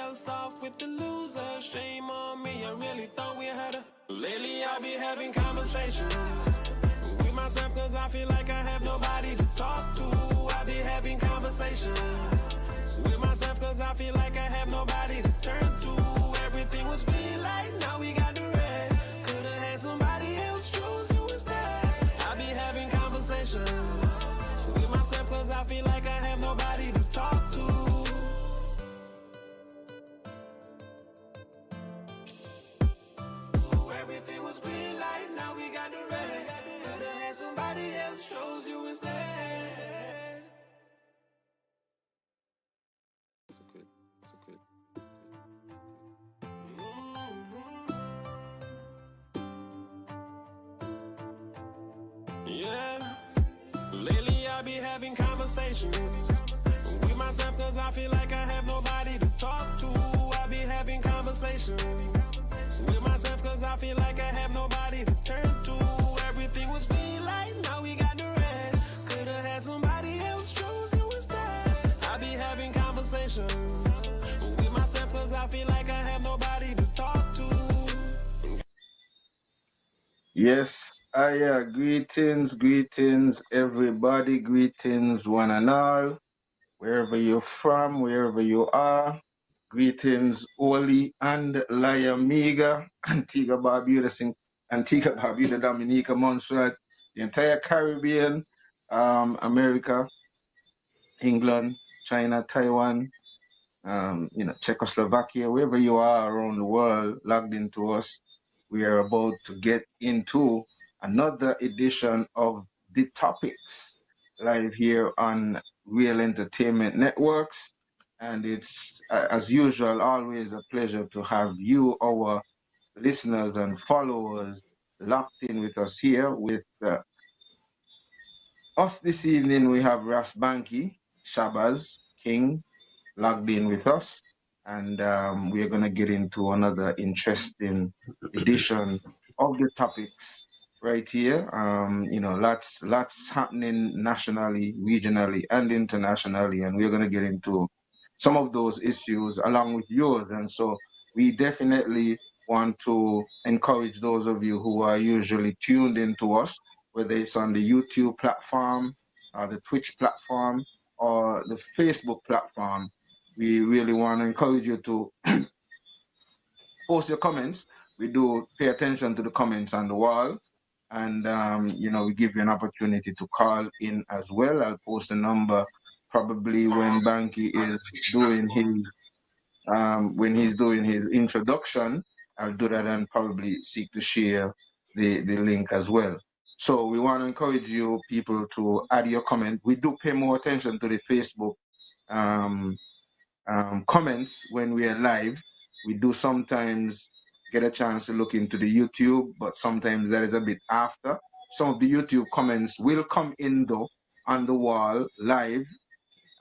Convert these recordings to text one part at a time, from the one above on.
dance off with the loser. Shame on me, I really thought we had a. Lately I be having conversations with myself cause I feel like I have nobody to talk to. I be having conversations with myself cause I feel like I have nobody to turn to. Everything was green light, now we got the red. Could've had somebody else, chose you instead. I be having conversations with myself cause I feel like I have nobody to talk to. Everything was green light, now we got the red. Could've had somebody else, chose you instead. Yeah, lately I be having conversations with myself cause I feel like I have nobody to talk to. I be having conversations with myself cause I feel like I have nobody to turn to. Everything was green light, now we got the red. Could've had somebody else, chose you instead. I be having conversations with myself cause I feel like I have nobody to talk to. Yes, greetings, everybody, greetings, one and all, wherever you're from, wherever you are. Greetings, Oli and Layamiga, Antigua, Barbuda, Dominica, Montserrat, the entire Caribbean, America, England, China, Taiwan, Czechoslovakia, wherever you are around the world, logged into us. We are about to get into another edition of The Topics, live here on Real Entertainment Networks. And it's, as usual, always a pleasure to have you, our listeners and followers, locked in with us here. With us this evening, we have Ras Banky, Shabazz, King, logged in with us. And we are going to get into another interesting edition of The Topics right here. Lots happening nationally, regionally, and internationally. And we're going to get into some of those issues along with yours. And so we definitely want to encourage those of you who are usually tuned into us, whether it's on the YouTube platform, the Twitch platform, or the Facebook platform. We really want to encourage you to post your comments. We do pay attention to the comments on the wall. And, we give you an opportunity to call in as well. I'll post a number probably when Banky is doing his introduction. I'll do that and probably seek to share the link as well. So we want to encourage you people to add your comment. We do pay more attention to the Facebook comments when we are live. We do sometimes get a chance to look into the YouTube, but sometimes that is a bit after. Some of the YouTube comments will come in though on the wall live.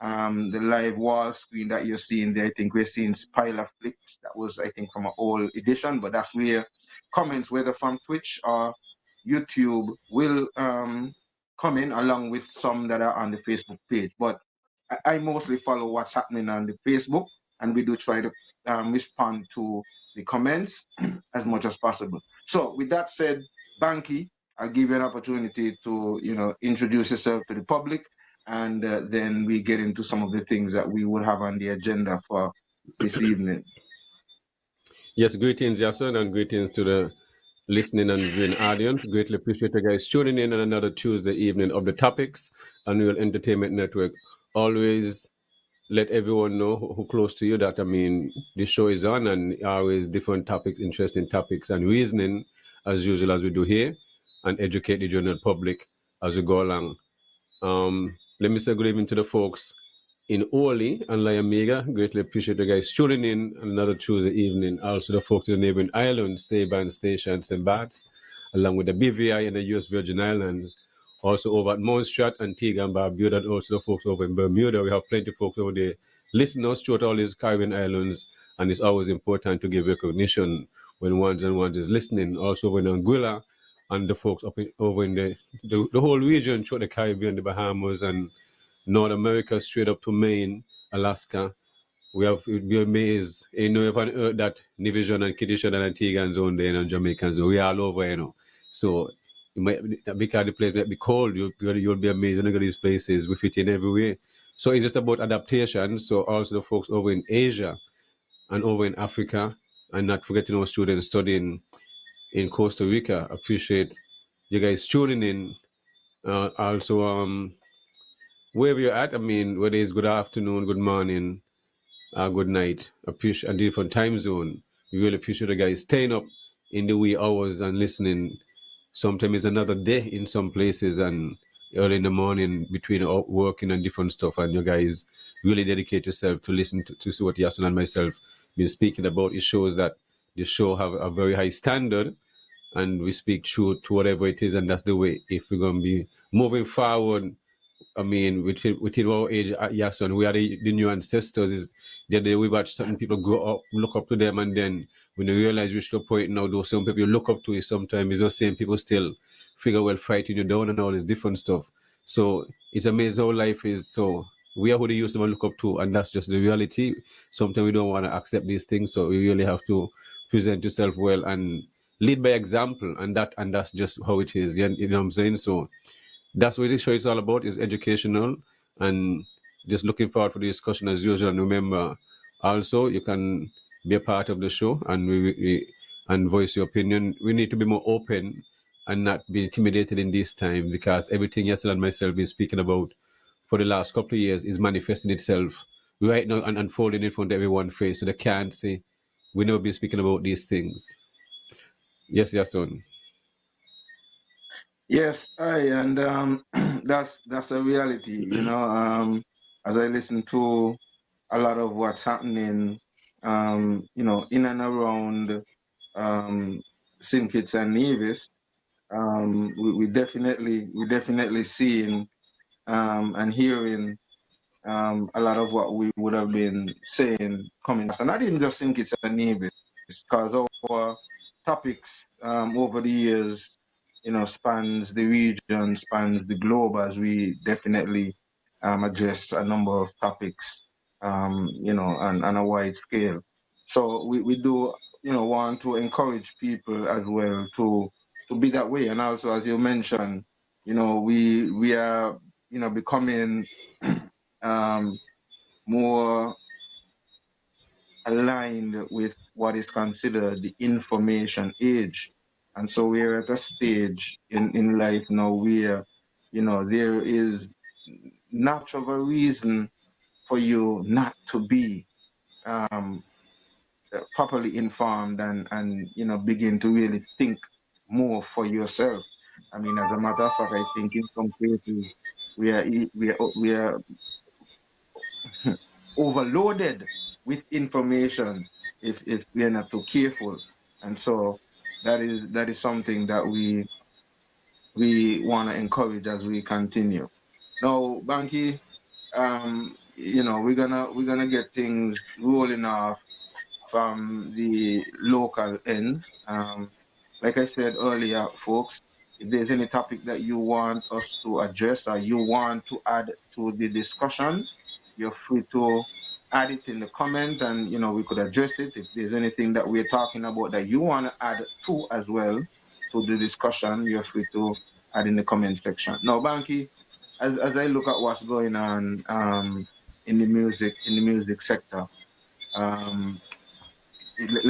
The live wall screen that you're seeing there, I think we're seeing Spiler Flicks. That was, I think, from an old edition, but that's where comments, whether from Twitch or YouTube, will come in along with some that are on the Facebook page. But I mostly follow what's happening on the Facebook, and we do try to respond to the comments as much as possible. So with that said, Banky, I'll give you an opportunity to, introduce yourself to the public, and then we get into some of the things that we will have on the agenda for this evening. Yes, greetings, Yasin, and greetings to the listening and viewing audience. Greatly appreciate you guys tuning in on another Tuesday evening of The Topics on Real Entertainment Network. Always let everyone know who close to you that, the show is on, and always different topics, interesting topics, and reasoning, as usual, as we do here, and educate the general public as we go along. Let me say good evening to the folks in Oli and Layamiga. Greatly appreciate you guys tuning in on another Tuesday evening. Also the folks in the neighboring islands, Saban Station, St. Bart's, along with the BVI and the US Virgin Islands. Also over at Montserrat, Antigua and Barbuda, and also the folks over in Bermuda. We have plenty of folks over there listening us throughout all these Caribbean islands, and it's always important to give recognition when ones and ones is listening. Also over in Anguilla, and the folks over in the whole region throughout the Caribbean, the Bahamas, and North America, straight up to Maine, Alaska, We have to be amazed. You know, upon earth that Nivision and Kiddishan and Antigans on there and Jamaicans, we all over, you know. So you might, because the place might be cold, you'll be amazed when you go to these places. We fit in everywhere. So it's just about adaptation. So also the folks over in Asia and over in Africa, and not forgetting our students studying in Costa Rica. Appreciate you guys tuning in. Also, wherever you're at, I mean, whether it's good afternoon, good morning, good night. Appreciate a different time zone. We really appreciate the guys staying up in the wee hours and listening. Sometimes it's another day in some places and early in the morning between working and different stuff. And you guys really dedicate yourself to listen to see what Yasin and myself been speaking about. It shows that the show have a very high standard and we speak true to whatever it is. And that's the way if we're going to be moving forward. I mean, within our age, yes, and we are the new ancestors. Is the way watch certain people grow up, look up to them, and then when you realize reach the point now, those some people you look up to is sometimes it's the same people still figure well fighting you down and all this different stuff. So it's amazing how life is. So we are who they used to look up to, and that's just the reality. Sometimes we don't want to accept these things, so we really have to present yourself well and lead by example, and that's just how it is. You know what I'm saying? So that's what this show is all about, is educational, and just looking forward for the discussion as usual. And remember, also you can be a part of the show and and voice your opinion. We need to be more open and not be intimidated in this time, because everything Yassel and myself been speaking about for the last couple of years is manifesting itself right now and unfolding in front of everyone's face, so they can't say we never been speaking about these things. Yes, Yasson. Yes, and that's a reality, you know. As I listen to a lot of what's happening, you know, in and around St. Kitts and Nevis, we definitely seeing and hearing a lot of what we would have been saying coming. And not even just think it's a Nevis, because our topics over the years, you know, spans the region, spans the globe, as we definitely address a number of topics, you know, on a wide scale. So we do, you know, want to encourage people as well to be that way. And also, as you mentioned, you know, we are, you know, becoming um, more aligned with what is considered the information age. And so we're at a stage in life now where, you know, there is not of a reason for you not to be um, properly informed and, you know, begin to really think more for yourself. I mean, as a matter of fact, I think in some cases we are overloaded with information if we are not too careful. And so that is something that we want to encourage as we continue. Now, Banky, you know, we're gonna get things rolling off from the local end. Like I said earlier, folks, if there's any topic that you want us to address or you want to add to the discussion, you're free to add it in the comment and, you know, we could address it. If there's anything that we're talking about that you want to add to as well to the discussion, you're free to add in the comment section. Now, Banky, as I look at what's going on in the music sector, um,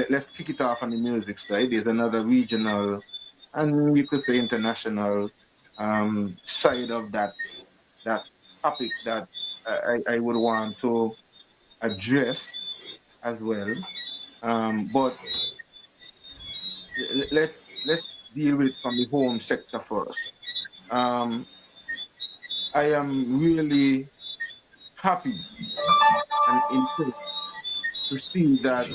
let's kick it off on the music side. There's another regional and you could say international side of that topic that I would want to address as well. But let's deal with it from the home sector first. Um, I am really happy and impressed to see that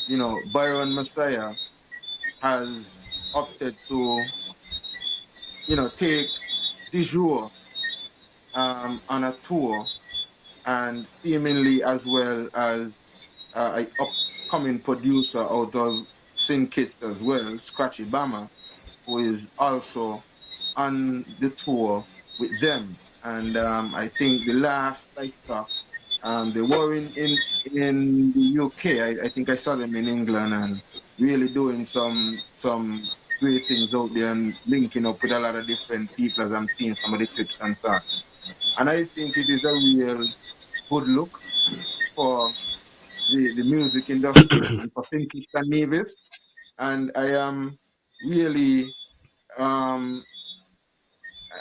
you know, Byron Messiah has opted to, you know, take du jour on a tour, and seemingly as well as an upcoming producer out of St. Kitts as well, Scratchy Bama, who is also on the tour with them. And I think the last I saw, They were in the UK. I think I saw them in England and really doing some great things out there and linking up with a lot of different people as I'm seeing some of the clips and so on. And I think it is a real good look for the music industry and for Finkish and Nevis. And I am really um,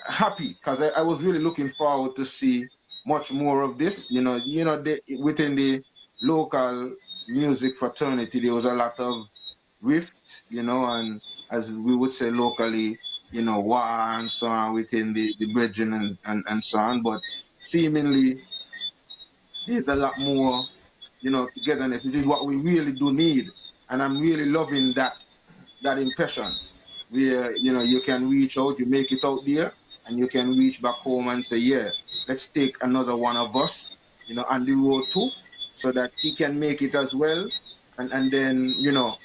happy because I was really looking forward to see much more of this. Within the local music fraternity, there was a lot of rift, and as we would say locally, war and so on within the brethren and so on. But seemingly, there's a lot more, togetherness, which is what we really do need. And I'm really loving that impression where you can reach out, you make it out there, and you can reach back home and say, yeah, let's take another one of us, on the road too, so that he can make it as well, and then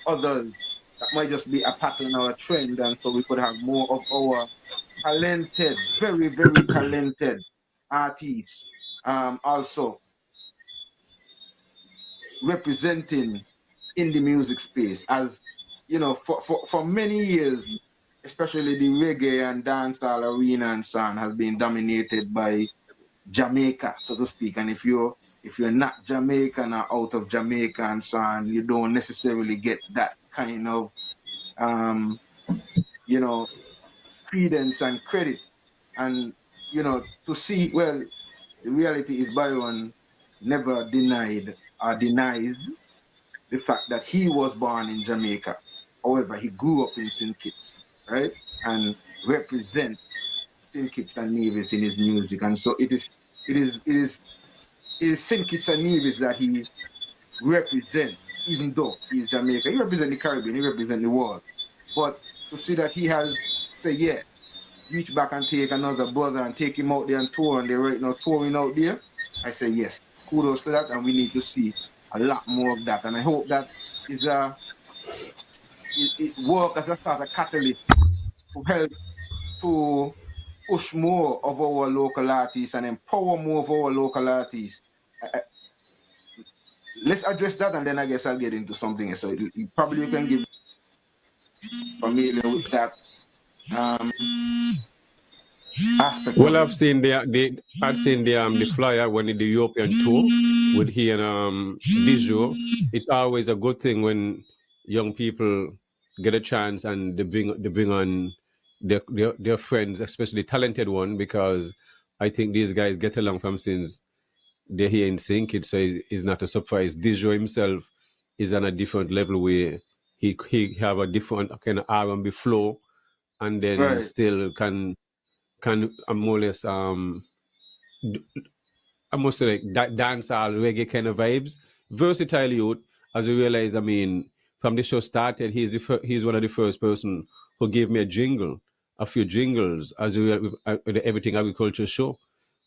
others that might just be a pattern or a trend, and so we could have more of our talented, very very talented artists, also representing in the music space as for many years, especially the reggae and dancehall arena and so on has been dominated by Jamaica, so to speak. And if you're not Jamaican or out of Jamaica and so on, you don't necessarily get that kind of you know credence and credit. And to see, well, the reality is Byron never denied or denies the fact that he was born in Jamaica. However, he grew up in St. Kitts, right? And represent St. Kitts and Nevis in his music. And so it is St. Kitts and Nevis that he represents, even though he is Jamaica. He represents the Caribbean, he represents the world. But to see that he has say, yeah, reach back and take another brother and take him out there and tour, and they're right now touring out there, I say yes. Kudos to that, and we need to see a lot more of that. And I hope that it work as a sort of catalyst to help to push more of our local artists and empower more of our local artists. Let's address that, and then I guess I'll get into something else. So probably you can give familiar with that aspect Well, of it. I've seen the flyer when in the European tour with he and Bijou. It's always a good thing when young people get a chance and they bring on their friends, especially talented one, because I think these guys get along from since they're here in St. Kitts, so it's not a surprise. Dijo himself is on a different level where he have a different kind of R&B flow, and then Right. still can more or less I must say like dancehall reggae kind of vibes. Versatile youth, as you realize. I mean, from the show started, he's one of the first person who gave me a few jingles as with the Everything Agriculture show.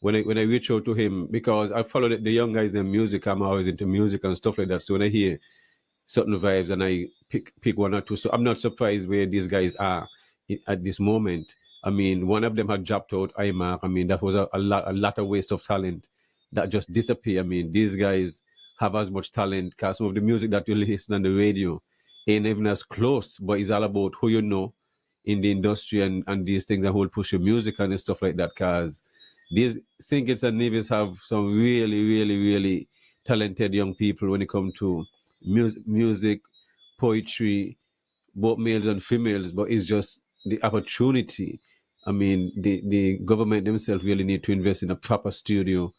When I reach out to him, because I follow the young guys in music, I'm always into music and stuff like that. So when I hear certain vibes and I pick one or two. So I'm not surprised where these guys are at this moment. I mean, one of them had dropped out, iMark. I mean, that was a lot of waste of talent that just disappear. I mean, these guys have as much talent because some of the music that you listen on the radio ain't even as close, but it's all about who you know in the industry and these things that will push your music and stuff like that. Because these singers and navies have some really, really, really talented young people when it comes to music, poetry, both males and females, but it's just the opportunity. I mean, the government themselves really need to invest in a proper studio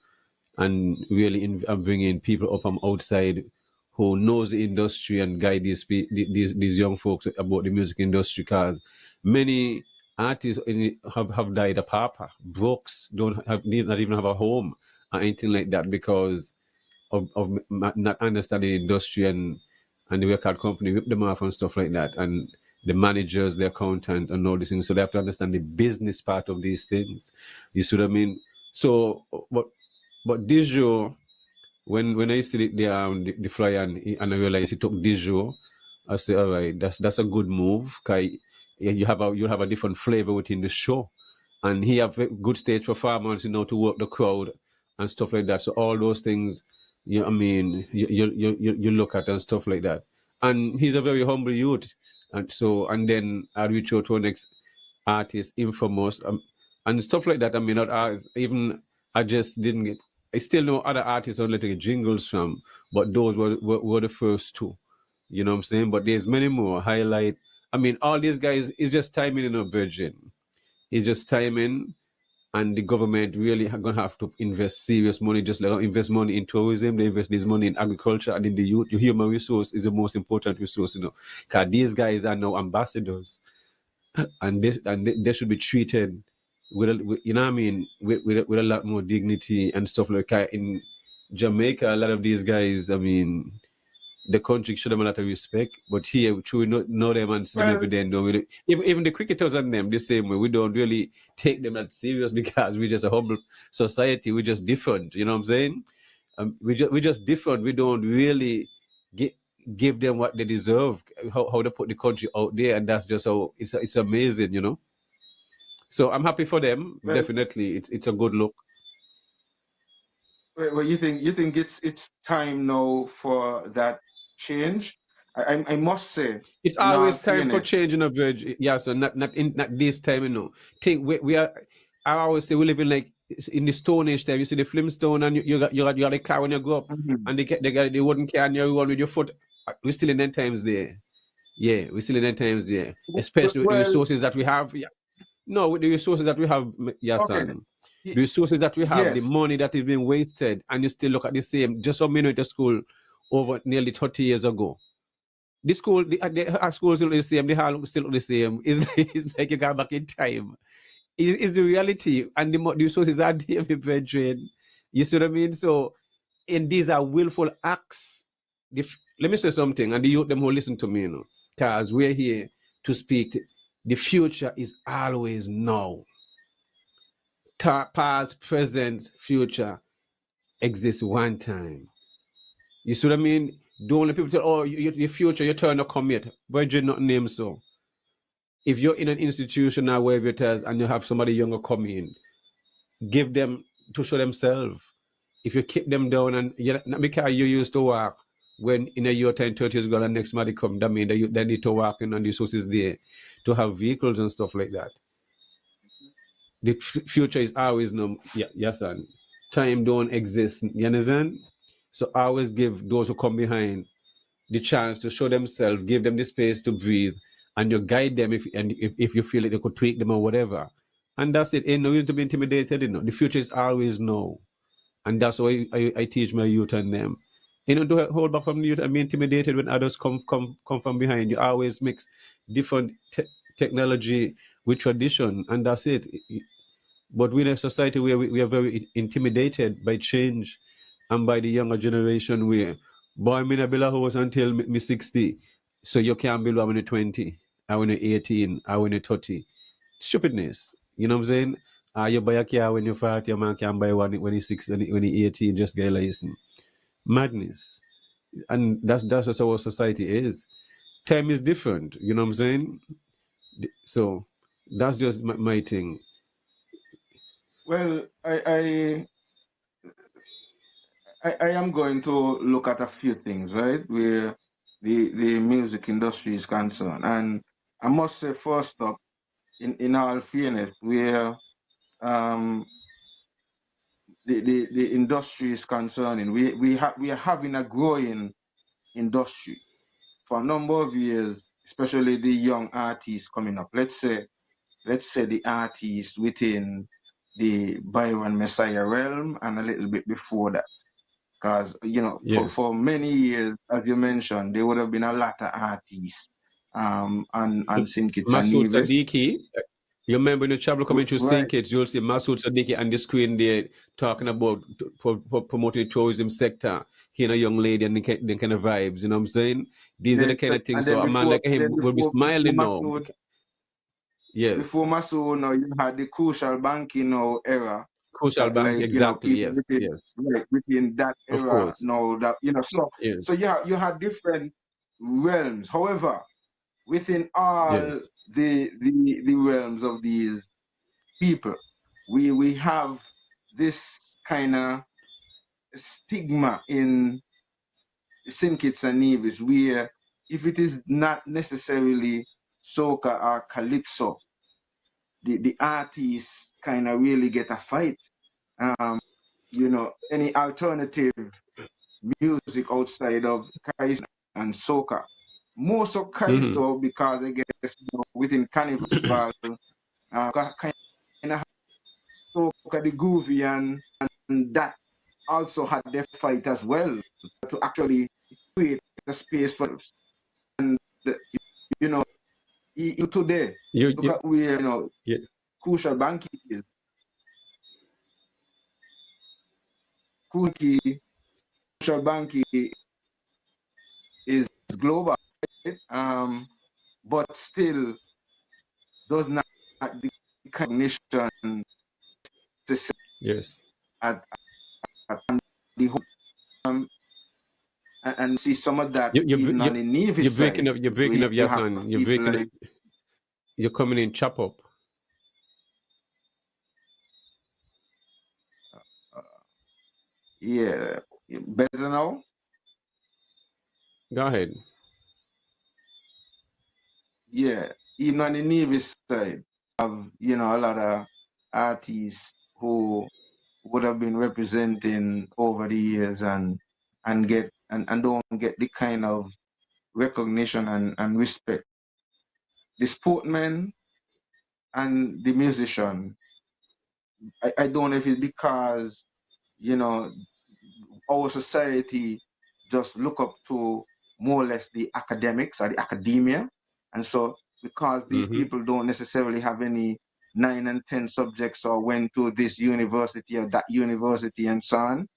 and really bring in people up from outside who knows the industry and guide these young folks about the music industry. Because many artists have died a pauper. Brooks don't have not even have a home or anything like that because of not understanding the industry and the record company rip them off and stuff like that, and the managers, the accountant, and all these things. So they have to understand the business part of these things. You see what I mean? So, but Dijo, when I see the flyer and I realize he took Dijo, I say, all right, that's a good move. Cause you have a different flavor within the show, and he have a good stage performance, to work the crowd and stuff like that. So all those things, I mean, you look at and stuff like that. And he's a very humble youth, and then I reach out to our next artist, Infamous, and stuff like that. I mean, not even I just didn't get. I still know other artists on like jingles from, but those were the first two. You know what I'm saying? But there's many more highlight. I mean, all these guys is just timing in a virgin. It's just timing, and the government really gonna have to invest serious money, just like invest money in tourism. They invest this money in agriculture and in the youth. The human resource is the most important resource, because these guys are now ambassadors, and they should be treated you know what I mean, with a lot more dignity and stuff like that. In Jamaica, a lot of these guys, I mean, the country show them a lot of respect, but here we truly know them and see them every Well, day. And don't really, even the cricketers and them the same way. We don't really take them that serious because we're just a humble society. We're just different. You know what I'm saying? We just different. We don't really give them what they deserve. How they put the country out there, and that's just how it's amazing. So I'm happy for them. well, Definitely, it's a good look. well, you think it's time now for that change? I must say, It's in all always time for fairness. change in a virgin. Yeah, so not this time. Think we are. I always say we live in like in the Stone Age time. You see the Flintstone, and you got a car when you go up, Mhm. and they got the wooden car, and you run with your foot. We're still in them times there. Yeah, we're still in them times there. Especially with the Well, resources that we have. Yeah. No, with the resources that we have, yes, okay. son. The resources that we have, the Yes. money that is being wasted, and you still look at the same. Just some minute to school over nearly 30 years ago. The schools still the same, the hall still the same. It's like you got back in time. It's the reality, and the resources are there, my brethren. You see what I mean? So, and these are willful acts. Let me say something, and the youth them who listen to me, because we're here to speak. The future is always now. Past, present, future exists one time. You see what I mean? Don't let people tell, oh, your future, your turn to come yet. Brethren, not name so. If you're in an institution or wherever it is and you have somebody younger come in, give them to show themselves. If you keep them down and not because you used to work when in a year 10, 30 years ago and next money come, that means that they need to work in and the resources there to have vehicles and stuff like that. The future is always no, yeah, yes, and time don't exist. You understand? So always give those who come behind the chance to show themselves, give them the space to breathe, and you guide them if you feel like they could tweak them or whatever. And that's it. Ain't no reason to be intimidated. The future is always no. And that's why I teach my youth and them. Don't hold back from the youth and be intimidated when others come from behind. You always mix different technology with tradition, and that's it. But we're in a society where we are very intimidated by change and by the younger generation where, boy, me not build a house until me 60. So you can't build one when you're 20, or when you're 18, or when you're 30. Stupidness. You know what I'm saying? You buy a car when you're 40, your man can buy one when he's 60, when he's 18, just get a license. Madness. And that's just how our society is. Time is different. You know what I'm saying? So that's just my thing. Well, I am going to look at a few things, right? Where the music industry is concerned. And I must say, first up, in all fairness, where um the industry is concerning, we are having a growing industry for a number of years, especially the young artists coming up. Let's say the artists within the Byron Messiah realm and a little bit before that. Because, Yes. for many years, as you mentioned, there would have been a lot of artists, and St. Kitts and Masood Nevis. Siddiqui. You remember when you travel coming to Right. St. Kitts, you'll see Masood Siddiqui on the screen there talking about for promoting the tourism sector. He and a young lady and the kind of vibes, you know what I'm saying? These are the Then, kind of things. and So then a man before, like him then will be before smiling now. Masood, Yes. before Masood, now you had the crucial banking now era, Crucial bank, like, exactly. people Yes. within, Yes. like, within that Of era course. now that, so Yes. yeah, you had different realms. However, within all Yes. the realms of these people, we have this kind of stigma in St. Kitts and Nevis where if it is not necessarily soca or calypso, the artists kind of really get a fight. Any alternative music outside of Kaiso and soca. More so Kaiso because I guess within Carnival, kind of soca the groovy and that also had their fight as well to actually create a space for us. And you know, today, look at where yeah. crucial banking is. Crucial banking is global, right? But still does not have the recognition Yes. at the home. And see some of that You you even you on the Navy you're breaking side, up. You're where breaking up, you have Yasan. You're people breaking up. like, You're coming in chop up. uh, yeah, better now? Go ahead. Yeah, even on the Navy side, a lot of artists who would have been representing over the years and don't get the kind of recognition and respect. The sportman and the musician, I don't know if it's because, you know, our society just look up to more or less the academics or the academia. And so because these people don't necessarily have any 9 and 10 subjects or went to this university or that university and so on,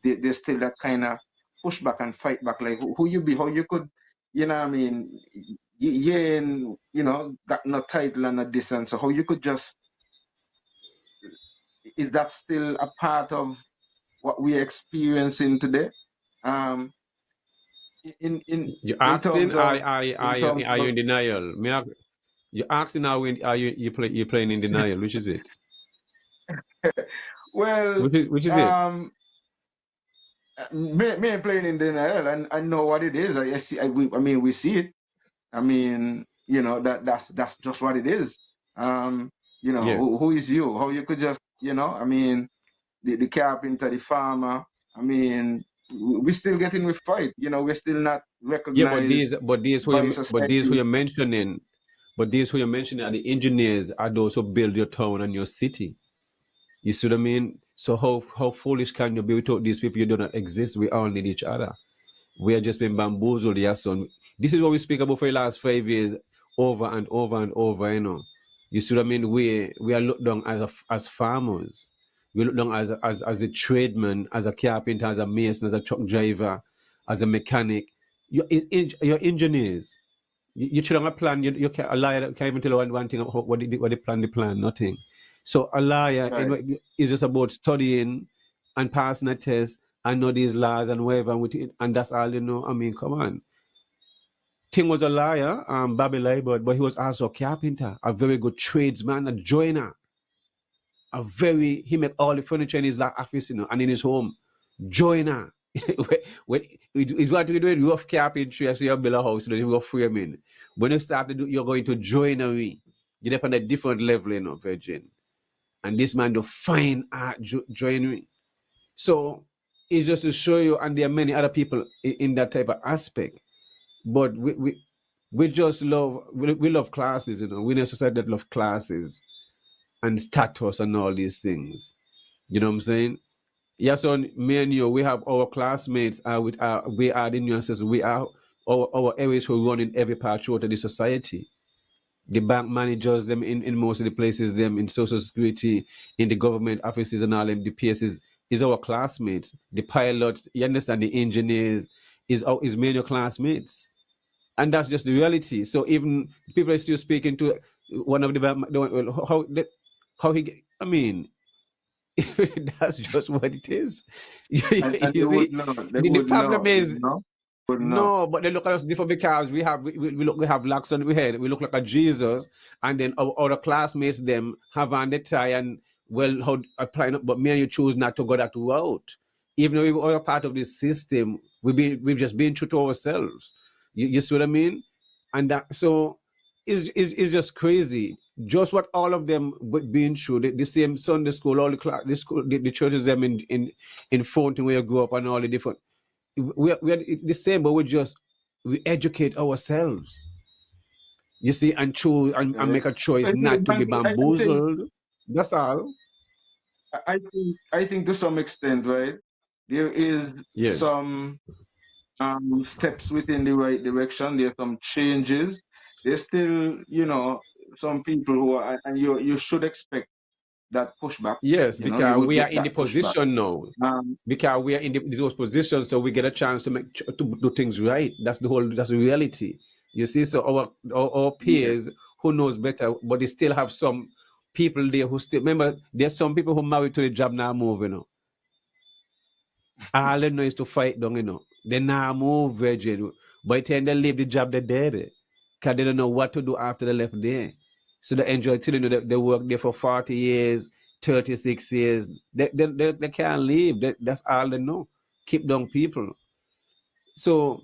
there's still that kind of pushback and fight back, like who you be, how you could, I mean, you ain't, got no title and no this, and so how you could just, is that still a part of what we're experiencing today? Um, in in You're in asking, terms of in terms are you of in denial? You're asking, are you playing in denial? Which is it? well, Which is it? me playing in denial, and I know what it is. I see. I mean, we see it. I mean, that's just what it is. Yes. Who is you? How you could just, I mean, the carpenter, the farmer. I mean, we're still getting with fight. We're still not Yeah, recognized but these by who society. you're mentioning, are the engineers, are those who build your town and your city. You see what I mean? So how foolish can you be without these people? You do not exist. We all need each other. We are just being bamboozled, yes, son. This is what we speak about for the last 5 years, over and over and over. You see what I mean? We are looked down as farmers. We look down as a tradesman, as a carpenter, as a mason, as a truck driver, as a mechanic. You're engineers. You should have a plan. You can't, a liar can't even tell you one thing about what they plan. The plan, nothing. So a liar Right. is just about studying and passing a test and know these laws and whatever, and that's all you know. I mean, come on. King was a liar, Bobby Labor, but he was also a carpenter, a very good tradesman, a joiner, he made all the furniture in his office, and in his home. Joiner. It's what we do in rough carpentry, as you build a house, you rough framing. When you start to do, you're going to joinery. You're up on a different level, Virgin. And this man do fine art joinery. So it's just to show you, and there are many other people in that type of aspect. But we just love we love classes, We in a society that love classes and status and all these things. You know what I'm saying? Yeah, so me and you, we have our classmates we are the nuances, we are our areas who run in every part throughout the society. The bank managers, them in most of the places, them in social security, in the government offices and all them, the PSs is our classmates. The pilots, you understand, the engineers is many your classmates. And that's just the reality. So even people are still speaking to one of the bank, how he, I mean, that's just what it is. And they You would see, know. They the would problem know. is Would know. no, but they look at us different because we have locks on the head. We look like a Jesus, and then our classmates them have on the tie and well, how applying, but me and you choose not to go that route. Even though we are part of this system, we've just been true to ourselves. You see what I mean? And that, so it's just crazy. Just what all of them being through, the same Sunday school, all the class, the churches them in Fountain where you grew up and all the different. We're the same, but we educate ourselves. You see, and choose and make a choice not to be bamboozled. That's all. I think to some extent, right, there is Yes. some steps within the right direction. There's some changes. There's still, some people who are, and you should expect that pushback. Yes, You because would we are get in the that pushback. position now. Um, Because we are in those positions, so we get a chance to do things right. That's the reality. You see, so our yes. peers who knows better, but they still have some people there who still remember. There's some people who married to the job now moving. All they know is to fight down, They now move, virgin. But then they leave the job they're dead. Because they don't know what to do after they left there. So they enjoy till they work there for 40 years, 36 years. They can't leave. That's all they know. Keep down people. So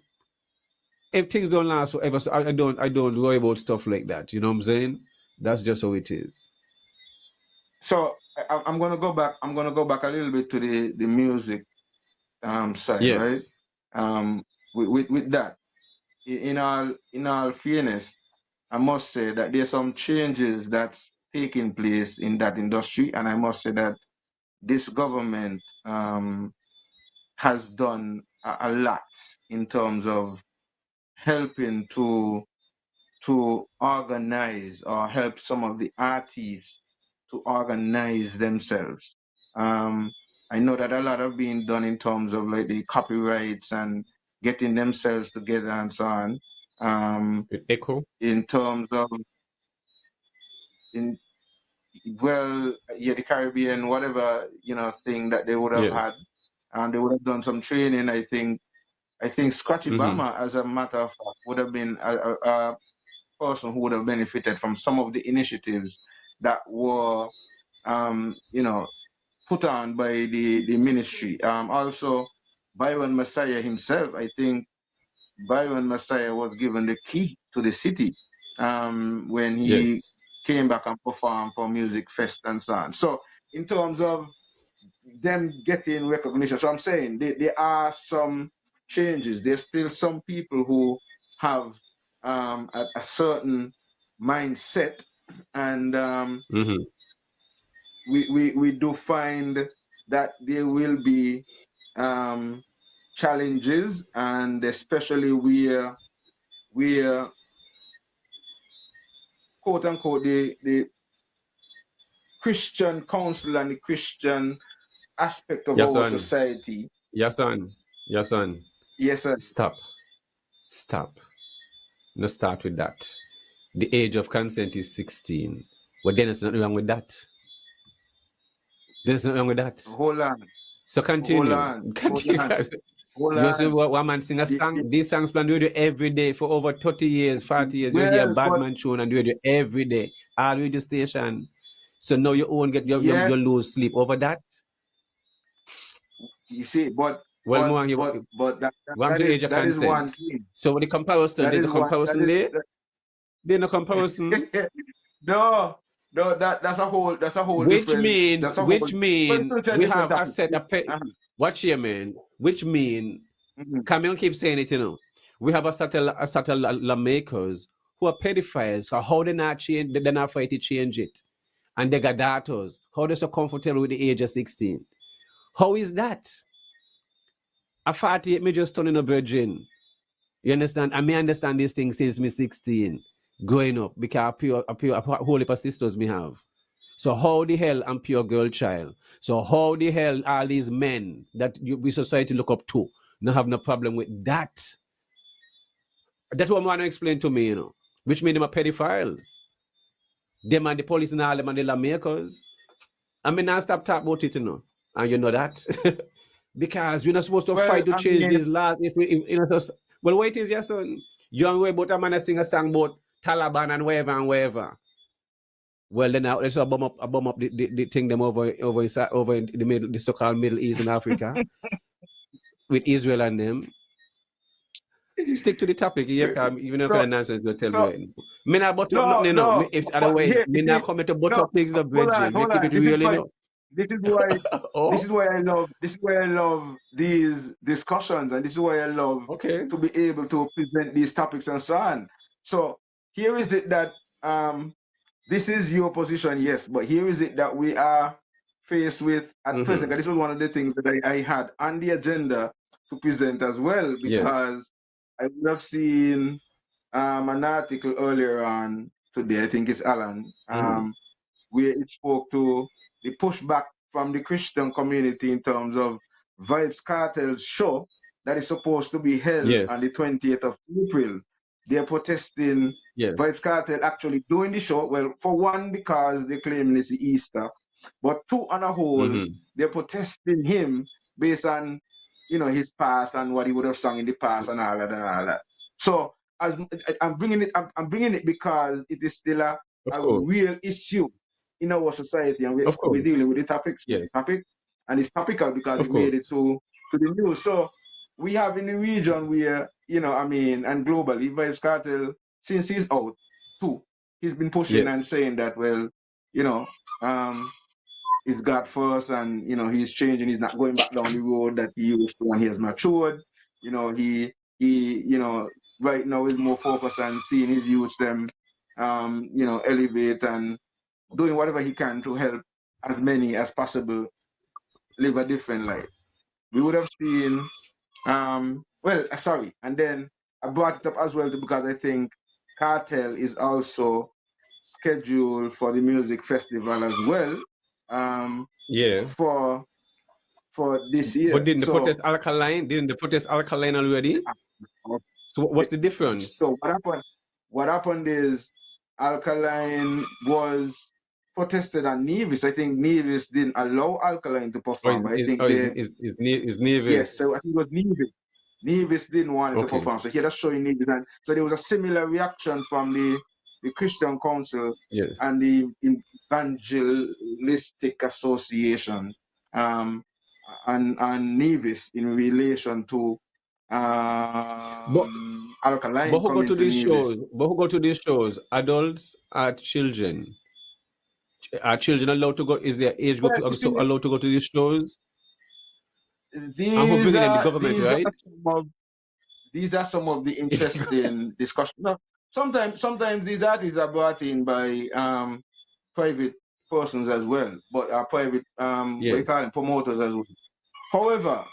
if things don't last forever, so I don't worry about stuff like that. You know what I'm saying? That's just how it is. So I'm gonna go back. I'm gonna go back a little bit to the music side, right? Yes. With that, in all fairness, I must say that there's some changes that's taking place in that industry, and I must say that this government has done a lot in terms of helping to organize or help some of the artists to organize themselves. Um, I know that a lot have been done in terms of like the copyrights and getting themselves together and so on. Echo. In terms of in well, yeah, the Caribbean, whatever thing that they would have had, Yes. and they would have done some training. I think Scotchy Mm-hmm. Bama, as a matter of fact, would have been a person who would have benefited from some of the initiatives that were, put on by the ministry. Also, Byron Messiah himself, I think Byron Messiah was given the key to the city when he Yes. came back and performed for Music Fest and so on. So, in terms of them getting recognition, so I'm saying there are some changes. There's still some people who have a certain mindset, and Mm-hmm. we do find that there will be um, challenges, and especially where quote unquote the Christian council and the Christian aspect of Yes, our son. society. Yes, son. Yes, son. Yes, sir. Stop. Stop. No start with that. The age of consent is 16. But then there's nothing wrong with that. There's nothing wrong with that. Hold on, So hold continue. on, hold Continue. on, hold You see on. what one man sing a song? These songs plan do it every day for over 30 years, 40 years. You hear Well, bad but man tune and do it every day. All radio station. So now you own get yes, you lose sleep over that. you see, but Well, but more but but that that, one that to is age of that is one consent. thing. So with the comparison, That there's is a one. That comparison is there. There's no comparison. no, no. That's a whole Which different. means, That's a whole. which But mean it's a we different have a topic. set of Uh-huh. watch here, man. Which mean Mhm. Cameron keeps saying it, We have a set of lawmakers who are pedophiles. How they not change? They're not fight to change it, and they got daughters. How they so comfortable with the age of 16? How is that? A 48 me just turning a virgin. You understand? I may understand these things since me 16, growing up because a whole heap of sisters me have. So how the hell I'm pure girl child? So how the hell all these men that we society look up to not have no problem with that? That's what I want to explain to me, Which mean them are pedophiles. Them and the police and all them and the lawmakers. I mean, I stop talking about it. And you know that. Because we're not supposed to Well, fight to I change mean, these laws. Well, wait is your son. You don't worry about a man that sing a song about Taliban and wherever and wherever. Well, then let's bum up the thing them over in the middle, the so-called Middle East and Africa with Israel and them. Stick to the topic, yeah. Even if So, the nonsense will tell so me. Me not butt up no, nothing, you know. no. Me, if But otherwise, here, me you not see, coming to butt no. up things, the Hold on, bridging. Me hold keep on. it real, you know. This is why. This Oh, is why I love. This is why I love these discussions, and this is why I love okay. to be able to present these topics and so on. So here is it that this is your position, yes, but here is it that we are faced with at present. Mm-hmm. And this was one of the things that I had on the agenda to present as well, Yes. because I would have seen an article earlier on today, I think it's Alan, Mm-hmm. where it spoke to the pushback from the Christian community in terms of Vibes Cartel's show that is supposed to be held on Yes. the 20th of April. They're protesting Yes. Vibes Cartel actually doing the show. Well, for one, because they claim it's Easter, but two, on a whole, Mm-hmm. they're protesting him based on his past and what he would have sung in the past and all that and all that. So as, I'm bringing it. I'm bringing it because it is still Of a course. real issue in our society, and Of we're course. dealing with the topics, Yes. topic, and it's topical because Of it made it course. to the news. So we have in the region where and globally, Vibes Cartel, since he's out too, he's been pushing and Yes. saying that, well, you know, um, he's got first, and he's changing. He's not going back down the road that he used to when he has matured. He right now is more focused on seeing his youths them elevate and doing whatever he can to help as many as possible live a different life. We would have seen, sorry, and then I brought it up as well because I think Cartel is also scheduled for the music festival as well, Yeah. for this But year. didn't the protest So, alkaline? Didn't the protest alkaline already? uh, So what's the difference? so what happened? What happened is Alkaline was protested at Nevis. I think Nevis didn't allow Alkaline to Or perform, but I think is yes, Nevis? so I think it was Nevis. Nevis didn't want it to Okay. perform, so here that's showing Nevis, and so there was a similar reaction from the Christian Council Yes. and the Evangelistic Association, um, and Nevis in relation to But Alkaline who go coming to to these Nevis. shows? But who go to these shows? Adults or children? Are children allowed to go? Is their age group Well, you also see, allowed to go to these shows? And who these bringing in the are government, these are right? some of these are some of the interesting discussions. No, sometimes these artists are brought in by private persons as well, but are private what you Yes. call them, promoters as well. However,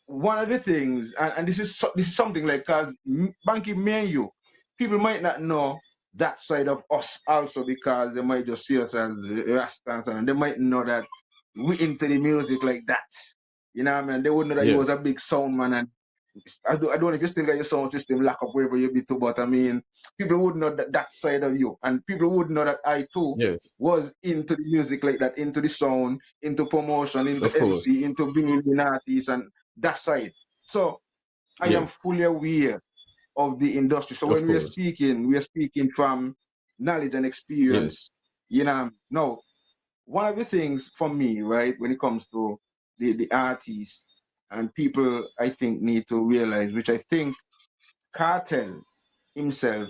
one of the things, and this is something like, because Banky, me and you, people might not know that side of us also, because they might just see us as Rastas, and they might know that we into the music like that. You know what I mean? They would know that you was Yes. a big sound man, and I don't know if you still got your sound system locked up wherever you be to, but I mean, people would know that side of you, and people would know that I too Yes. was into the music like that, into the sound, into promotion, into Of course. MC, into bringing in artists and that side. So I am Yes. fully aware of the industry. So Of when course. we are speaking from knowledge and Yes. experience. No, one of the things for me, right, when it comes to the artists and people, I think need to realize, which I think Cartel himself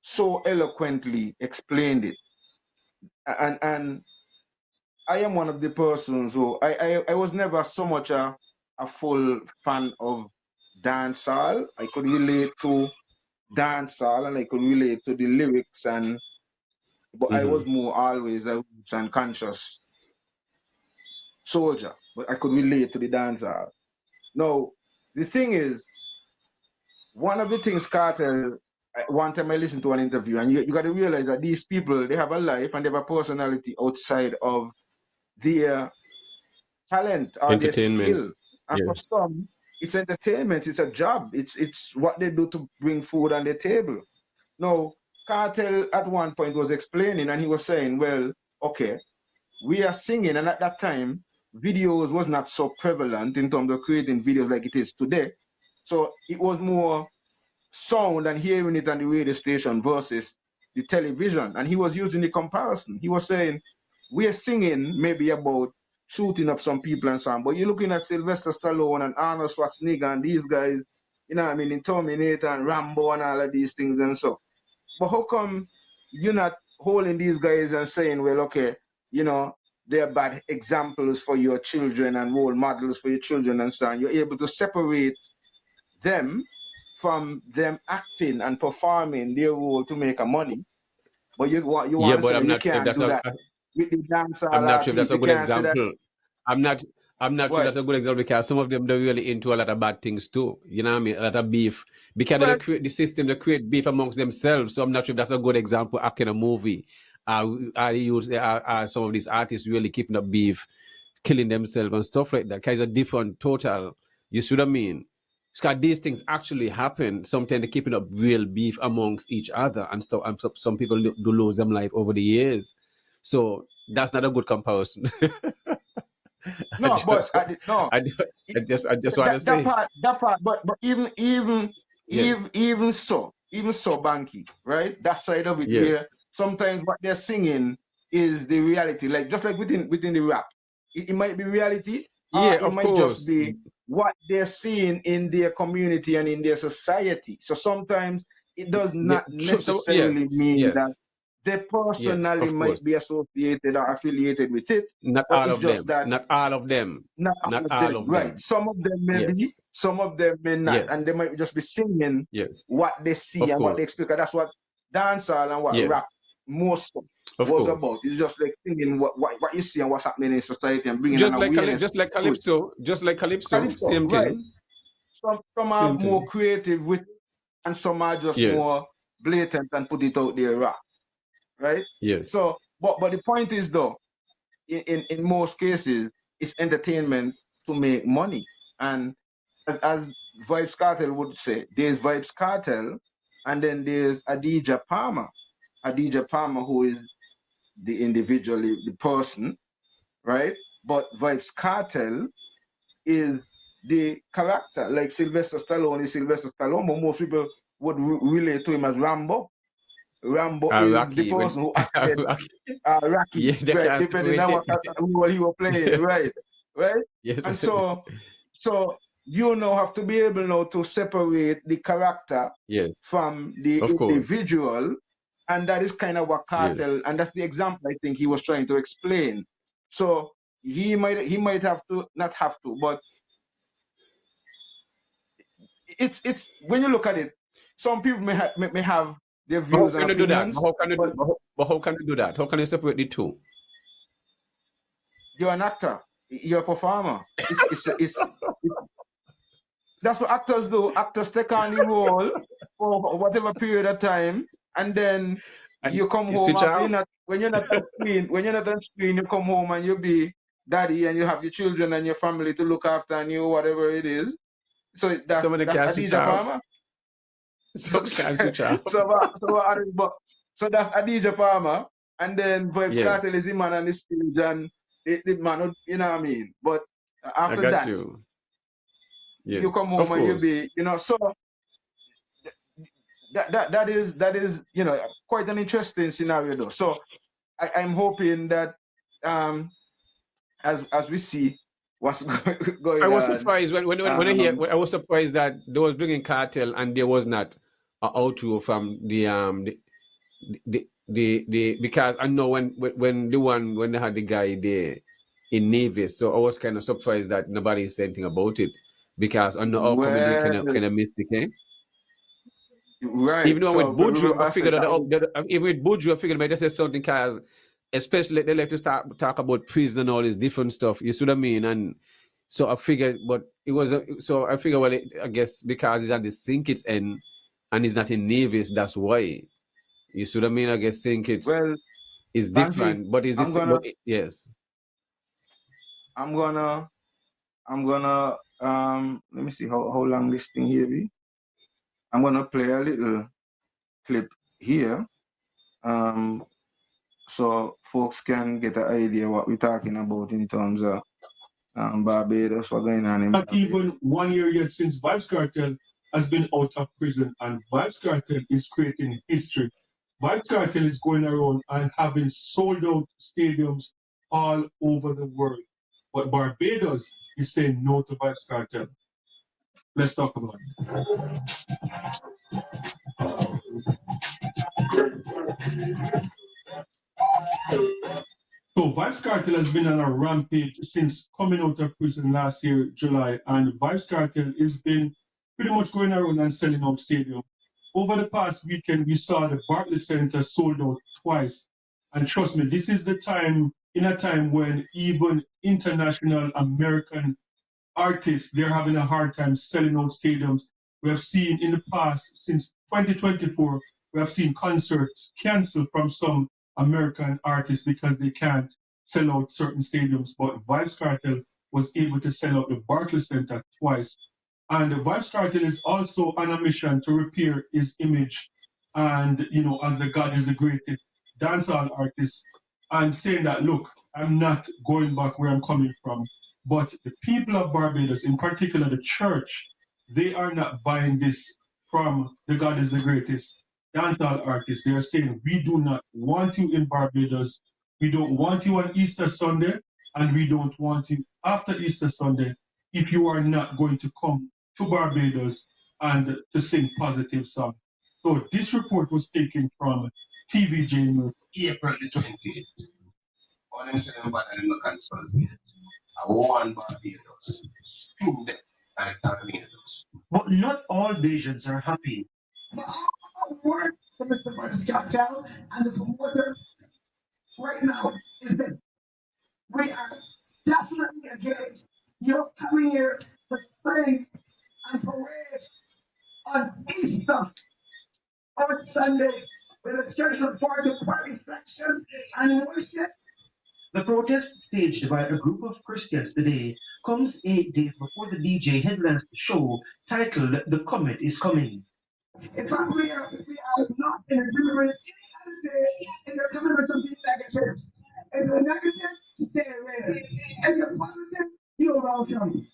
so eloquently explained it. And I am one of the persons who I was never so much a full fan of dancehall. I could relate to dancehall and I could relate to the lyrics, but I Mm-hmm. was more always a roots and conscious soldier. But I could relate to the dancehall. Now, the thing is, one of the things Carter, one time I listened to an interview, and you got to realize that these people, they have a life and they have a personality outside of their talent or their Entertainment. skill. And for Yes. some, it's entertainment, it's a job, it's what they do to bring food on their table. Now, Cartel at one point was explaining, and he was saying, well, okay, we are singing, and at that time, videos was not so prevalent in terms of creating videos like it is today. So it was more sound and hearing it on the radio station versus the television. And he was using the comparison. He was saying, we're singing maybe about shooting up some people and so on, but you're looking at Sylvester Stallone and Arnold Schwarzenegger and these guys, you know what I mean, in Terminator and Rambo and all of these things and so. But how come you're not holding these guys and saying, well, okay, you know, they're bad examples for your children and role models for your children and so on. You're able to separate them from them acting and performing their role to make a money. But you want Yeah, to but say I'm you not sure if can't that's do a, that with the dancehall I'm not sure if that's artists. a You good can't say that. example. I'm not sure What? that's a good example because some of them they're really into a lot of bad things too. You know what I mean? A lot of beef. Because they Well, don't create the system, they create beef amongst themselves. So I'm not sure if that's a good example acting a movie. Some of these artists really keeping up beef, killing themselves and stuff like that. Because it's a different total. You see what I mean? Because these things actually happen. Sometimes they're keeping up real beef amongst each other and stuff. And some people do lose them life over the years. So that's not a good comparison. I no, but just, no. I just want to say, That part, but yes, even so, Banky, right? That side of it, yes, where sometimes what they're singing is the reality, like just like within the rap, it might be reality, yeah, it of might just course, be what they're seeing in their community and in their society. So sometimes it does yeah, not so necessarily yes, mean that yes, they yes, personally of course. might be associated or affiliated with it, Not but all it's of just them, that not all of them, not all not of all them, of right? them. Some of them may be, Yes, some of them may not, and they yes, might just be singing yes, what they see of and what they course, experience. That's what dancehall and what yes, rap most of was about. course. It's just like singing what you see and what's happening in society and bringing an awareness to it. Just like Calypso, Calypso, same right? thing, Some are same more thing. creative with, and some are just Yes, more blatant and put it out there, rap, right? yes. So, but the point is though, in most cases, it's entertainment to make money. And as Vibes Cartel would say, there's Vibes Cartel, and then there's Adidja Palmer. Adidja Palmer, who is the individual, the person, right? But Vibes Cartel is the character, like Sylvester Stallone is Sylvester Stallone, but most people would relate to him as Rambo. Rambo is the Rocky, when person who acted Rocky, yeah, they right? can't Depending separate on it. what role he was playing, right? Right? Yes, And so you now have to be able now to separate the character yes, from the of course, individual, and that is kind of what yes. Cartel, and that's the example I think he was trying to explain. So he might have to not have to, but it's when you look at it, some people may have their But how views and can you do that? opinions, Do, but but how can you do that? How can you separate the two? you're an actor, you're a performer. It's that's what actors do. Actors take on the role for whatever period of time, and then And you come you home switch after off? when you're not on screen. When you're not on screen, you come home and you be daddy, and you have your children and your family to look after, and you whatever it is. So Somebody that's can switch Adidja off. Palmer. So Some can switch off. so that's Adidja Palmer, and then Vibes Yes, Cartel is the man on the stage, and the man, you know what I mean. But I after got that, you. you Yes, come home of and you course. be, so that is quite an interesting scenario though. So I'm hoping that as we see what's I going was on, surprised when I hear. um, I was surprised that they was bringing cartel and there was not an outro from the because I know when they had the guy there in Nevis, so I was kind of surprised that nobody said anything about it because I know how come we do well, kind of mistake, eh? right. Even though with So Buju, remember I I said figured that was even with Buju, I figured might just say something because especially they like to start talk about prison and all this different stuff. You see what I mean? And so I figured, but it was so I figured, well, I guess because he's at the St. Kitts end and he's not in Nevis, that's why. You see what I mean? I guess St. Kitts well, is Banky. different, but is I'm this? gonna But yes, I'm gonna I'm gonna let me see how long this thing here be. I'm gonna play a little clip here. Um, so folks can get an idea what we're talking about in terms of Barbados, what's going on in Not Barbados. even 1 year yet since Vice Cartel has been out of prison, and Vibes Cartel is creating history. Vibes Cartel is going around and having sold out stadiums all over the world. But Barbados is saying no to Vibes Cartel. Let's talk about it. So Vibes Cartel has been on a rampage since coming out of prison last year, July, and Vibes Cartel has been pretty much going around and selling out stadium. Over the past weekend, we saw the Barclays Center sold out twice. And trust me, this is the time, in a time when even international American artists, they're having a hard time selling out stadiums. We have seen in the past, since 2024, we have seen concerts canceled from some American artists because they can't sell out certain stadiums. But Vibes Cartel was able to sell out the Barclays Center twice. And the Vibes Cartel is also on a mission to repair his image and, as the God is the greatest dancehall artist, and saying that, look, I'm not going back where I'm coming from. But the people of Barbados, in particular the church, they are not buying this from the God is the greatest dancehall artist. They are saying, we do not want you in Barbados. We don't want you on Easter Sunday, and we don't want you after Easter Sunday if you are not going to come to Barbados and to sing positive songs. So this report was taken from TVJ News. April the 28th. All them say them bad and them consult. I want Barbados. Two them like Barbados. But not all Bajans are happy. But all work for Mr. Vibes Cartel and the promoters right now is this. We are definitely against you coming here to sing and parade on Easter on Sunday with a church report to party section and worship. The protest staged by a group of Christians today comes 8 days before the DJ headlines the show titled The Comet is Coming. In fact, we are not in agreement with any other day if you're coming with something negative. If you're negative, stay away. If you're positive, you're welcome.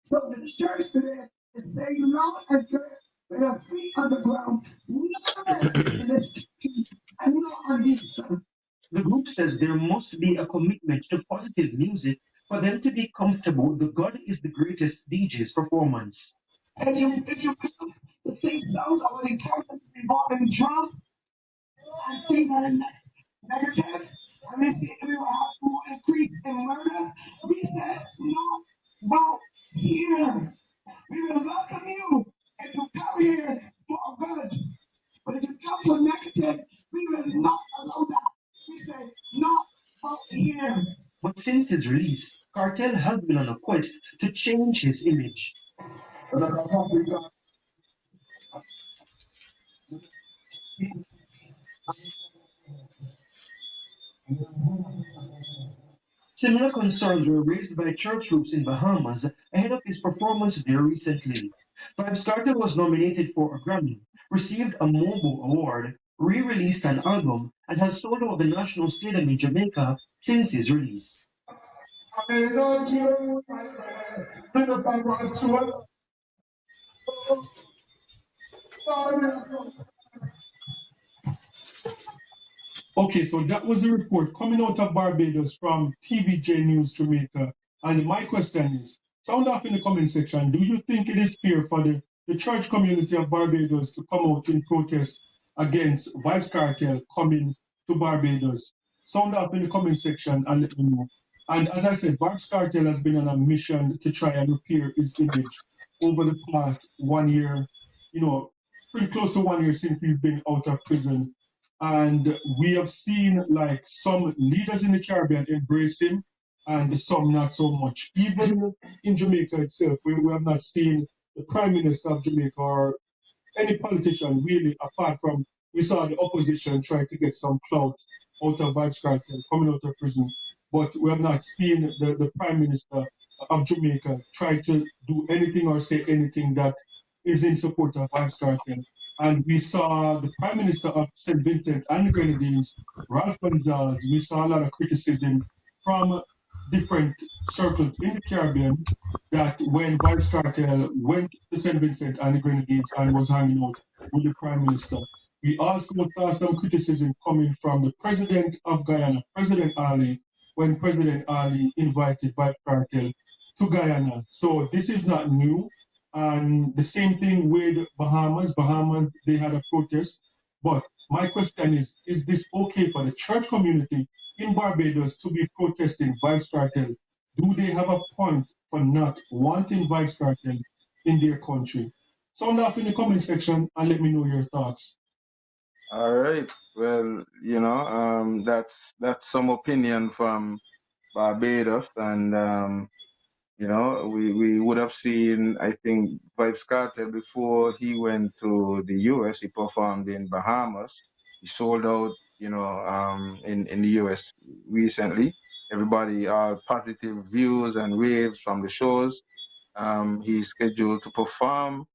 So the church today is saying loud and clear with our feet on the ground, no in this country and no on Easter. The group says there must be a commitment to positive music for them to be comfortable with the God is the greatest DJ's performance. If you come to sing songs or encouragement involving drums and things that are negative, and they say we will have more increase in murder, we said no, vote here. We will welcome you if you come here for good. But if you come for negative, we will not allow that. We said no, vote here. But since his release, Cartel has been on a quest to change his image. Similar concerns were raised by church groups in Bahamas ahead of his performance there recently. Vibes Cartel was nominated for a Grammy, received a Mobo Award, re-released an album, and has sold out the National Stadium in Jamaica since his release. Okay, so that was the report coming out of Barbados from TVJ News Jamaica. And my question is, sound off in the comment section, do you think it is fair for the church community of Barbados to come out in protest against Vibes Cartel coming to Barbados? Sound off in the comment section and let me know. And as I said, Vibes Cartel has been on a mission to try and repair his image over the past 1 year, pretty close to 1 year since he's been out of prison. And we have seen like some leaders in the Caribbean embrace him and some not so much. Even in Jamaica itself, we have not seen the Prime Minister of Jamaica or any politician really, apart from we saw the opposition try to get some clout out of Vibes Cartel coming out of prison. But we have not seen the Prime Minister of Jamaica try to do anything or say anything that is in support of Vibes Cartel. And we saw the Prime Minister of St. Vincent and the Grenadines, Ralph Gonzalez. We saw a lot of criticism from different circles in the Caribbean that when Vibes Cartel went to St. Vincent and the Grenadines and was hanging out with the Prime Minister, we also saw some criticism coming from the President of Guyana, President Ali, when President Ali invited Vibes Cartel to Guyana. So this is not new. And the same thing with Bahamas. Bahamas, they had a protest. But my question is this okay for the church community in Barbados to be protesting Vibes Cartel? Do they have a point for not wanting Vibes Cartel in their country? Sound off in the comment section and let me know your thoughts. All right. Well, that's some opinion from Barbados, and we would have seen, I think, Vibes Cartel before he went to the US. He performed in Bahamas. He sold out, in the US recently. Everybody positive views and waves from the shows. He's scheduled to perform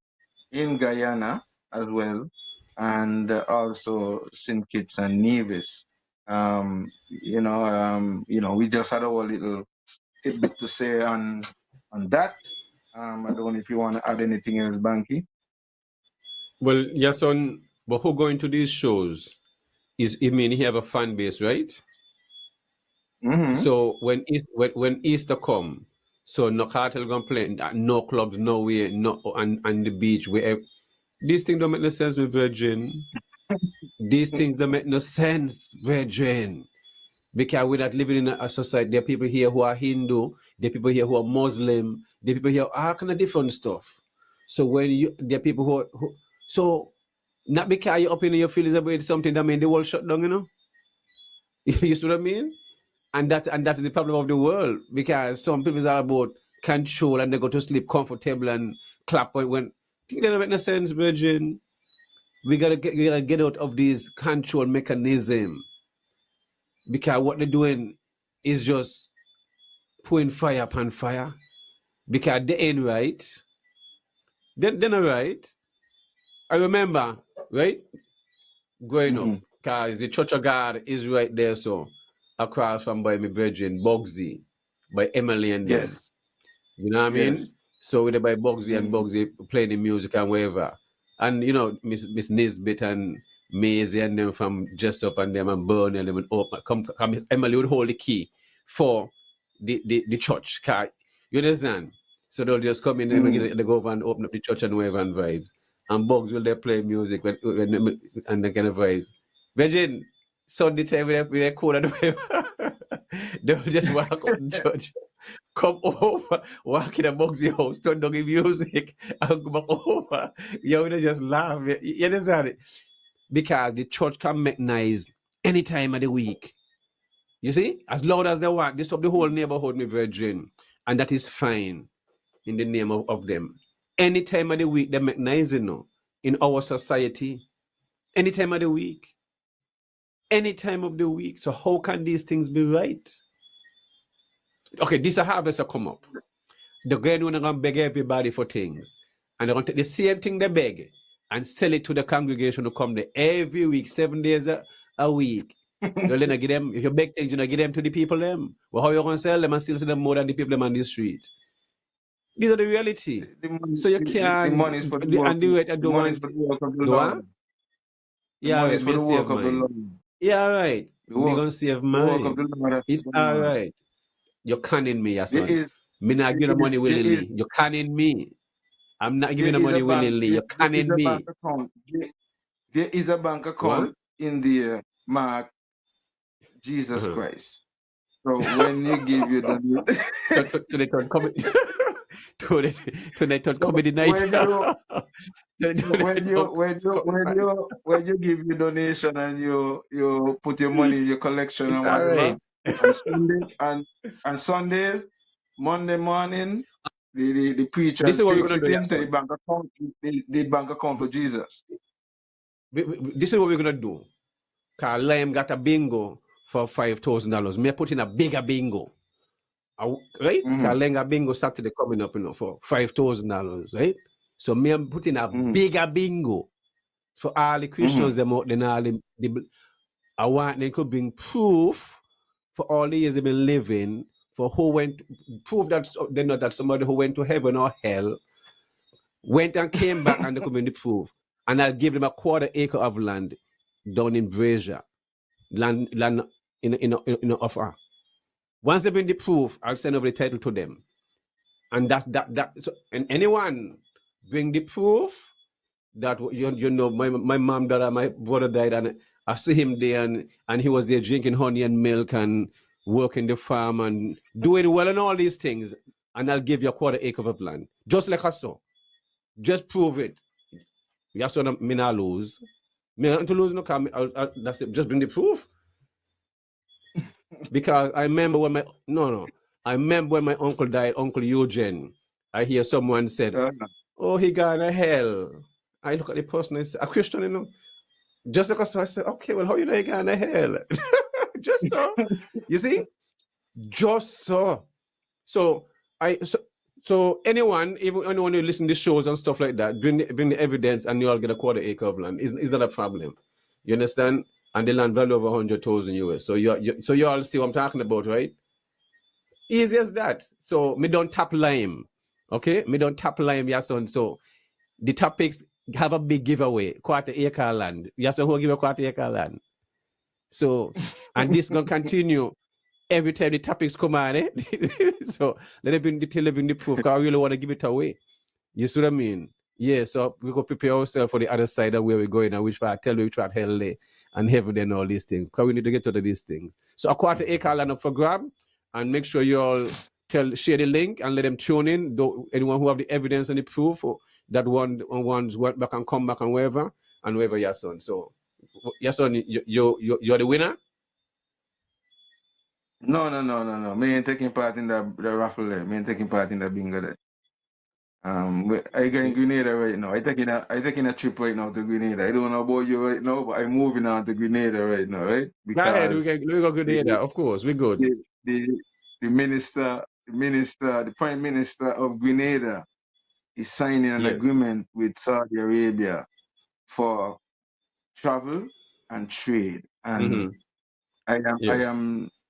in Guyana as well, and also St. Kitts and Nevis. We just had our little tidbit to say on that. I don't know if you want to add anything else, Banky. Well, yes, son, but who going to these shows he have a fan base, right? Mm-hmm. So when Easter come, so no cartel gonna play, no clubs, no way, no on the beach, where these things don't make no sense, my virgin. These things don't make no sense, virgin. Because we're not living in a society. There are people here who are Hindu, there are people here who are Muslim, there are people here all kind of different stuff. So there are people who so not because you're up in your feelings about something that means the world shut down, You see what I mean? And that is the problem of the world, because some people are about control and they go to sleep comfortable and clap when think that don't make no sense, virgin. We gotta get out of this control mechanism, because what they're doing is just pouring fire upon fire. Because they ain't right. They're not right. I remember, right, growing up, because the Church of God is right there, so across from by my virgin Bugsy, by Emily and them. Yes. You know what I mean? Yes. So we by Bugsy and Bugsy playing the music and whatever. And Miss Nisbet and Maisie and them from Jessup and them and Bernie and them would open, come Emily would hold the key for the church. You understand? So they'll just come in and they go over and open up the church and whatever and vibes. And Bugs will they play music and the kind of vibes. Virgin, Sunday time with their cool and whatever. They'll just walk out the church. Come over, walk in a Bugsy house, turn down the music, and go back over. You would just laugh. You understand it? Because the church can make noise any time of the week. You see? As loud as they want. Disturb the whole neighborhood, my virgin. And that is fine in the name of them. Any time of the week, they make noise, in our society. Any time of the week. Any time of the week. So how can these things be right? Okay, this harvest will come up. They're going to beg everybody for things. And they're going to take the same thing they beg and sell it to the congregation to come there every week, 7 days a week. You're going to give them, if you beg things, you're going to give them to the people them. Well, how are you going to sell them and still sell them more than the people them on the street? These are the reality. So you can't. The money is for the work, and do it. the money is for the work of the Lord. Yeah, money is for the work of the Lord. Yeah, right. We're going to save mine. It's all right. You're canning me, yes, son. Me not give the money willingly. You're canning me. I'm not giving the money willingly. You're canning me. There is a bank account in there, Mark Jesus Christ. So when you give you the to the third comedy to the third comedy night. When you give your donation and you put your money in your collection and whatever, and Sundays, Monday morning, the preacher takes it into the bank account for Jesus. This is what we're gonna do. Cause Liam got a bingo for $5,000. Me put in a bigger bingo. Right? Cause Liam got bingo Saturday coming up, for $5,000, right? So me I'm putting a bigger bingo for all the Christians them out there. I want them to bring proof for all the years they've been living for who went, prove that they know that somebody who went to heaven or hell went and came back and they could bring the proof. And I'll give them a quarter acre of land down in Brazil, land in offer. Once they bring the proof, I'll send over the title to them. And so, and anyone bring the proof that you know my mom died, my brother died, and I see him there, and he was there drinking honey and milk and working the farm and doing well and all these things, and I'll give you a quarter acre of land, just like I saw. Just prove it. You have to me not lose. Me not to lose no. That's it. Just bring the proof. Because I remember when I remember when my uncle died, Uncle Eugene. I hear someone said, "Oh, he got to hell." I look at the person and say, "A Christian, you know." Just because I said, "Okay, well, how you know he got to hell?" Just so, you see, just so. So anyone, even anyone who listen to shows and stuff like that, bring the evidence, and you all get a quarter acre of land. Is that a problem? You understand? And the land value over 100,000 US. So you all see what I'm talking about, right? Easy as that. So me don't tap lime. Okay? Me don't tap lime, your son. So the topics have a big giveaway. Quarter acre land. Your son will give a quarter acre land. So, and this gonna continue every time the topics come on, eh? So let it bring the proof, because I really want to give it away. You see what I mean? Yeah, so we could prepare ourselves for the other side of where we're going and which part, tell you which part hell lay and heaven and all these things. Because we need to get to these things. So a quarter acre land up for grab, and make sure you all share the link and let them tune in. Anyone who have the evidence and the proof that one's went back and come back and wherever your son. So your son, you're the winner. No. Me ain't taking part in the raffle there. Me ain't taking part in the bingo there. I go in Grenada right now. I taking a trip right now to Grenada. I don't know about you right now, but I'm moving on to Grenada right now, right? Go ahead, we Because go Grenada. Of course, we're good. the Prime Minister of Grenada is signing an Yes. agreement with Saudi Arabia for travel and trade. And Yes.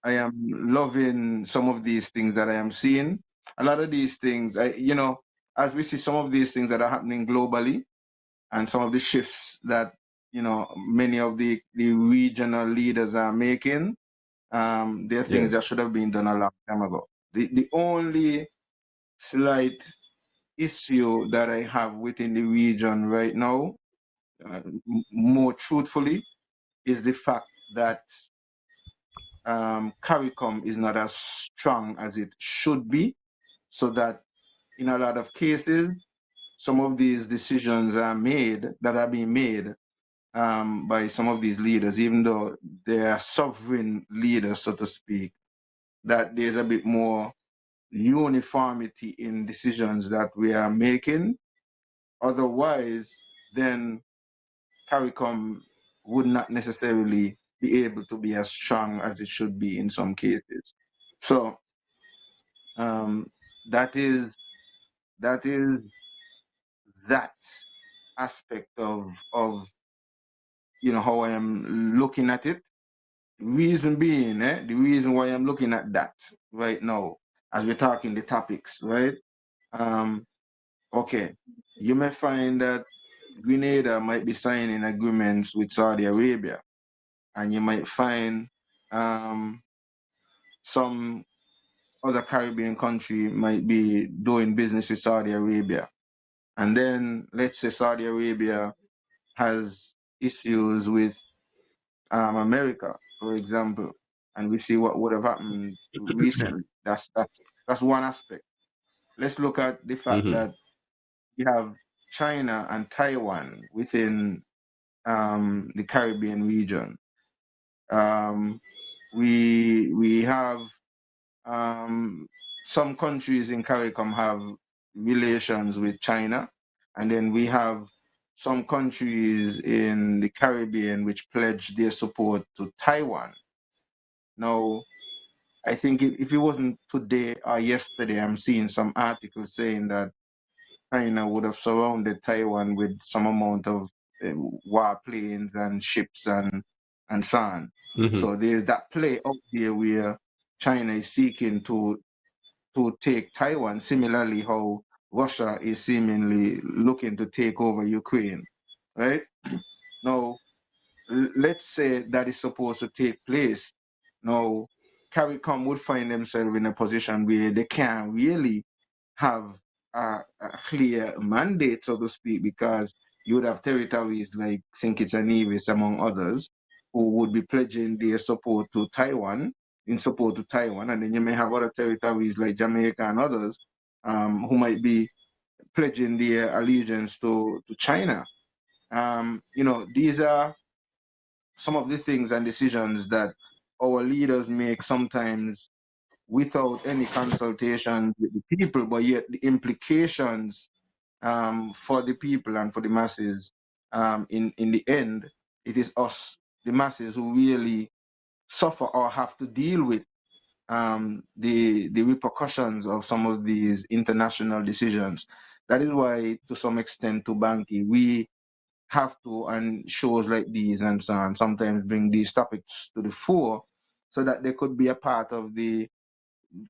I am loving some of these things that I am seeing. A lot of these things, as we see some of these things that are happening globally, and some of the shifts that many of the regional leaders are making, they're things that Yes. should have been done a long time ago. The only slight issue that I have within the region right now, more truthfully, is the fact that CARICOM is not as strong as it should be, so that in a lot of cases, some of these decisions are being made by some of these leaders, even though they are sovereign leaders, so to speak, that there's a bit more uniformity in decisions that we are making. Otherwise, then CARICOM would not necessarily be able to be as strong as it should be in some cases. So that is that aspect of how I am looking at it. Reason being, the reason why I'm looking at that right now, as we're talking the topics, right? Okay, you may find that Grenada might be signing agreements with Saudi Arabia, and you might find some other Caribbean country might be doing business with Saudi Arabia. And then let's say Saudi Arabia has issues with America, for example, and we see what would have happened recently. That's one aspect. Let's look at the fact that we have China and Taiwan within the Caribbean region. We have some countries in CARICOM have relations with China, and then we have some countries in the Caribbean which pledge their support to Taiwan. Now, I think if it wasn't today or yesterday, I'm seeing some articles saying that China would have surrounded Taiwan with some amount of warplanes and ships and so on. So there's that play out there where China is seeking to take Taiwan. Similarly, how Russia is seemingly looking to take over Ukraine, right? Now, let's say that is supposed to take place. Now, CARICOM would find themselves in a position where they can't really have a clear mandate, so to speak, because you would have territories like St. Kitts and Nevis, among others, who would be pledging their support to Taiwan, in support to Taiwan, and then you may have other territories like Jamaica and others who might be pledging their allegiance to China. These are some of the things and decisions that our leaders make sometimes without any consultation with the people, but yet the implications for the people and for the masses, in the end, it is us, the masses, who really suffer or have to deal with the repercussions of some of these international decisions. That is why, to some extent, to Banky, we have to, and shows like these and so on, sometimes bring these topics to the fore so that they could be a part of the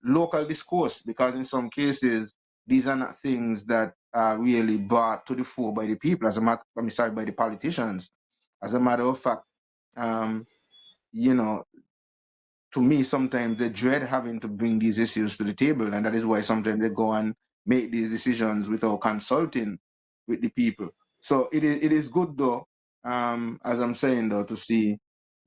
local discourse, because in some cases, these are not things that are really brought to the fore by the people, by the politicians. As a matter of fact, um, you know, to me, sometimes they dread having to bring these issues to the table, and that is why sometimes they go and make these decisions without consulting with the people. So it is good though, as I'm saying though, to see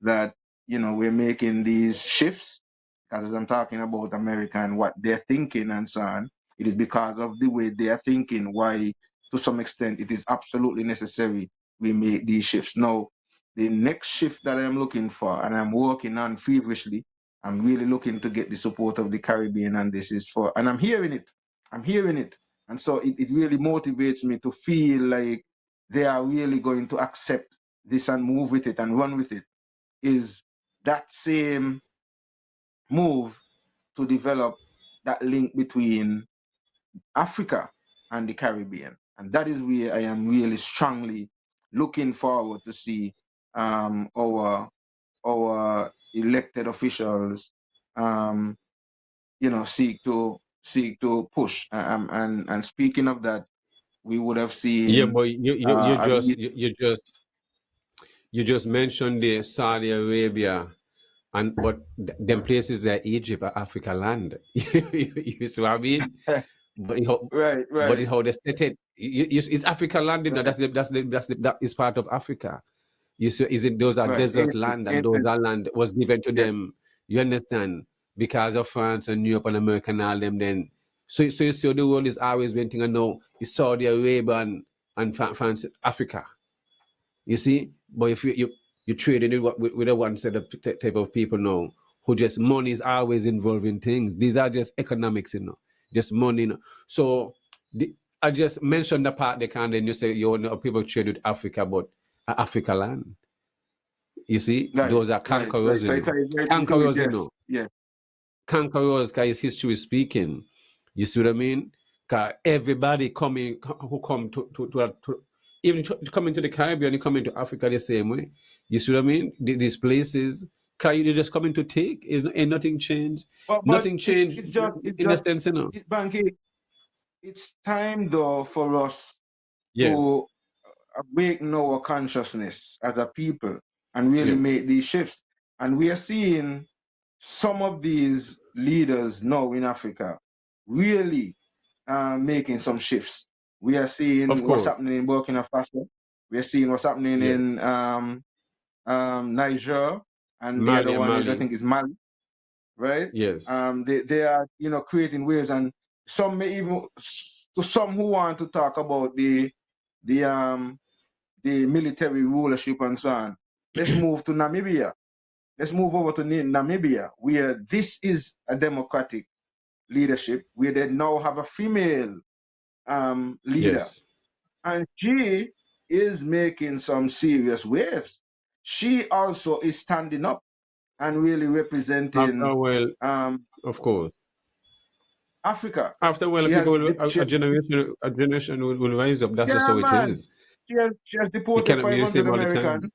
that we're making these shifts, because as I'm talking about America and what they're thinking and so on, it is because of the way they are thinking why, to some extent, it is absolutely necessary we make these shifts. Now, the next shift that I'm looking for and I'm working on feverishly, I'm really looking to get the support of the Caribbean, and this is for, and I'm hearing it. And so it really motivates me to feel like they are really going to accept this and move with it and run with it, is that same move to develop that link between Africa and the Caribbean. And that is where I am really strongly looking forward to see our elected officials seek to push. And speaking of that, we would have Yeah, seen but at least, you just mentioned the Saudi Arabia, and but them places like Egypt are Africa land. You see what I mean? But right, but right, how they set it, it's Africa land. You know, right, that is part of Africa. You see, is it those are right. desert land, and those are land was given to Yes. them. You understand? Because of France and Europe and America and all them. Then so you see the world is always been thinking, no, it's Saudi Arabia and France, Africa. You see, but if you trade it with a one set of type of people now who just money is always involved in things. These are just economics, just money. So I just mentioned the part they can. Then you say people trade with Africa, but Africa land. You see, Right, those are right, right. conquerors, So it ties right into it. conquerors, Yes, yes. conquerors, because history is speaking. You see what I mean? Because everybody who come to even coming to the Caribbean, you come into Africa the same way. You see what I mean? These places, you just coming to take, and nothing changed. But Nothing changed it's in the just, sense, Banky, it's time though for us Yes, to awaken our consciousness as a people and really yes, make these shifts. And we are seeing some of these leaders now in Africa really making some shifts. We are of seeing what's course. happening in Burkina Faso. We are seeing what's happening Yes, in Niger, and the other Mali and one is, I Mali. think, is Mali, right? Yes, They are creating waves, and some may even, to some who want to talk about the military rulership and so on. Let's move to Namibia. Let's move over to Namibia, where this is a democratic leadership, where they now have a female leader, yes. and she is making some serious waves. She also is standing up and really After representing a while, um, of course. Africa. After a while, She has, people will, a generation will rise up. That's just yeah, how it man. is. She has It deported cannot be the 500 same all the time. Americans.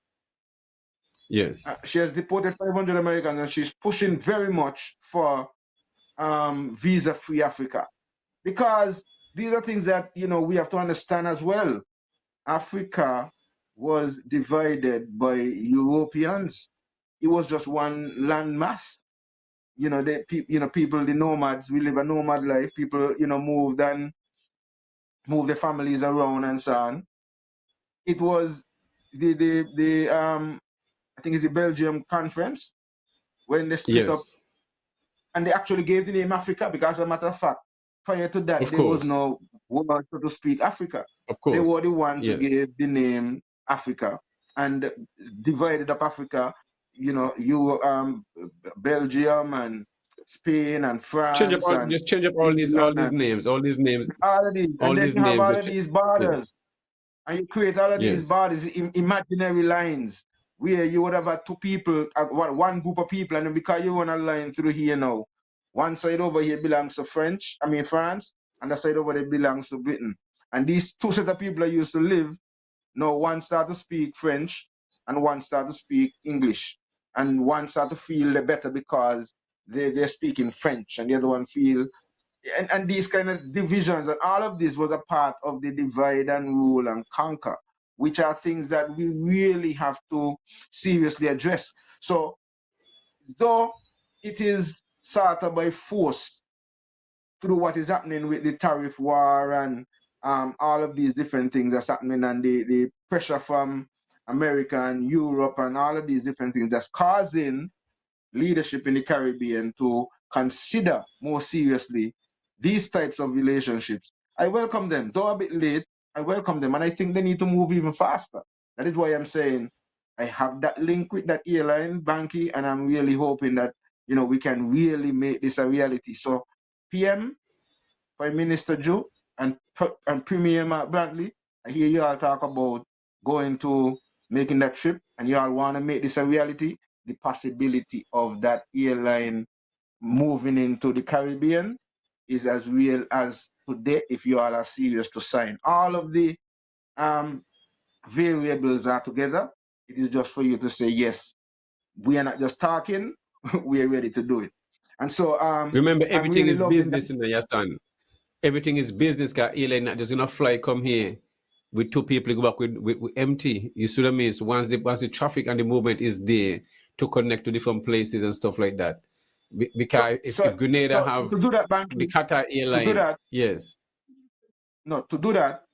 Yes. She has deported 500 Americans, and she's pushing very much for visa-free Africa, because these are things that we have to understand as well. Africa was divided by Europeans. It was just one land mass. People, the nomads, we live a nomad life. People, moved and moved their families around and so on. It was the I think it's the Belgium conference when they split up, Yes. and they actually gave the name Africa because, as a matter of fact, prior to that, Of there was course. no word, so to speak, Africa. Of They course. were the ones who Yes. gave the name Africa and divided up Africa. Belgium and Spain and France and Just change up England all these and names, all of these, and then you have all of these borders, yes. and you create all of these Yes. borders, imaginary lines, where you would have had two people, one group of people, and then because you want a line through here now, one side over here belongs to France, and the side over there belongs to Britain. And these two set of people that used to live, now one start to speak French and one start to speak English. And one start to feel the better because they're speaking French, and the other one feel, and these kind of divisions, and all of this was a part of the divide and rule and conquer, which are things that we really have to seriously address. So, though it is sort of by force through what is happening with the tariff war and all of these different things that's happening, and the pressure from America and Europe and all of these different things that's causing leadership in the Caribbean to consider more seriously these types of relationships. I welcome them, though a bit late. I welcome them, and I think they need to move even faster. That is why I'm saying I have that link with that airline, Banky, and I'm really hoping that we can really make this a reality. So, PM, Prime Minister Joe, and Premier Mark Brantley, I hear you all talk about going to making that trip, and you all want to make this a reality. The possibility of that airline moving into the Caribbean is as real as today if you all are serious to sign. All of the variables are together. It is just for you to say, yes, we are not just talking, we are ready to do it. And so Remember, I'm everything really is loving that. business in the Yastan. Everything is business, because airline not just gonna fly come here with two people go back with empty. You see what I mean? So once the traffic and the movement is there to connect to different places and stuff like that. So, Because if, so, if Grenada so have to do that, the Banky, Qatar to do airline, that, yes, no, to do that,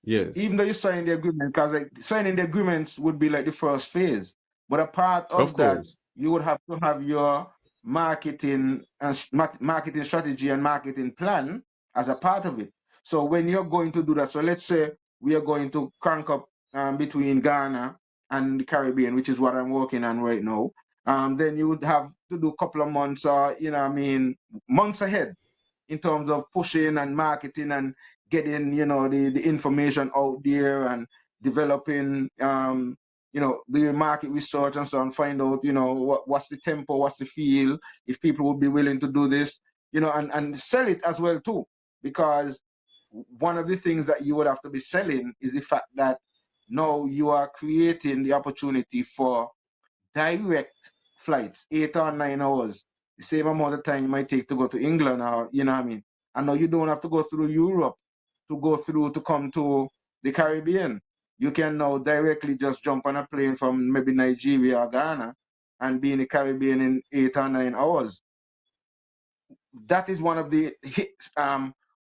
yes, even though you sign the agreement, because like signing the agreements would be like the first phase, but a part of of that, course. you would have to have your marketing and marketing strategy and marketing plan as a part of it. So when you're going to do that, so let's say we are going to crank up between Ghana and the Caribbean, which is what I'm working on right now. Then you would have to do a couple of months, or months ahead, in terms of pushing and marketing and getting the information out there and developing the market research and so on, find out what's the tempo, what's the feel, if people would be willing to do this, and sell it as well too, because one of the things that you would have to be selling is the fact that now you are creating the opportunity for direct flights, 8 or 9 hours, the same amount of time it might take to go to England, or what I mean. And now you don't have to go through Europe to come to the Caribbean. You can now directly just jump on a plane from maybe Nigeria or Ghana and be in the Caribbean in 8 or 9 hours. That is one of the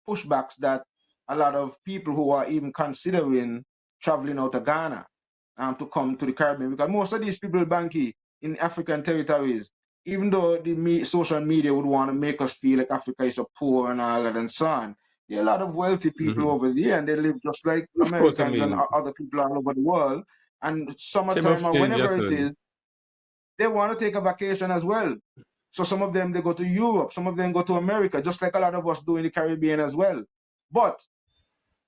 pushbacks that a lot of people who are even considering traveling out of Ghana to come to the Caribbean, because most of these people, Banky, in African territories, even though the social media would want to make us feel like Africa is so poor and all that and so on, there are a lot of wealthy people Hmm. over there, and they live just like Of course, I Americans and mean, other people all over the world. And time of summertime or change, whenever it Jason. is, they want to take a vacation as well. So some of them, they go to Europe, some of them go to America, just like a lot of us do in the Caribbean as well. But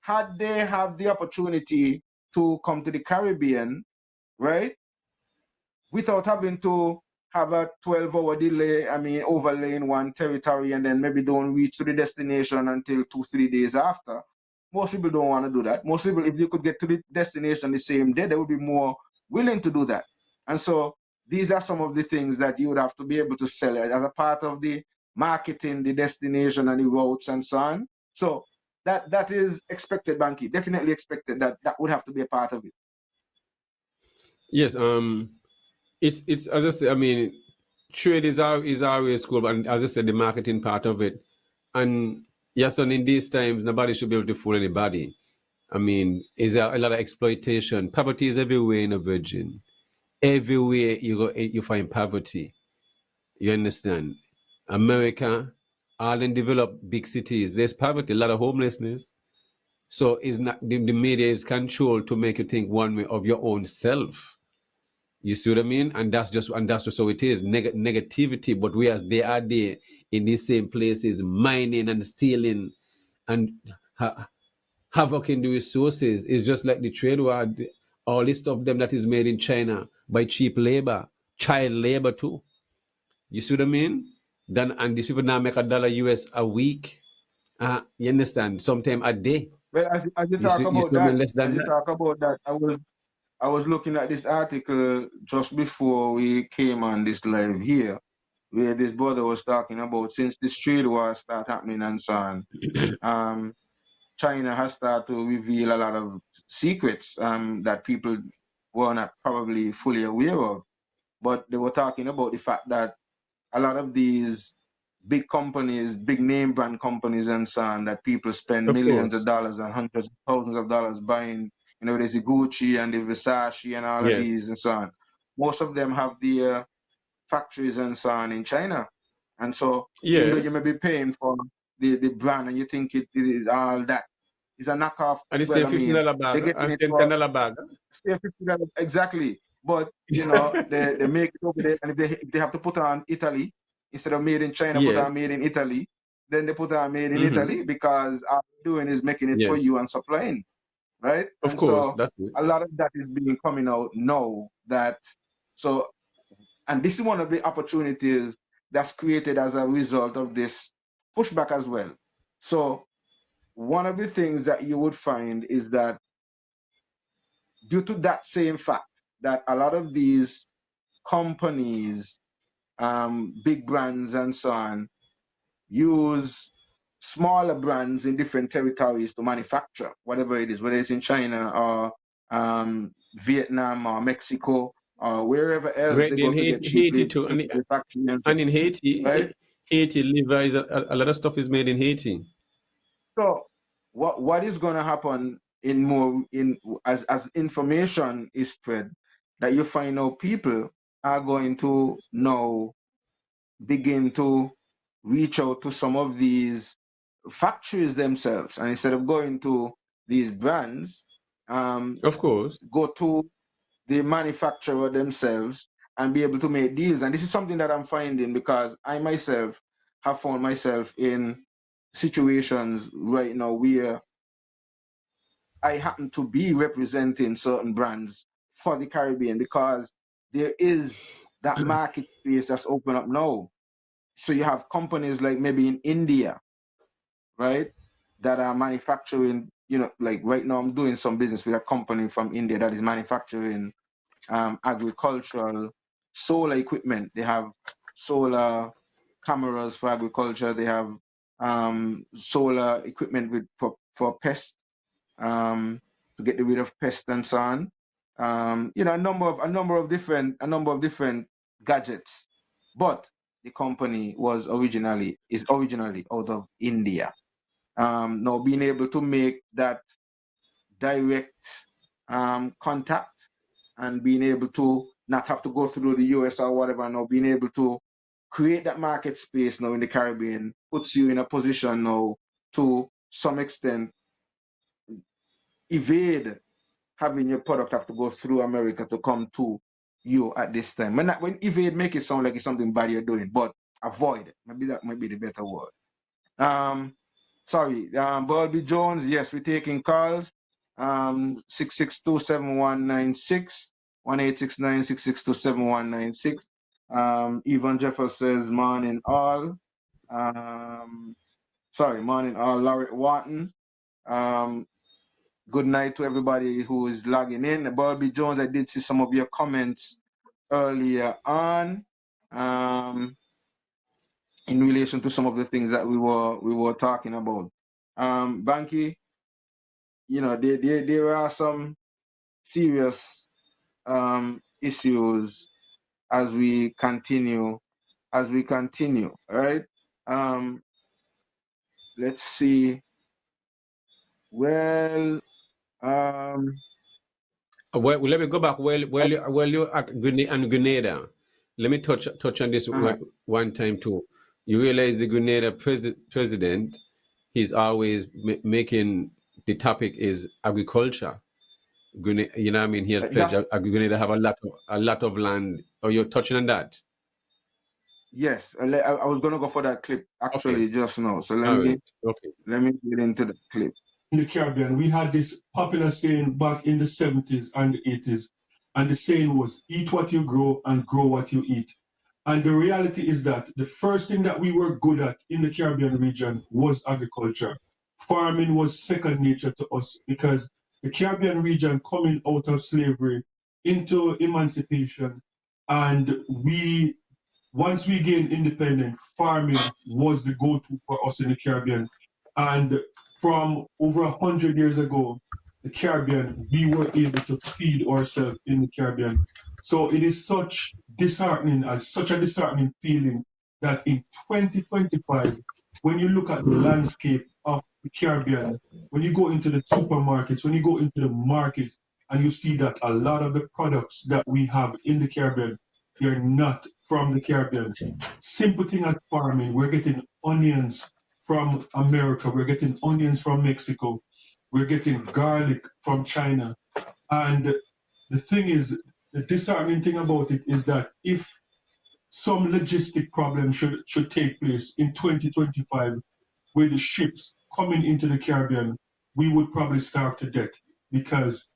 had they have the opportunity to come to the Caribbean, right, without having to have a 12-hour delay, overlaying one territory, and then maybe don't reach to the destination until 2, 3 days after. Most people don't want to do that. Most people, if they could get to the destination the same day, they would be more willing to do that. And so these are some of the things that you would have to be able to sell as a part of the marketing, the destination and the routes and so on. So that is expected, Banky. Definitely expected that would have to be a part of it. Yes, it's as I say, I mean, trade is always cool, and as I said, the marketing part of it. And yes, and in these times, nobody should be able to fool anybody. I mean, is there a lot of exploitation? Poverty is everywhere in a virgin. Everywhere you go, you find poverty. You understand? America, all in developed big cities, there's poverty, a lot of homelessness. So it's not the media is controlled to make you think one way of your own self. You see what I mean? And that's just how it is. Negativity, but whereas they are there in these same places, mining and stealing and havocing the resources. It's just like the trade war. All this stuff them that is made in China by cheap labor, child labor too. You see what I mean? Then and these people now make $1 US a week. You understand? Sometime a day. Well, as you talk You about see what I mean? that, Less than as you that. talk about that, I was looking at this article just before we came on this live here, where this brother was talking about since this trade war start happening and so on, China has started to reveal a lot of secrets that people were not probably fully aware of. But they were talking about the fact that a lot of these big companies, big name brand companies and so on, that people spend Of millions of course. dollars and hundreds of thousands of dollars buying, there's the Gucci and the Versace and all of these Yes. and so on. Most of them have their factories and so on in China. And so even though you Yes. may be paying for the brand and you think it is all that, it's a knockoff. And it's Well, say I $50 mean, they're bag getting and it say for $10 bag. say $50 exactly. But they make it over there, and if they have to put on Italy instead of made in China, put Yes. on made in Italy. Then they put on made in Mm-hmm. Italy because all they're doing is making it for Yes. you and supplying, right? Of And course. so That's it. a lot of that is being coming out now. So, and this is one of the opportunities that's created as a result of this pushback as well. So one of the things that you would find is that due to that same fact that a lot of these companies, big brands and so on, use smaller brands in different territories to manufacture whatever it is, whether it's in China or Vietnam or Mexico or wherever else Right they there go in to get cheap Haiti labor too. to the factory and so And in right? Haiti liver is a lot of stuff is made in Haiti. So what is going to happen in more in as information is spread that you find out people are going to now begin to reach out to some of these factories themselves, and instead of going to these brands, Of course. go to the manufacturer themselves and be able to make deals. And this is something that I'm finding because I myself have found myself in situations right now where I happen to be representing certain brands for the Caribbean because there is that market space that's open up now. So you have companies like maybe in India, right, that are manufacturing, like right now I'm doing some business with a company from India that is manufacturing agricultural solar equipment. They have solar cameras for agriculture. They have solar equipment for pests, to get rid of pests and so on. A number of different gadgets. But the company is originally out of India. Now being able to make that direct contact and being able to not have to go through the US or whatever, now being able to create that market space now in the Caribbean puts you in a position now to some extent evade having your product have to go through America to come to you at this time. When evade make it sound like it's something bad you're doing, but avoid it. Maybe that might be the better word. Sorry, Bobby Jones, yes, we're taking calls. 662-7196, 1-869-662-7196. Evan Jeffers says, morning all. Morning all, Laurie Watton. Good night to everybody who is logging in. Bobby Jones, I did see some of your comments earlier on, in relation to some of the things that we were talking about. Banky, there are some serious issues as we continue. Right? Let's see. Well, Well, let me go back. You're at Grenada. Let me touch on this uh-huh. one time too. You realize the Grenada president, he's always making the topic is agriculture. Grenada, you know what I mean? He had pledged That's Grenada have a lot of land. Oh, you're touching on that? yes. I was gonna go for that clip Okay. actually just now. So let All me right. Okay. get into the clip. In the Caribbean, we had this popular saying back in the 70s and the 80s. And the saying was, eat what you grow and grow what you eat. And the reality is that the first thing that we were good at in the Caribbean region was agriculture. Farming was second nature to us because the Caribbean region coming out of slavery into emancipation, and once we gained independence, farming was the go-to for us in the Caribbean. And from over 100 years ago, the Caribbean, we were able to feed ourselves in the Caribbean. So it is such disheartening and such a disheartening feeling that in 2025, when you look at the landscape of the Caribbean, when you go into the supermarkets, when you go into the markets, and you see that a lot of the products that we have in the Caribbean, they're not from the Caribbean. Simple thing as farming, we're getting onions from America, we're getting onions from Mexico, we're getting garlic from China. And the thing is, the disheartening thing about it is that if some logistic problem should take place in 2025 with the ships coming into the Caribbean, we would probably starve to death because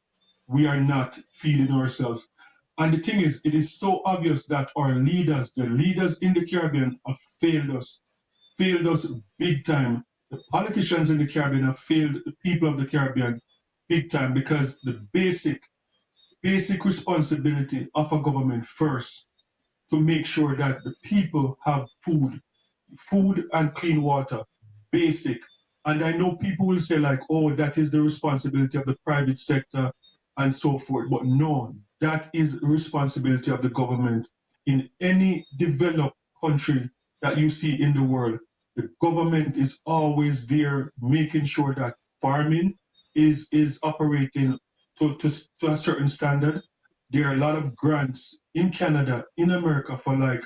we are not feeding ourselves. And the thing is, it is so obvious that our leaders, the leaders in the Caribbean, have failed us big time. The politicians in the Caribbean have failed the people of the Caribbean big time because the basic responsibility of a government first to make sure that the people have food and clean water, basic. And I know people will say, like, oh, that is the responsibility of the private sector and so forth. But no, that is the responsibility of the government. In any developed country that you see in the world, the government is always there making sure that farming is operating to a certain standard. There are a lot of grants in Canada, in America for like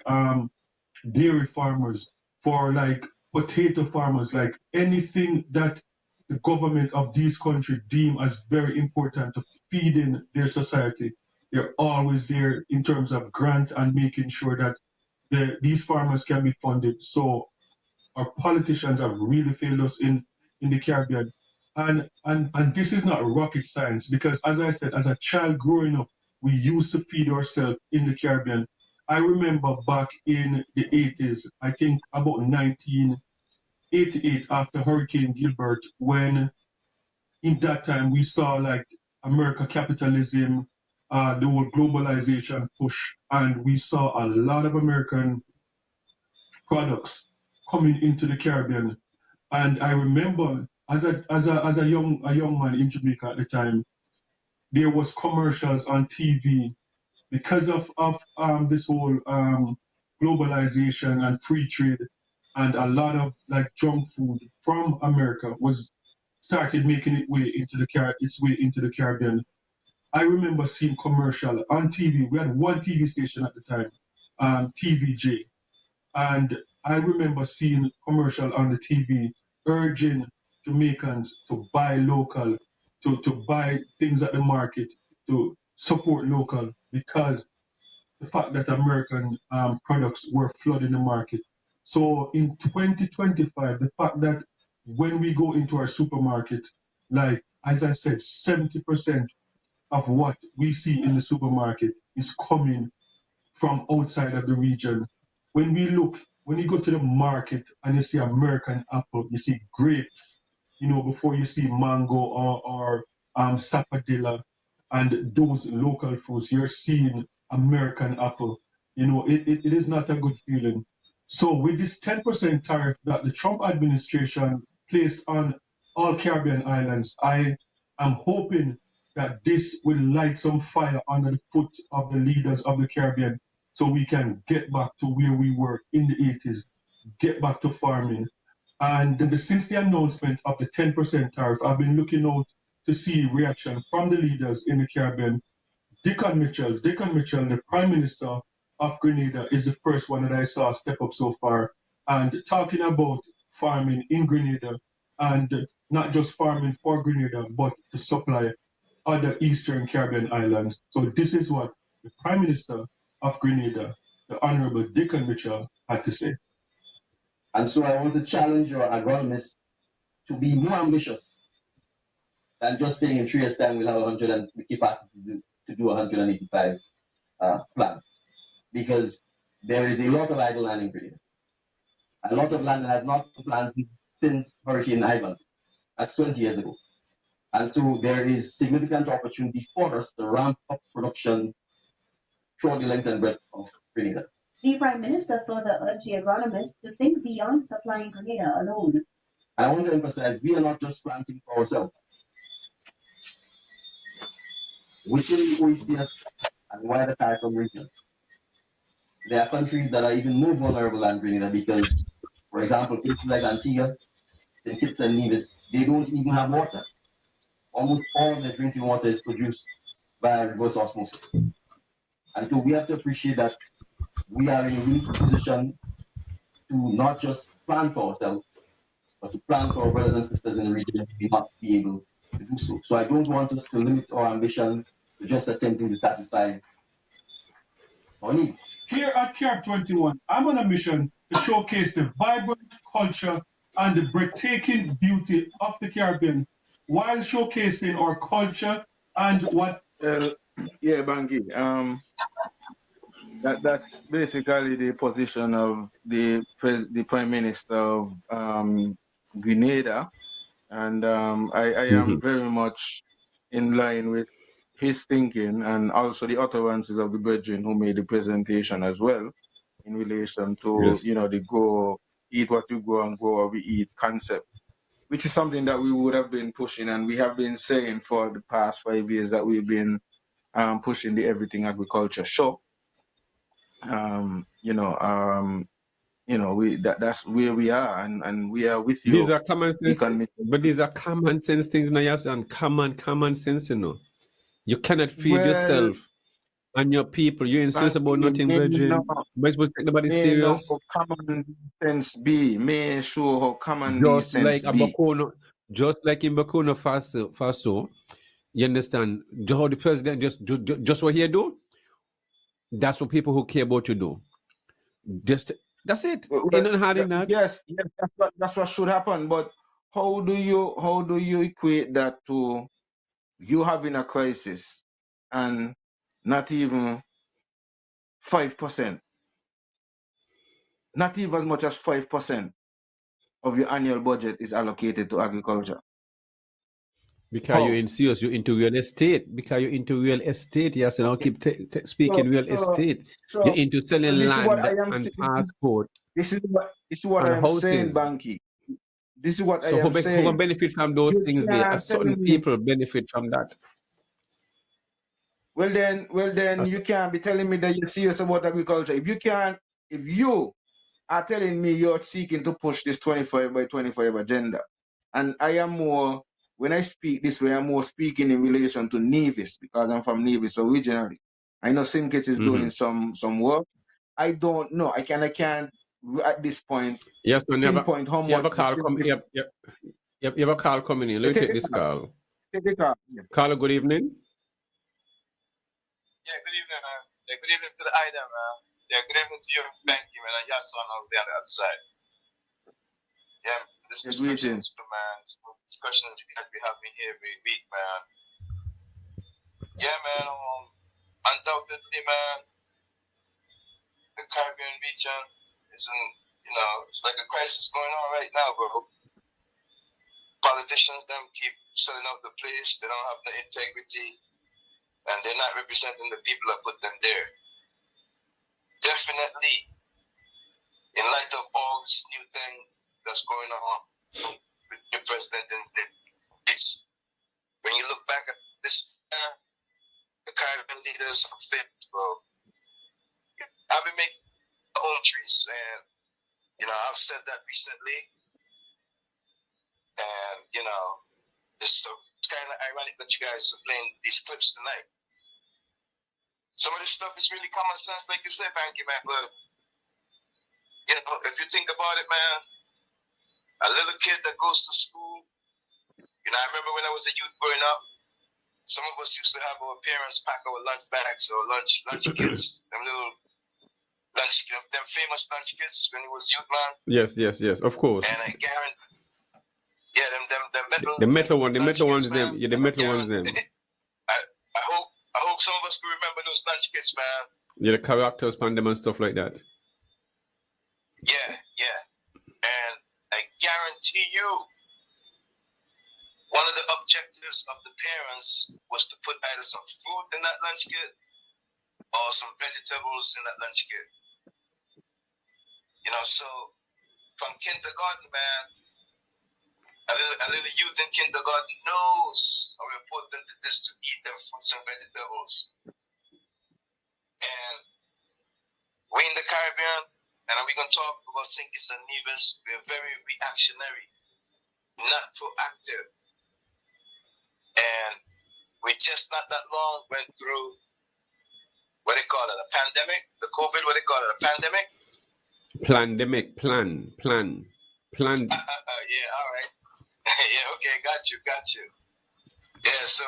dairy farmers, for like potato farmers, like anything that the government of these countries deem as very important to feeding their society. They're always there in terms of grant and making sure that these farmers can be funded. So our politicians have really failed us in the Caribbean. And this is not rocket science because as I said, as a child growing up, we used to feed ourselves in the Caribbean. I remember back in the 80s, I think about 1988 after Hurricane Gilbert, when in that time we saw like America capitalism, the whole globalization push, and we saw a lot of American products coming into the Caribbean. And I remember as a young man in Jamaica at the time, there was commercials on TV because of this whole globalization and free trade, and a lot of like junk food from America was started making its way into the Caribbean. I remember seeing commercial on TV. We had one TV station at the time, TVJ, and I remember seeing commercial on the TV urging Jamaicans to buy local, to buy things at the market, to support local because the fact that American products were flooding the market. So in 2025, the fact that when we go into our supermarket, like as I said, 70% of what we see in the supermarket is coming from outside of the region. When you go to the market and you see American apple, you see grapes, before you see mango or sapodilla and those local fruits, you're seeing American apple. It is not a good feeling. So with this 10% tariff that the Trump administration placed on all Caribbean islands, I am hoping that this will light some fire under the foot of the leaders of the Caribbean so we can get back to where we were in the 80s, get back to farming. And since the announcement of the 10% tariff, I've been looking out to see reaction from the leaders in the Caribbean. Dickon Mitchell, the Prime Minister of Grenada, is the first one that I saw step up so far. And talking about farming in Grenada, and not just farming for Grenada, but to supply other Eastern Caribbean islands. So this is what the Prime Minister of Grenada, the Honorable Dickon Mitchell, had to say. And so I want to challenge your agronomists to be more ambitious than just saying in 3 years' time we'll have 100 and the capacity to do 185 plants. Because there is a lot of idle land in Grenada. A lot of land has not been planted since Hurricane Ivan. That's 20 years ago. And so there is significant opportunity for us to ramp up production throughout the length and breadth of Grenada. The Prime Minister further urged the agronomists to think beyond supplying Grenada alone. And I want to emphasize, we are not just planting for ourselves. Within the OECD and wider CARICOM region, there are countries that are even more vulnerable than Grenada because, for example, places like Antigua, St. Kitts and Nevis, they don't even have water. Almost all of their drinking water is produced by reverse osmosis. And so we have to appreciate that we are in a unique position to not just plan for ourselves, but to plan for our brothers and sisters in the region. We must be able to do so. So I don't want us to limit our ambition to just attempting to satisfy our needs. Here at CARE 21, I'm on a mission to showcase the vibrant culture and the breathtaking beauty of the Caribbean while showcasing our culture and what. Yeah, Banky. That's basically the position of the Prime Minister of Grenada, and I am very much in line with his thinking and also the utterances of the brethren who made the presentation as well in relation to the go eat what you go and go or we eat concept, which is something that we would have been pushing and we have been saying for the past 5 years that we've been pushing the everything agriculture show. That's where we are, and we are with you. These are common sense, but these are common sense things, now, yes, and common sense, You cannot feed yourself and your people. You insist about nothing, Virgin. Am I supposed to take nobody serious? Common sense be. May show how common sense be. Just like in Burkina Faso, you understand? How the president just what he do? That's what people who care about you do. That's it. Ain't nothing hard in that. Yes, that's what should happen. But how do you equate that to you having a crisis and not even 5%, not even as much as 5% of your annual budget is allocated to agriculture? Because you're in serious, you're into real estate. Because you're into real estate, yes, and I'll keep speaking real estate. You're into selling land and passport. This is what I am saying, Banky. This is what I am saying. Who can benefit from those things there? Certain people benefit from that. Well then you can't be telling me that you're serious about agriculture. If you are telling me you're seeking to push this 25 by 25 agenda, and I am more, when I speak this way, I'm more speaking in relation to Nevis because I'm from Nevis originally. I know St. Kitts is doing some work. I don't know. I can't at this point pinpoint how much. You have a call coming. You have a call coming in. Let me take this call. Take the call. Yeah. Carlo, good evening. Yeah, good evening, man. Yeah, good evening to the item, man. Yeah, good evening to you, Banky, man, and your son over there on the other side. Yeah, this discussion, man, discussion that we have been here every week, man. Yeah, man, undoubtedly, man, the Caribbean region is in, it's like a crisis going on right now, bro. Politicians, them keep selling out the place. They don't have the integrity. and they're not representing the people that put them there. Definitely, in light of all this new thing that's going on with the president and it's when you look back at this, the Caribbean leaders have failed, bro. I've been making my own trees, and I've said that recently, and it's kind of ironic that you guys are playing these clips tonight. Some of this stuff is really common sense, like you said, Banky, man. But if you think about it, man, a little kid that goes to school. I remember when I was a youth growing up, some of us used to have our parents pack our lunch bags or lunch kits, them little lunch, them famous lunch kits when he was youth, man. Yes, of course. And I guarantee, yeah, them metal. The metal ones, them. Yeah, the metal ones, them. I hope some of us can remember those lunch kits, man. Yeah, the characters, pandem and stuff like that. Yeah. And I guarantee you, one of the objectives of the parents was to put either some fruit in that lunch kit or some vegetables in that lunch kit. So from kindergarten, man, a little youth in kindergarten knows how important it is to eat them fruits and vegetables. And we in the Caribbean, and we're going to talk about Sinkis and Nevis, we're very reactionary, not proactive. And we just not that long went through, what they call it, a pandemic? The COVID, what they call it, a pandemic? Plandemic, plan. Yeah, all right. Yeah, okay, got you. Yeah, so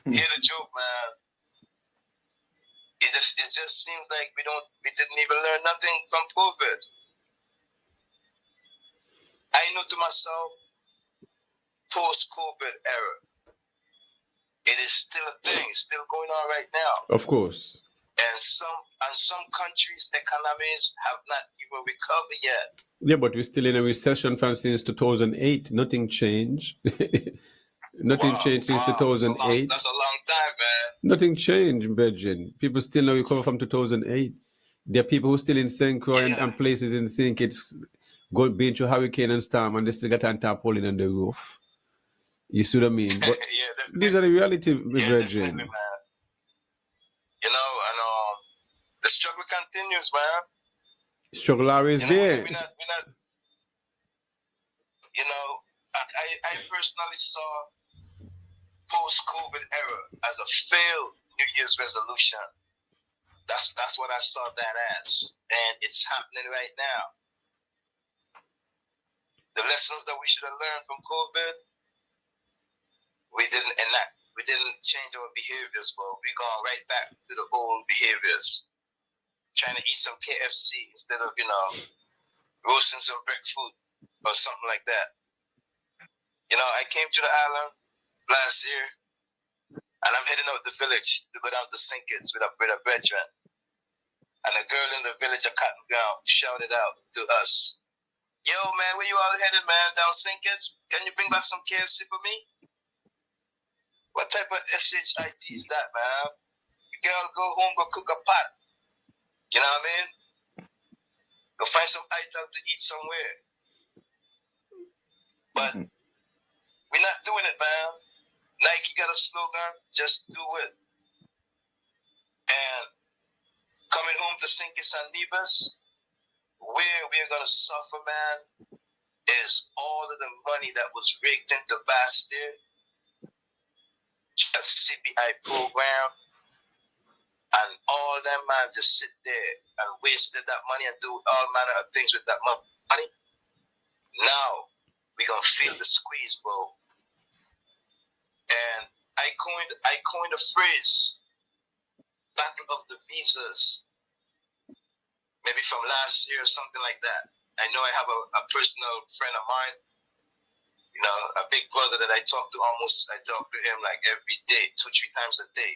hear the joke, man. It just seems like we didn't even learn nothing from COVID. I know to myself, post-COVID era, it is still a thing. It's still going on right now. Of course. And some countries' economies have not even recovered yet. Yeah, but we're still in a recession from since 2008. Nothing changed. Nothing changed since 2008. That's a long time, man. Nothing changed, Virgin. People still not recover from 2008. There are people who still in St. Croix and places in St. Kitts been through hurricane and storm and they still got on tarpaulin on the roof. You see what I mean? But these are the reality, Virgin. Man. The struggle continues, man. Struggle always there. We're not, I personally saw post-COVID era as a failed New Year's resolution. That's what I saw that as. And it's happening right now. The lessons that we should have learned from COVID, we didn't enact. We didn't change our behaviors, but we're going right back to the old behaviors. Trying to eat some KFC instead of, roasting some breadfruit or something like that. I came to the island last year, and I'm heading out the village to go down to St. Kitts with a brethren. And a girl in the village of Cotton Ground shouted out to us, "Yo, man, where you all headed, man? Down St. Kitts? Can you bring back some KFC for me?" What type of SHIT is that, man? Girl, go home, go cook a pot. You know what I mean? Go find some item to eat somewhere. But we're not doing it, man. Nike got a slogan, just do it. And coming home to St. Kitts and Nevis, where we're going to suffer, man, is all of the money that was rigged into Bastille, a CBI program, and all them man just sit there and wasted that money and do all manner of things with that money. Now we're gonna feel the squeeze, bro. And I coined a phrase, battle of the visas, maybe from last year or something like that. I know I have a personal friend of mine, a big brother that I talk to I talk to him like every day, 2-3 times a day.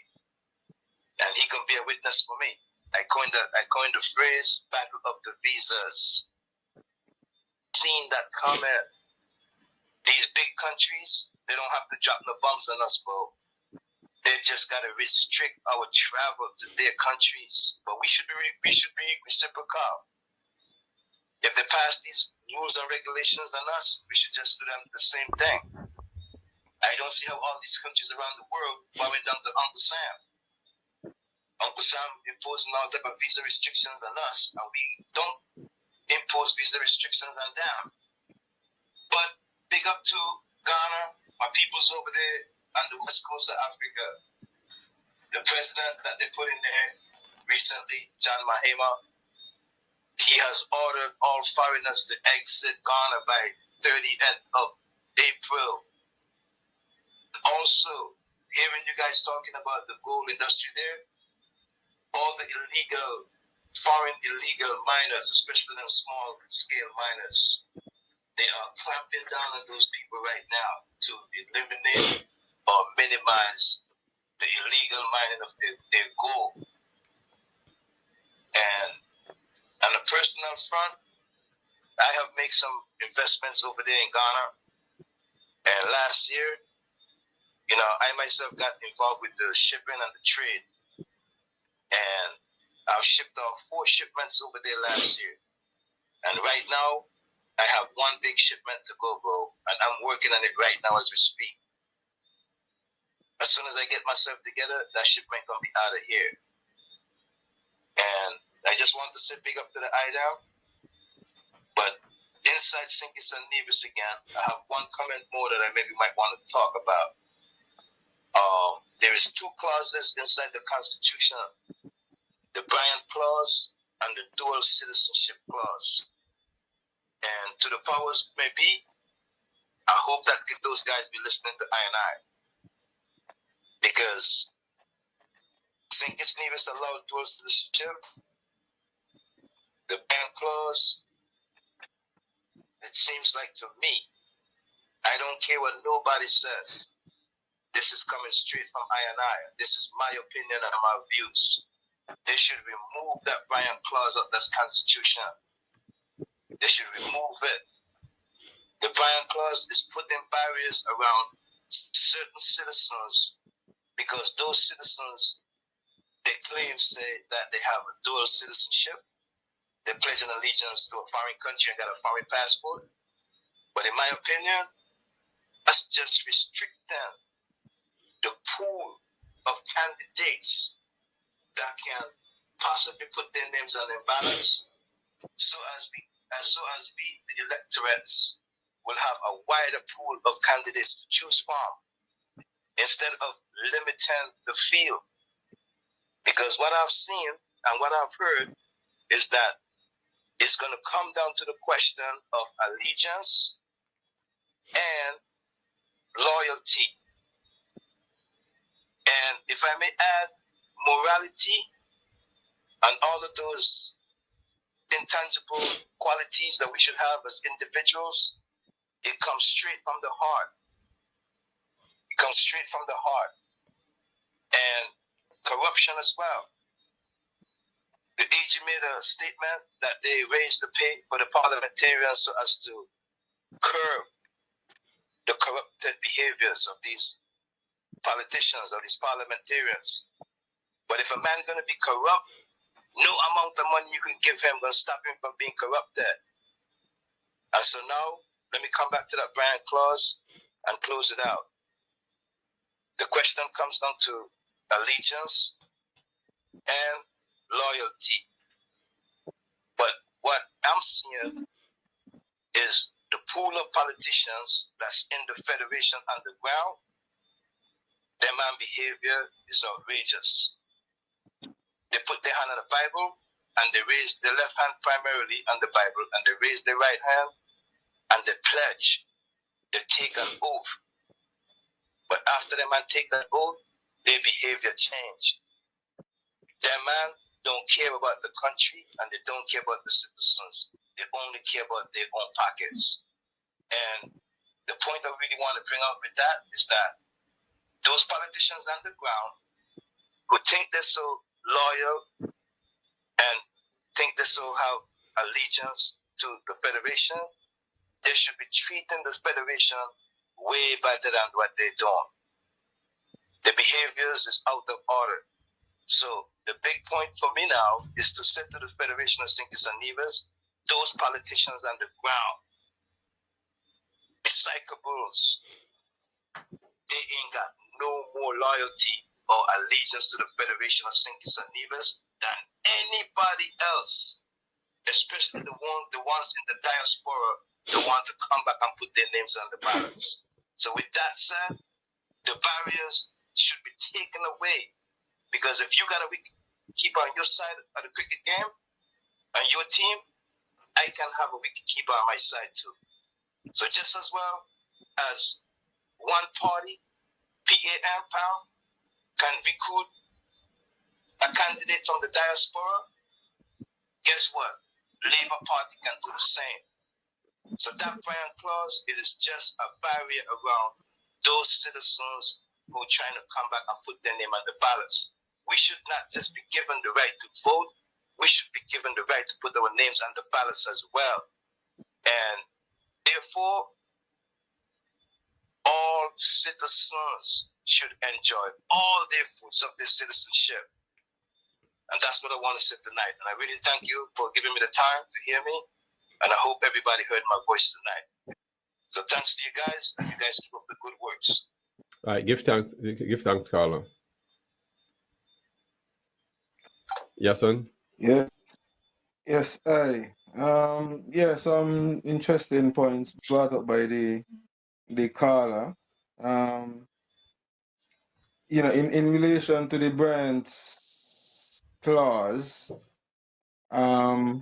And he can be a witness for me. I coined the phrase battle of the visas. Seeing that comment, these big countries, they don't have to drop no bombs on us, bro. They're just gotta restrict our travel to their countries. But we should be reciprocal. If they pass these rules and regulations on us, we should just do them the same thing. I don't see how all these countries around the world bowing down to Uncle Sam. Uncle Sam imposing all type of visa restrictions on us, and we don't impose visa restrictions on them. But big up to Ghana, our peoples over there on the west coast of Africa. The president that they put in there recently, John Mahama, he has ordered all foreigners to exit Ghana by 30th of April. Also, hearing you guys talking about the gold industry there, all the foreign illegal miners, especially them small scale miners, they are clamping down on those people right now to eliminate or minimize the illegal mining of their gold. And on a personal front, I have made some investments over there in Ghana. And last year, I myself got involved with the shipping and the trade. And I've shipped off 4 shipments over there last year. And right now, I have one big shipment to go, bro. And I'm working on it right now as we speak. As soon as I get myself together, that shipment gonna be out of here. And I just want to say big up to the IDAM. But inside Sinkis and Nevis again, I have one comment more that I maybe might want to talk about. There is 2 clauses inside the Constitution, the Bryan Clause and the Dual Citizenship Clause. And to the powers may be, I hope that those guys be listening to I&I. Because Sinkis Nevis allowed dual citizenship, the Bryan Clause, it seems like to me, I don't care what nobody says. This is coming straight from I&I. This is my opinion and my views. They should remove that Bryan Clause of this Constitution. They should remove it. The Bryan Clause is putting barriers around certain citizens because those citizens, they claim say that they have a dual citizenship. They pledge an allegiance to a foreign country and got a foreign passport. But in my opinion, let's just restrict them. The pool of candidates that can possibly put their names on the ballots, so as we, the electorates, will have a wider pool of candidates to choose from, instead of limiting the field. Because what I've seen and what I've heard is that it's going to come down to the question of allegiance and loyalty. And if I may add, morality and all of those intangible qualities that we should have as individuals, it comes straight from the heart. It comes straight from the heart. And corruption as well. The AG made a statement that they raised the pay for the parliamentarians so as to curb the corrupted behaviors of these politicians or these parliamentarians. But if a man's going to be corrupt, no amount of money you can give him will stop him from being corrupted. And so now, let me come back to that Bryan Clause and close it out. The question comes down to allegiance and loyalty. But what I'm seeing is the pool of politicians that's in the federation underground, their man behavior is outrageous. They put their hand on the Bible and they raise their left hand primarily on the Bible and they raise their right hand and they pledge. They take an oath. But after the man take that oath, their behavior change. Their man don't care about the country and they don't care about the citizens. They only care about their own pockets. And the point I really want to bring out with that is that those politicians on the ground who think they're so loyal and think they so have allegiance to the federation, they should be treating the federation way better than what they're doing. The behavior behaviors is out of order. So the big point for me now is to say to the Federation of Sinkers and Nevers, those politicians on the ground, recyclables, they ain't got no more loyalty or allegiance to the Federation of Sinkers and Nevers than anybody else, especially the ones in the diaspora that want to come back and put their names on the ballots. So with that said, the barriers should be taken away, because if you got a wicketkeeper on your side of the cricket game and your team, I can have a wicketkeeper on my side too. So just as well as one party, PAM, can recruit a candidate from the diaspora, guess what? Labour Party can do the same. So that Brian clause, it is just a barrier around those citizens who are trying to come back and put their name on the ballots. We should not just be given the right to vote, we should be given the right to put our names on the ballots as well. And therefore, all citizens should enjoy all their fruits of their citizenship. And that's what I want to say tonight. And I really thank you for giving me the time to hear me. And I hope everybody heard my voice tonight. So thanks to you guys, and you guys keep up the good works. All right, give thanks, Carla. Yes, son? Yes, some interesting points brought up by the caller. In relation to the Brent clause, I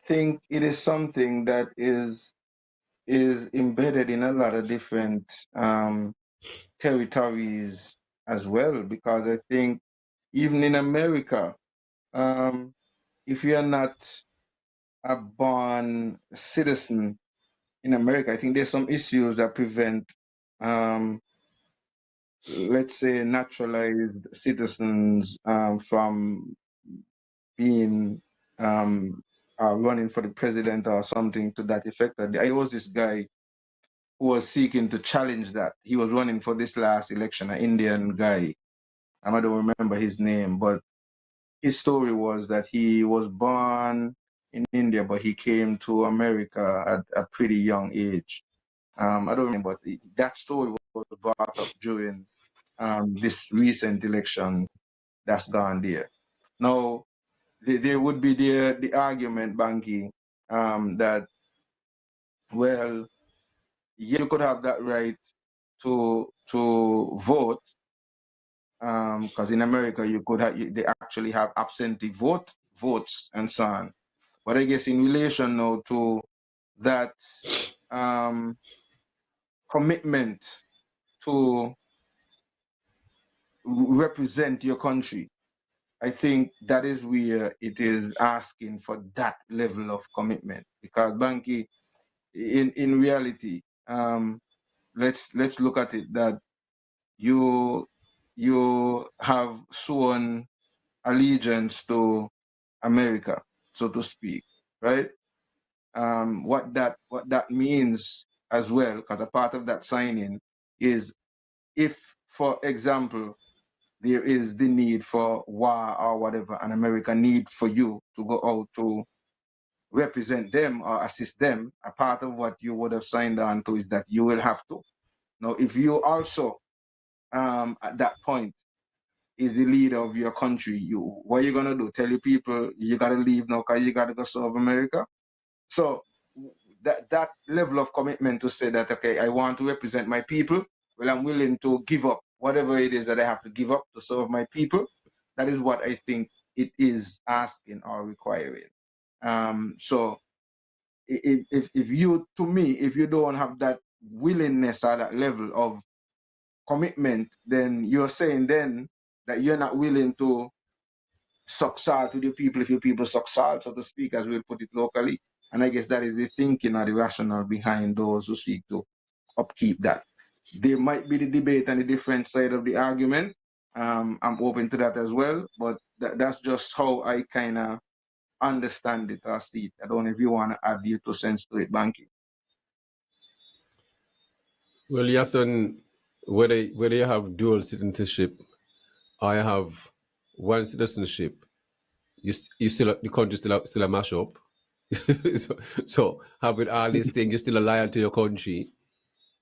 think it is something that is embedded in a lot of different territories as well, because I think even in America, if you are not a born citizen in America, I think there's some issues that prevent, let's say, naturalized citizens from being running for the president or something to that effect. I was this guy who was seeking to challenge that. He was running for this last election, an Indian guy. I don't remember his name, but his story was that he was born in India, but he came to America at a pretty young age. I don't remember, but that story was brought up during this recent election that's gone there. Now, there would be the argument, Banky, that, well, you could have that right to vote, because in America they actually have absentee votes and so on. But I guess in relation now to that commitment to represent your country, I think that is where it is asking for that level of commitment. Because Banky, in reality, let's look at it that you have sworn allegiance to America, so to speak, right? What that means as well, because a part of that signing is, if, for example, there is the need for war or whatever, and America need for you to go out to represent them or assist them, a part of what you would have signed on to is that you will have to. Now, if you also, at that point, is the leader of your country, what are you gonna do? Tell your people you gotta leave now because you gotta go serve America? So that level of commitment to say that, okay, I want to represent my people, well, I'm willing to give up whatever it is that I have to give up to serve my people. That is what I think it is asking or requiring. So if you, to me, if you don't have that willingness or that level of commitment, then you're saying then that you're not willing to suck salt with your people if your people suck salt, so to speak, as we'll put it locally. And I guess that is the thinking or the rationale behind those who seek to upkeep that. There might be the debate on the different side of the argument. I'm open to that as well, but that's just how I kind of understand it or see it. I don't know if you want to add your 2 cents to it, Banky. Well, yes, and whether you have dual citizenship or you have one citizenship, you still the country still a mash up. so having all these things, you're still a liar to your country.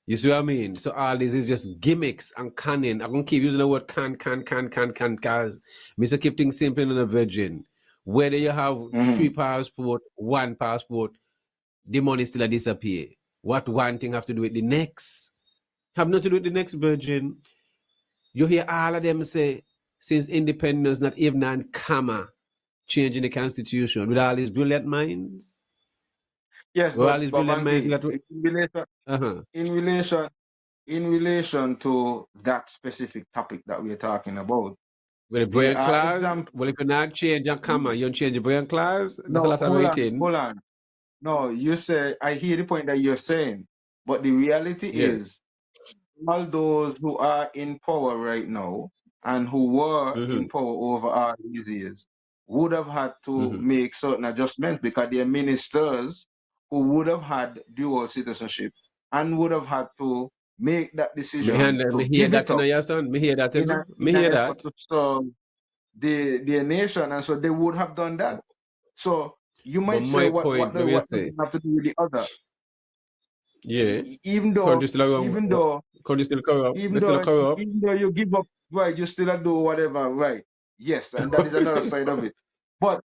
You see what I mean? So all this is just gimmicks and canning. I'm gonna keep using the word can, cause me so keep things simple in a virgin. Whether you have three passport, one passport, the money still a disappear. What one thing have to do with the next? Have nothing to do with the next virgin. You hear all of them say, since independence, not even a comma changing the constitution with all these brilliant minds. Yes, With all these but brilliant minds, Banky, that uh-huh. in relation to that specific topic that we're talking about, With the there brain are class, examples. well, if you not change your comma, you don't change the brain class, that's a No, lot of waiting. hold on. No, you say I hear the point that you're saying, but the reality Yes. is all those who are in power right now and who were in Mm-hmm. power over all these years would have had to Mm-hmm. make certain adjustments because they're ministers who would have had dual citizenship and would have had to make that decision Me to hear give that, it you know, up your son. Me hear that, you know. Me in hear an effort that. to serve their nation, and so they would have done that. So you But might say my point, let me what does say, it have to do with the other? yeah, Even country still wrong, even though country still corrupt, even they still though corrupt. even though you give up, right, you still do whatever, right? Yes, and that is another side of it. But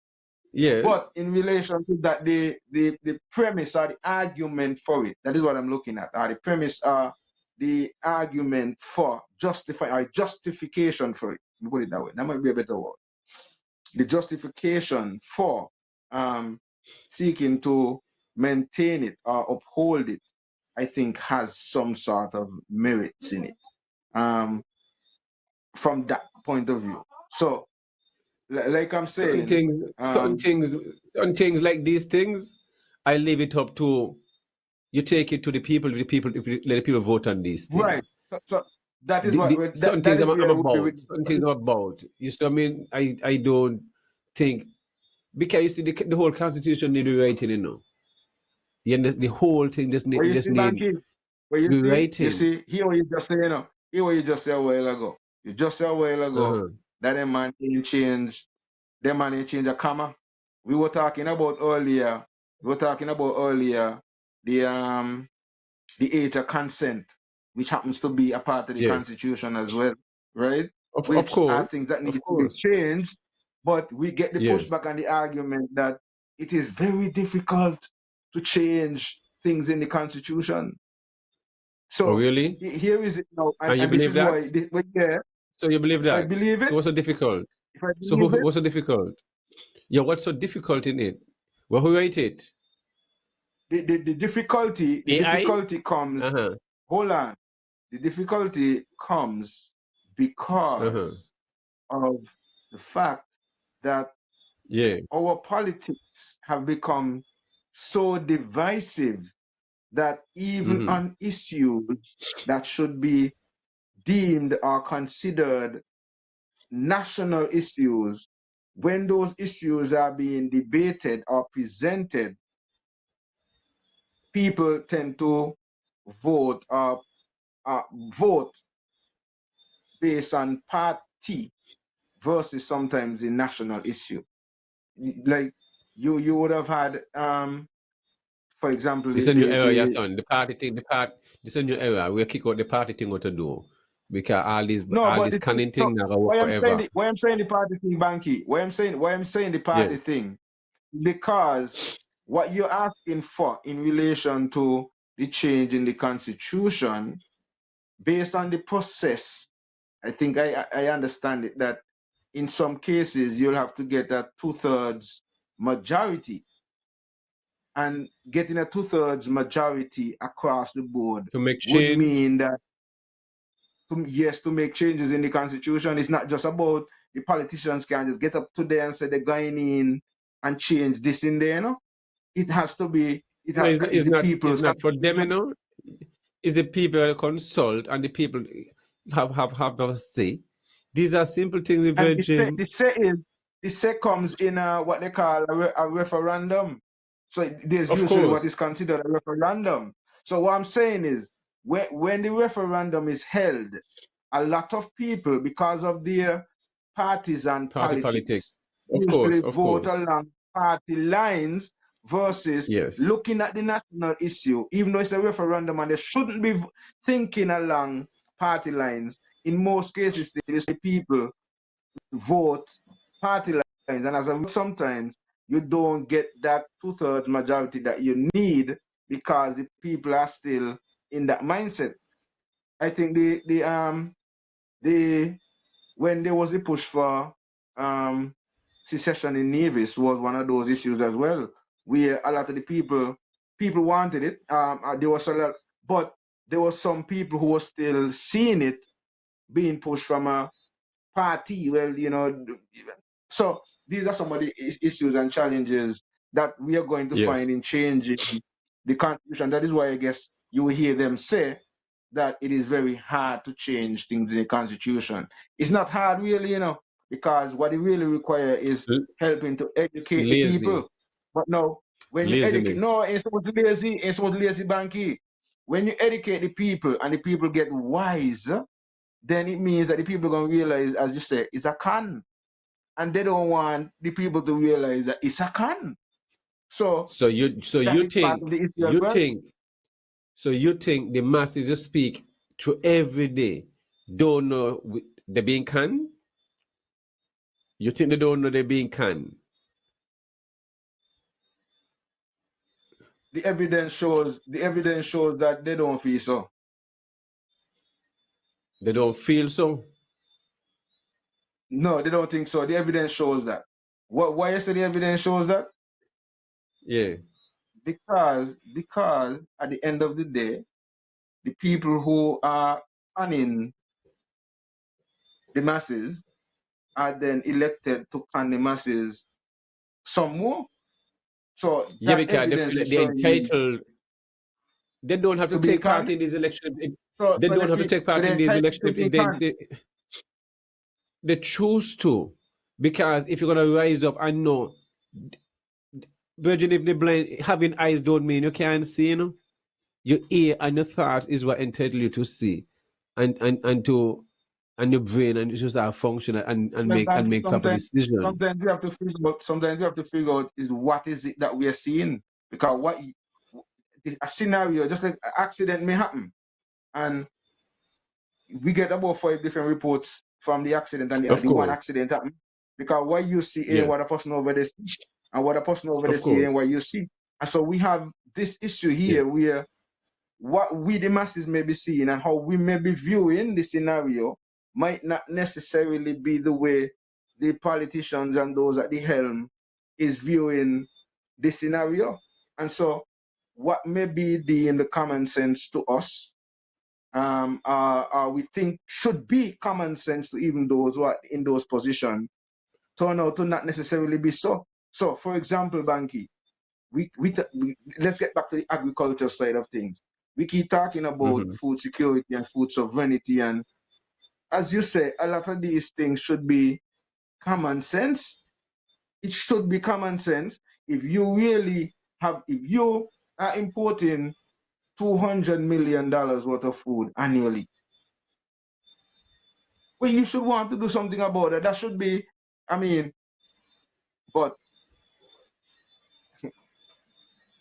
Yes. in relation to that, the premise or the argument for it, that is what I'm looking at. The premise the argument for justification for it. Let me put it that way. That might be a better word. The justification for seeking to maintain it or uphold it, I think, has some sort of merits in it. From that point of view. So, like I'm certain saying, things, certain things, certain things like these things, I leave it up to you. Take it to the people. If you let the people vote on these right. things. So that is what Certain that things is I'm where we about. Certain things I'm about. You see what I mean? I don't think because you see the whole constitution need rewriting. You know, the whole thing where you just see need banking, where you rewriting. see here what you just say, here what you just say a while ago. You just say a while ago Uh-huh. that a man ain't change, the man ain't change a comma. We were talking about earlier. We were talking about earlier the age of consent, which happens to be a part of the Yes, Constitution as well, right? of Which are course, things that of need to be course. changed, but we get the Yes. pushback and the argument that it is very difficult to change things in the Constitution. Oh, So really? here is it now, And you and this believe is that? why, yeah, So you believe if I that? believe it, So what's so difficult? if I believe it, What's so difficult? Yeah, what's so difficult in it? Well, who write it? the AI? difficulty comes. Uh-huh. Hold on, the difficulty comes Uh-huh. because of the fact that Yeah. our politics have become so divisive that even Mm-hmm. on issues that should be deemed or considered national issues, when those issues are being debated or presented, people tend to vote or vote based on party versus sometimes the national issue. Like you would have had for example, This is a new era, your son. The party thing, this is a new era. We'll kick out the party thing what to do. Because no, all but this canning thing not gonna work forever. why I'm saying the party thing, Banky, why I'm saying the party Yes. thing, because what you're asking for in relation to the change in the constitution, based on the process, I think I understand it that in some cases you'll have to get a 2/3 majority, and getting a 2/3 majority across the board To make would change. mean that to make changes in the constitution. It's not just about the politicians can just get up today and say they're going in and change this in there. It has to be. No, Is the it's people's not for them, you constitution. know. It's the people that consult and the people have a say. These are simple things, And Virgin. the say comes in what they call a referendum. So there's Of usually what course. is considered a referendum. So what I'm saying is when the referendum is held, a lot of people, because of their partisan Party politics, politics. Of course, usually of vote course. along party lines versus Yes. looking at the national issue, even though it's a referendum and they shouldn't be thinking along party lines. In most cases, the people vote party lines, and as a result, sometimes you don't get that 2/3 majority that you need because the people are still in that mindset. I think the when there was a push for secession in Nevis was one of those issues as well, where a lot of the people wanted it. There was a lot, but there was some people who were still seeing it being pushed from a party. Well, so these are some of the issues and challenges that we are going to Yes. find in changing the constitution. That is why I guess you will hear them say that it is very hard to change things in the constitution. It's not hard really, because what it really requires is L- helping to educate the lazy. people. But no, when you educate, no, Laziness. it's supposed to be lazy, it's supposed to be lazy banky. When you educate the people and the people get wise, then it means that the people are going to realize, as you say, it's a con. And they don't want the people to realize that it's a con. So So that you is part think of the issue as well. you think the masses you speak to every day don't know they're being canned? You think they don't know they're being canned? The evidence shows that they don't feel so. They don't feel so? No, they don't think so. The evidence shows that. Why you say the evidence shows that? Yeah. Because at the end of the day, the people who are conning the masses are then elected to con the masses some more. So Yeah, that because they evidence feel is like they're showing you entitled. They don't have to to being take part conned. in these elections. So They so don't have to take so part they're in these entitled to elections being if conned. they choose to. Because if you're gonna rise up and know, Virgin, if the blind having eyes don't mean you can't see, Your ear and your thought is what entitle you to see, and your brain and you just start function and make proper decision. Sometimes you have to figure out is what is it that we are seeing, because a scenario, just like an accident may happen, and we get about 5 different reports from the accident, and Of the one course. accident happened, because what you see ain't Yes. what the person over there see, and what the person over there Of see ain't what course. you see. And so we have this issue Yeah. here where what we the masses may be seeing and how we may be viewing the scenario might not necessarily be the way the politicians and those at the helm is viewing the scenario. And so what may be deemed common sense to us, we think should be common sense to even those who are in those positions, turn out to not necessarily be so. So, for example, Banky, let's get back to the agriculture side of things. We keep talking about Hmm. food security and food sovereignty, and as you say, a lot of these things should be common sense. It should be common sense if if you are importing $200 million worth of food annually. Well, you should want to do something about it. That should be, I mean, but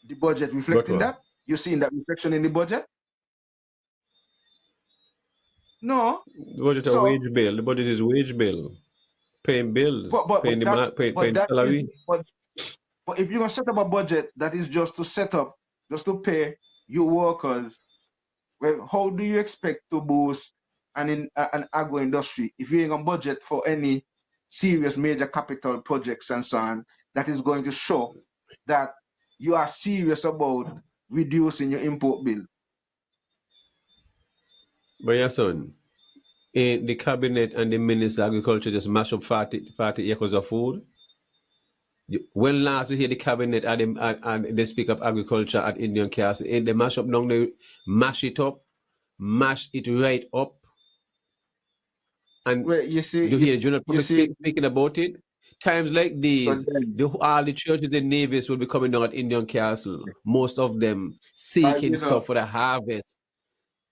the budget But reflecting what? that. You seeing that reflection in the budget? No. The budget a So, wage bill. The budget is wage bill. Paying bills, but that but paying that is salary. but if you're gonna set up a budget that is just to set up, just to pay your workers, well, how do you expect to boost an agro industry if you ain't gonna budget for any serious major capital projects and so on that is going to show that you are serious about reducing your import bill? But your son, the cabinet and the minister of agriculture just mash up 40 acres of food. When last you hear the cabinet and they speak of agriculture at Indian Castle, they mash up down they mash it up, mash it right up, and Well, you you see, hear the general you public see, speaking about it. Times like so these, then, all the churches and navies will be coming down at Indian Castle. Most of them seeking you know, stuff for the harvest.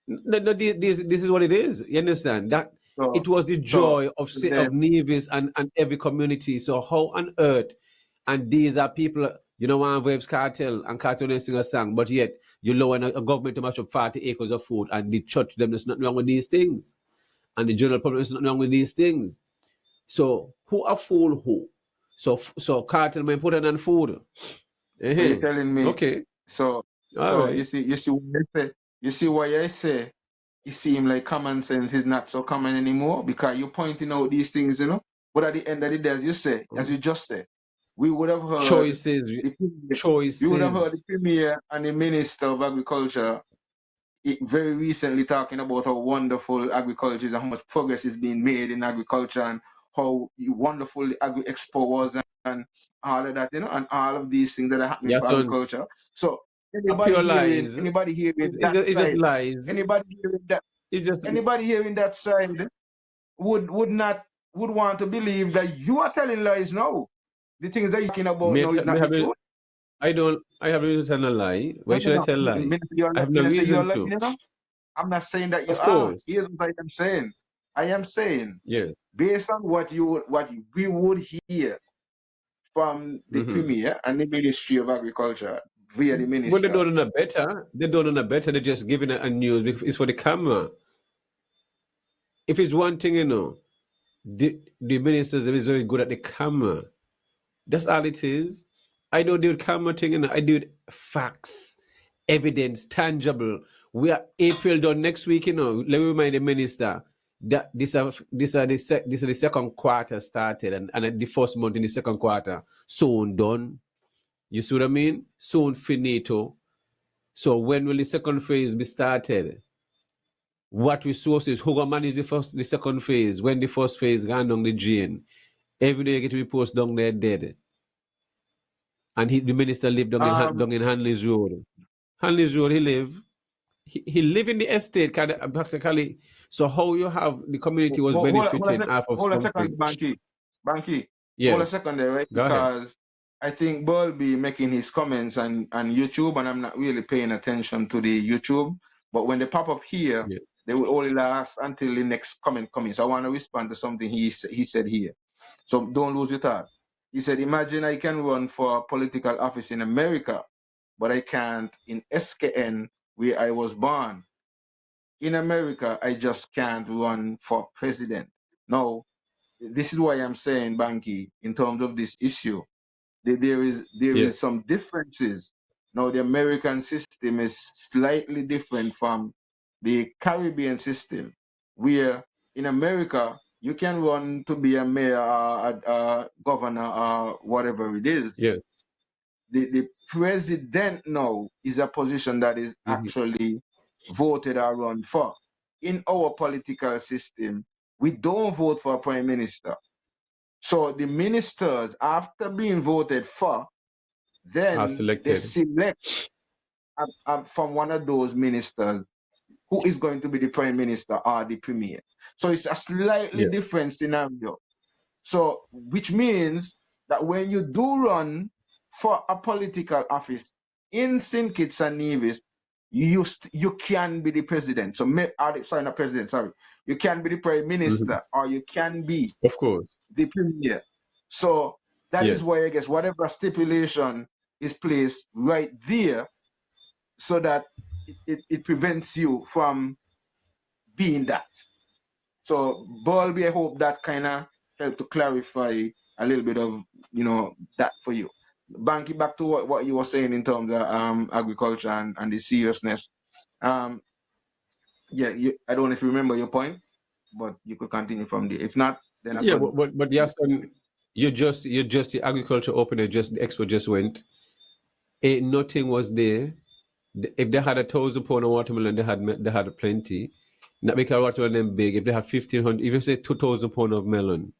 No, this is what it is. You understand that So it was the so joy of then Nevis and every community. So how on earth, and these are people, you know, one Vibes Cartel and Cartel they sing a song, but yet you lower a government to match up 40 acres of food, and the church them there's nothing wrong with these things, and the general public there's nothing wrong with these things. So who a fool who? So Cartel may put on food. are you telling me? Okay, So all so right. you see why I say it seems like common sense is not so common anymore because you're pointing out these things, you know. But at the end of the day, as you just said, we would have heard Choices, the premier, we would have heard the choices. premier and the minister of agriculture very recently talking about how wonderful agriculture is and how much progress is being made in agriculture and how wonderful the Agri Expo was and all of that, you know, and all of these things that are happening Yeah, for son. agriculture. So A pure lies. anybody hearing that It's just side, lies. anybody hearing that It's just anybody hearing that side would want to believe that you are telling lies now. The things that you're talking about me, now is me not the have truth. I have reason to tell a lie. No, Why no, should I no. tell lie? I have no Me not say you're reason lying, to. you know. I'm not saying that you Of are. course. Here's what I am saying. I am saying, Yes. based on what we would hear from the Mm-hmm. Premier and the Ministry of Agriculture via the But they minister. don't know better. They don't know better. They're just giving a news because it's for the camera. If it's one thing, you know, the ministers is very good at the camera. That's all it is. I don't do the camera thing, you know. I do it facts, evidence, tangible. We are April done next week, you know. Let me remind the minister that this are the second quarter started and the first month in the second quarter soon done. You see what I mean? Soon finito. So when will the second phase be started? What resources? Who gonna manage the second phase? When the first phase gone down the drain? Every day you get reports down there dead. And the minister lived Um, down in Hanley's Road. Hanley's Road, he live. He live in the estate, practically. So how you have the community was benefiting off of hold a second, something? Banky. Hold a Yes. second there, right? Go ahead. Because I think Bull be making his comments on YouTube, and I'm not really paying attention to the YouTube. But when they pop up here, Yes. they will only last until the next comment comes. So I want to respond to something he said here. So don't lose your thought. He said, "Imagine I can run for political office in America, but I can't in SKN where I was born. In America, I just can't run for president." Now, this is why I'm saying, Banky, in terms of this issue, there is Yes. some differences. Now, the American system is slightly different from the Caribbean system, where in America you can run to be a mayor, a governor, or whatever it is. Yes. The president now is a position that is Mm-hmm. actually voted or run for. In our political system, we don't vote for a prime minister. So the ministers, after being voted for, Are then they selected. select from one of those ministers who is going to be the prime minister or the premier. So it's a slightly Yes. different scenario. So, which means that when you do run for a political office in St. Kitts and Nevis, you can be the president. So, sorry, not president, sorry. You can be the prime Mm-hmm. minister or you can be Of course. the premier. So, that is Yes. why I guess whatever stipulation is placed right there so that it prevents you from being that. So, Balby, I hope that kind of helped to clarify a little bit of, that for you. Banky, back to what you were saying in terms of agriculture and the seriousness. Um, yeah, I don't know if you remember your point, but you could continue from there. If not, then I Yeah, could. but yes, you just the agriculture opener just the expo just went. Ain't nothing was there. If they had 1,000 pound of watermelon, they had plenty. Not because watermelon them big. If they have 1,500, if you say 2,000 pound of melon,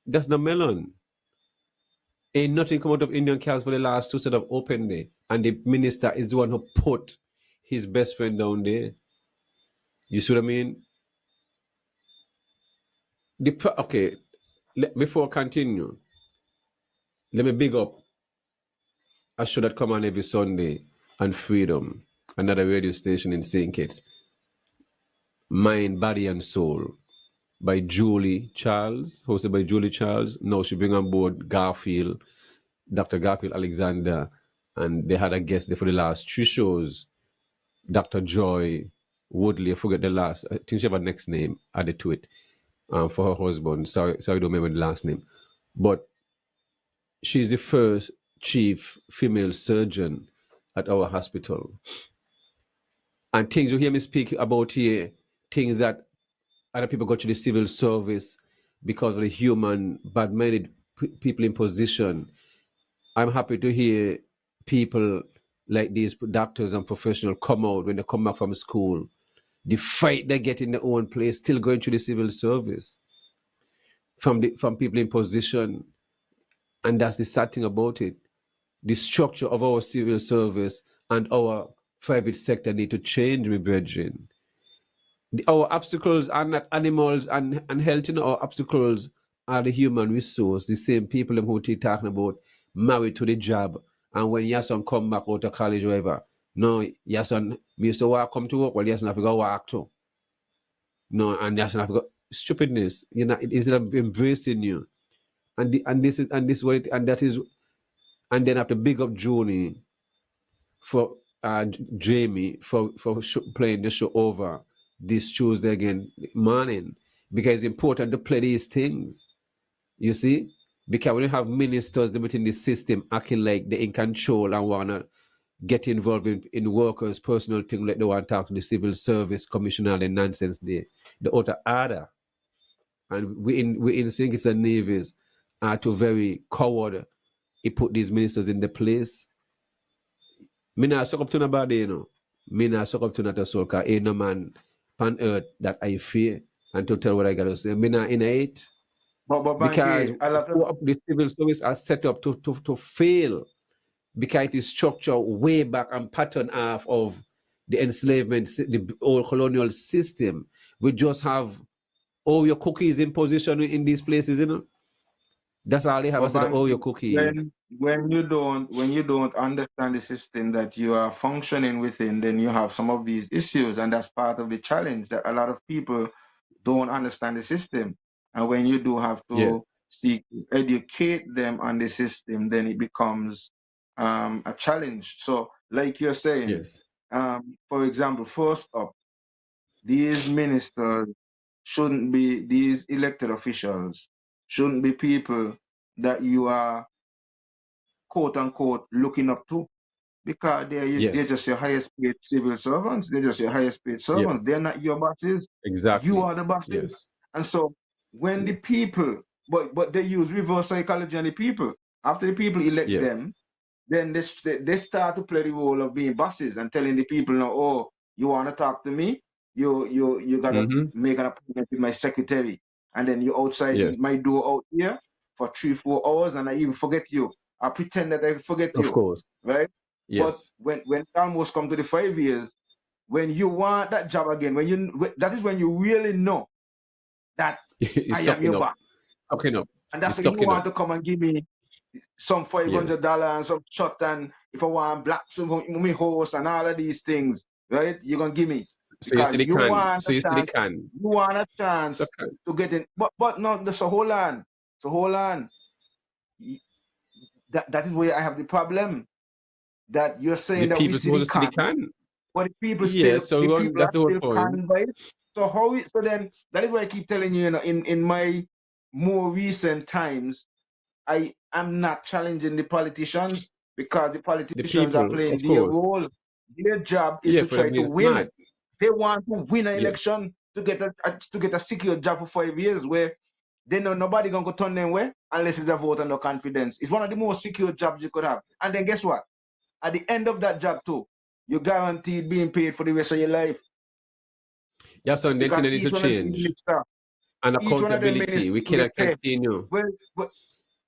that's the melon. Ain't nothing come out of Indian cows for the last two set of open day, and the minister is the one who put his best friend down there. You see what I mean? Okay, before I continue, let me big up a show that come on every Sunday on Freedom, another radio station in St. Kitts. Mind, Body, and Soul by Julie Charles, hosted by Julie Charles. Now she bring on board Garfield, Dr. Garfield Alexander, and they had a guest there for the last 3 shows, Dr. Joy Woodley. I forget the last. I think she have a next name added to it for her husband. Sorry, I don't remember the last name, but she's the first chief female surgeon at our hospital. And things you hear me speak about here, things that other people go to the civil service because of the human bad-minded people in position. I'm happy to hear people like these doctors and professionals come out when they come back from school. The fight they get in their own place, still going to the civil service from people in position. And that's the sad thing about it. The structure of our civil service and our private sector need to change, my brethren. Our obstacles are not animals and health. Our obstacles are the human resource. The same people who are talking about married to the job, and when your son come back out of college or whatever, no, your son, me used to work, come to work, well, your son have to go work too. No, and your son have to go. Stupidness, it is embracing you. And that is, and then after big up Joni for Jamie for playing the show over this Tuesday again morning, because it's important to play these things. You see, because when you have ministers within the system acting like they're in control and wanna get involved in workers' personal things, like they want to talk to the civil service commissioner and nonsense there, the outer order. And we in Saints and Navies are too very coward. He put these ministers in the place. Me not suck up to nobody, Me not suck up to not a soul, because ain't no man on earth that I fear and to tell what I gotta say. Me not in it. But Because Banky, the civil service are set up to fail, because it is structured way back and pattern off of the enslavement, the old colonial system. We just have all your cookies in position in these places, That's all they have. I said, all your cookies. when you don't understand the system that you are functioning within, then you have some of these issues, and that's part of the challenge, that a lot of people don't understand the system. And when you do have to Yes. seek to educate them on the system, then it becomes a challenge. So, like you're saying, Yes. for example, first up, these ministers shouldn't be, these elected officials shouldn't be people that you are quote unquote looking up to, because they're Yes. just your highest paid civil servants. They're just your highest paid servants. Yes. They're not your bosses. Exactly. You are the bosses. Yes. And so when the Yes. people, but they use reverse psychology on the people. After the people elect Yes. them, then they start to play the role of being bosses and telling the people, now, oh, you want to talk to me? You gotta make an appointment with my secretary, and then you outside Yes. my door out here for 3-4 hours, and I even forget you. I pretend that I forget Of you, course. right? But Yes. when almost come to the 5 years, when you want that job again, that is when you really know that He's I am sucking your up. boss, Sucking up. and that's He's when you sucking want up. to come and give me some $500 Yes. and some shot, and if I want black me horse and all of these things, right? You're gonna give me, So you because see the you can. want So a you see the chance. can. You want a So chance can. to get in, but no. So hold on. So hold on. That is where I have the problem. That you're The saying that we people see the supposed to see the can, can. but Yeah. So the people are that's the whole still point. canned by it. So so then that is why I keep telling you, in my more recent times, I am not challenging the politicians, because the The politicians are people, playing of their course. role. Their job is Yeah, to for them try to being win. smart. They want to win an Yes. election to get a secure job for 5 years, where they know nobody gonna go turn them way unless it's a vote and no confidence. It's one of the most secure jobs you could have. And then guess what? At the end of that job too, you're guaranteed being paid for the rest of your life, Yeah, so then thing because need to change. And each one of them accountability. ministers We will get cannot paid. continue. Well, but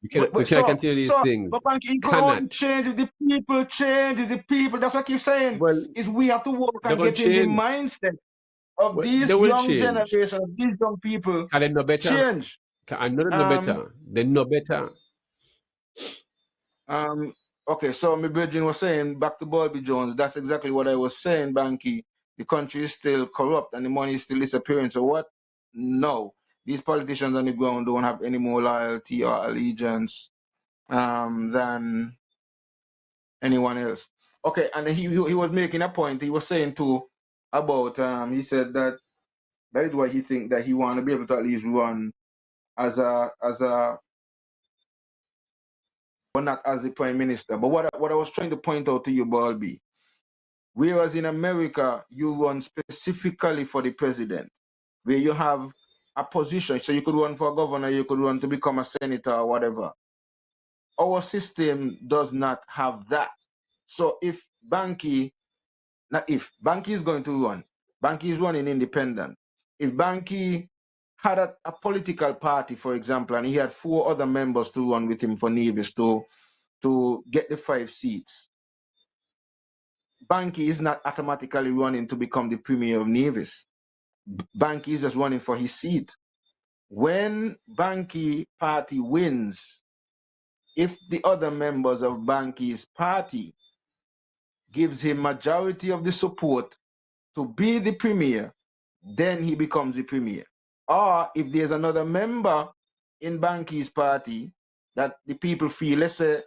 We cannot continue these things. but Banky, it could only Cannot. change if the people change. If the people, that's what I keep saying, Well, is we have to work they're and gonna get in the change. mindset of Well, they these will young change. generation, of these young people, Can they know better? change. Can know better? They know better. Okay, so my Virgin was saying, back to Bobby Jones, that's exactly what I was saying, Banky, the country is still corrupt and the money is still disappearing. So what? No. These politicians on the ground don't have any more loyalty or allegiance than anyone else. Okay, and he was making a point. He was saying too about he said that is why he think that he want to be able to at least run as a but not as the prime minister. But what I was trying to point out to you, Balby, whereas in America you run specifically for the president, where you have a position, so you could run for governor, you could run to become a senator or whatever. Our system does not have that. So if Banky is going to run, Banky is running independent. If Banky had a political party, for example, and he had 4 other members to run with him for Nevis to get the 5 seats, Banky is not automatically running to become the premier of Nevis. Banky is just running for his seat. When Banky party wins, if the other members of Banky's party gives him majority of the support to be the premier, then he becomes the premier. Or if there's another member in Banky's party that the people feel, let's say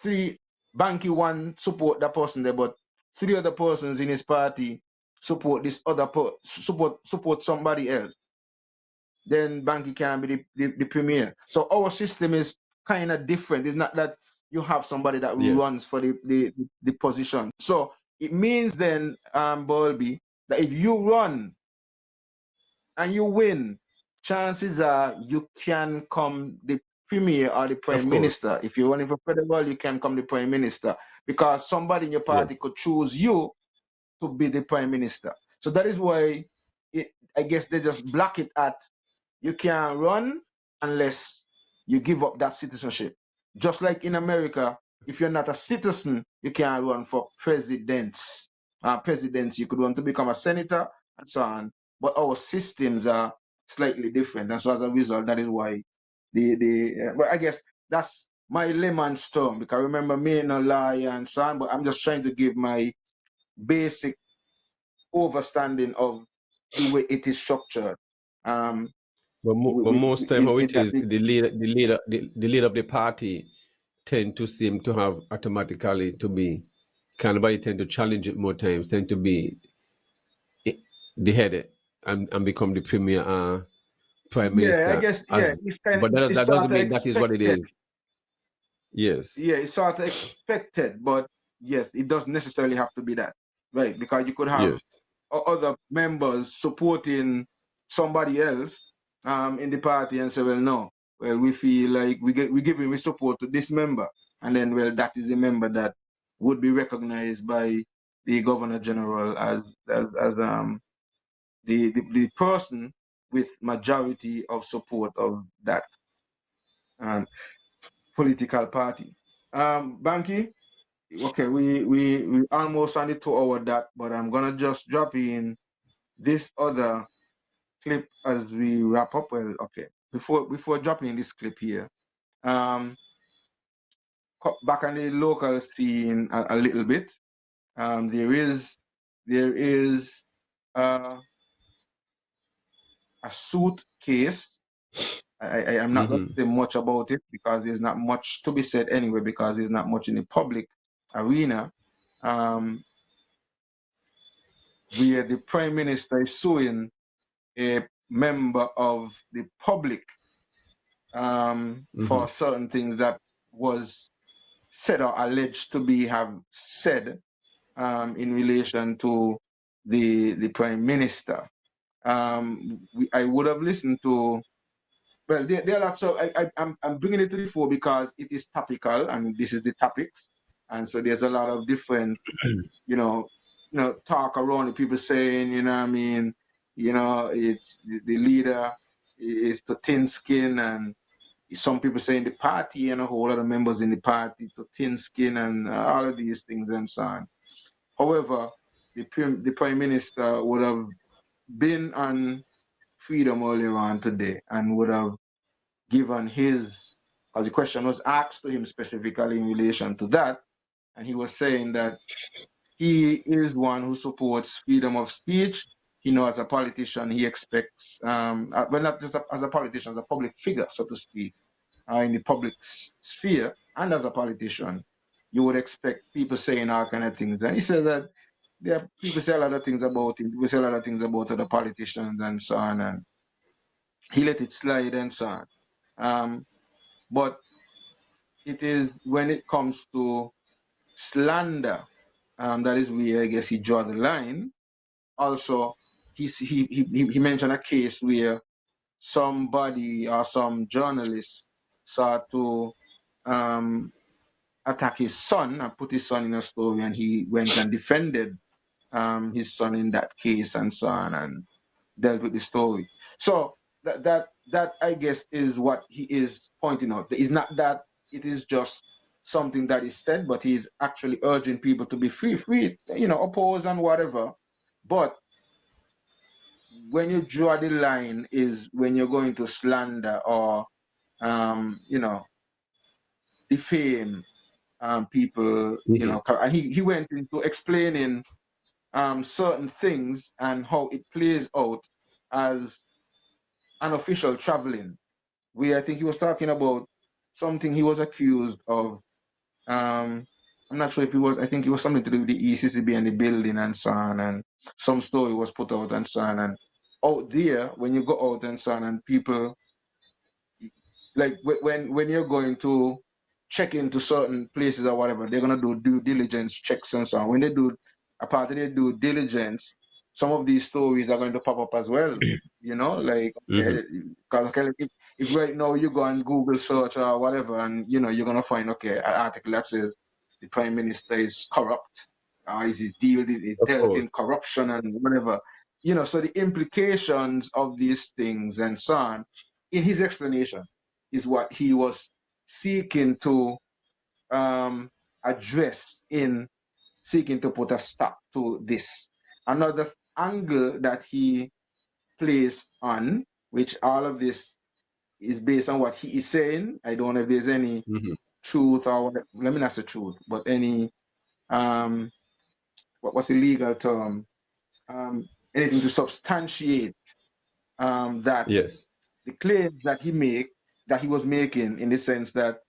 3 Banky one support that person there, but 3 other persons in his party support this other support somebody else, then Banky can be the premier. So our system is kind of different. It's not that you have somebody that runs for the position. So it means then, Bolby, that if you run and you win, chances are you can come the premier or the prime minister. If you're running for federal, you can come the prime minister because somebody in your party could choose you to be the prime minister. So that is why I guess they just block it at you can't run unless you give up that citizenship. Just like in America, if you're not a citizen, you can't run for presidents. You could run to become a senator and so on. But our systems are slightly different. And so as a result, that is why but I guess that's my layman's term, because remember me and a lawyer and so on, but I'm just trying to give my basic understanding of the way it is structured. But most time how it is, the leader of the party tend to seem to have automatically to be Canada tend to challenge it more times, tend to be the head and become the premier prime minister. Yeah, I guess but that doesn't mean that is what it is. Yes. Yeah, it's sort of expected, but yes, it doesn't necessarily have to be that, right? Because you could have other members supporting somebody else in the party and say, well, no, well, we feel like we giving support to this member, and then well, that is a member that would be recognized by the governor general as the person with majority of support of that political party. Banky, okay, we almost on the 2-hour dot, but I'm gonna just drop in this other clip as we wrap up. Well, okay, before dropping in this clip here, back on the local scene a little bit. There is a suit case. I am not going to say much about it because there's not much to be said anyway, because there's not much in the public arena. Where the prime minister is suing a member of the public for certain things that was said or alleged to be have said in relation to the prime minister. I would have listened to. Well, there are lots of. I'm bringing it to the fore because it is topical, and this is the topics, and so there's a lot of different, talk around it. People saying, you know, what I mean, it's the leader is to thin skin, and some people saying the party and a whole lot of members in the party to thin skin, and all of these things and so on. However, the prime minister would have been on Freedom earlier on today and would have given his, because the question was asked to him specifically in relation to that, and he was saying that he is one who supports freedom of speech. As a politician, he expects, well, not just as a politician, as a public figure, so to speak, in the public sphere, and as a politician, you would expect people saying all kind of things. And he said that people say a lot of things about him, people say a lot of things about other politicians and so on, and he let it slide and so on. But it is when it comes to slander, that is where I guess he draw the line. Also, he mentioned a case where somebody or some journalist sought to attack his son and put his son in a story, and he went and defended his son in that case and so on, and dealt with the story. So that I guess is what he is pointing out. It's not that it is just something that is said, but he's actually urging people to be free, oppose and whatever. But when you draw the line is when you're going to slander or defame people, and he went into explaining certain things and how it plays out as an official traveling. Where I think he was talking about something he was accused of. I'm not sure if it was, I think it was something to do with the ECCB and the building and so on, and some story was put out and so on. And out there, when you go out and so on, and people, like when you're going to check into certain places or whatever, they're going to do due diligence checks and so on. When they do, apart of they do diligence, some of these stories are going to pop up as well. Like if right now you go and Google search or whatever, and you're going to find an article that says the prime minister is corrupt, is dealt in corruption and whatever. So the implications of these things and so on, in his explanation, is what he was seeking to address in seeking to put a stop to this. Another angle that he plays on, which all of this is based on what he is saying. I don't know if there's any truth or let me not say truth, but any what's the legal term? Anything to substantiate that Yes. the claims that he was making, in the sense that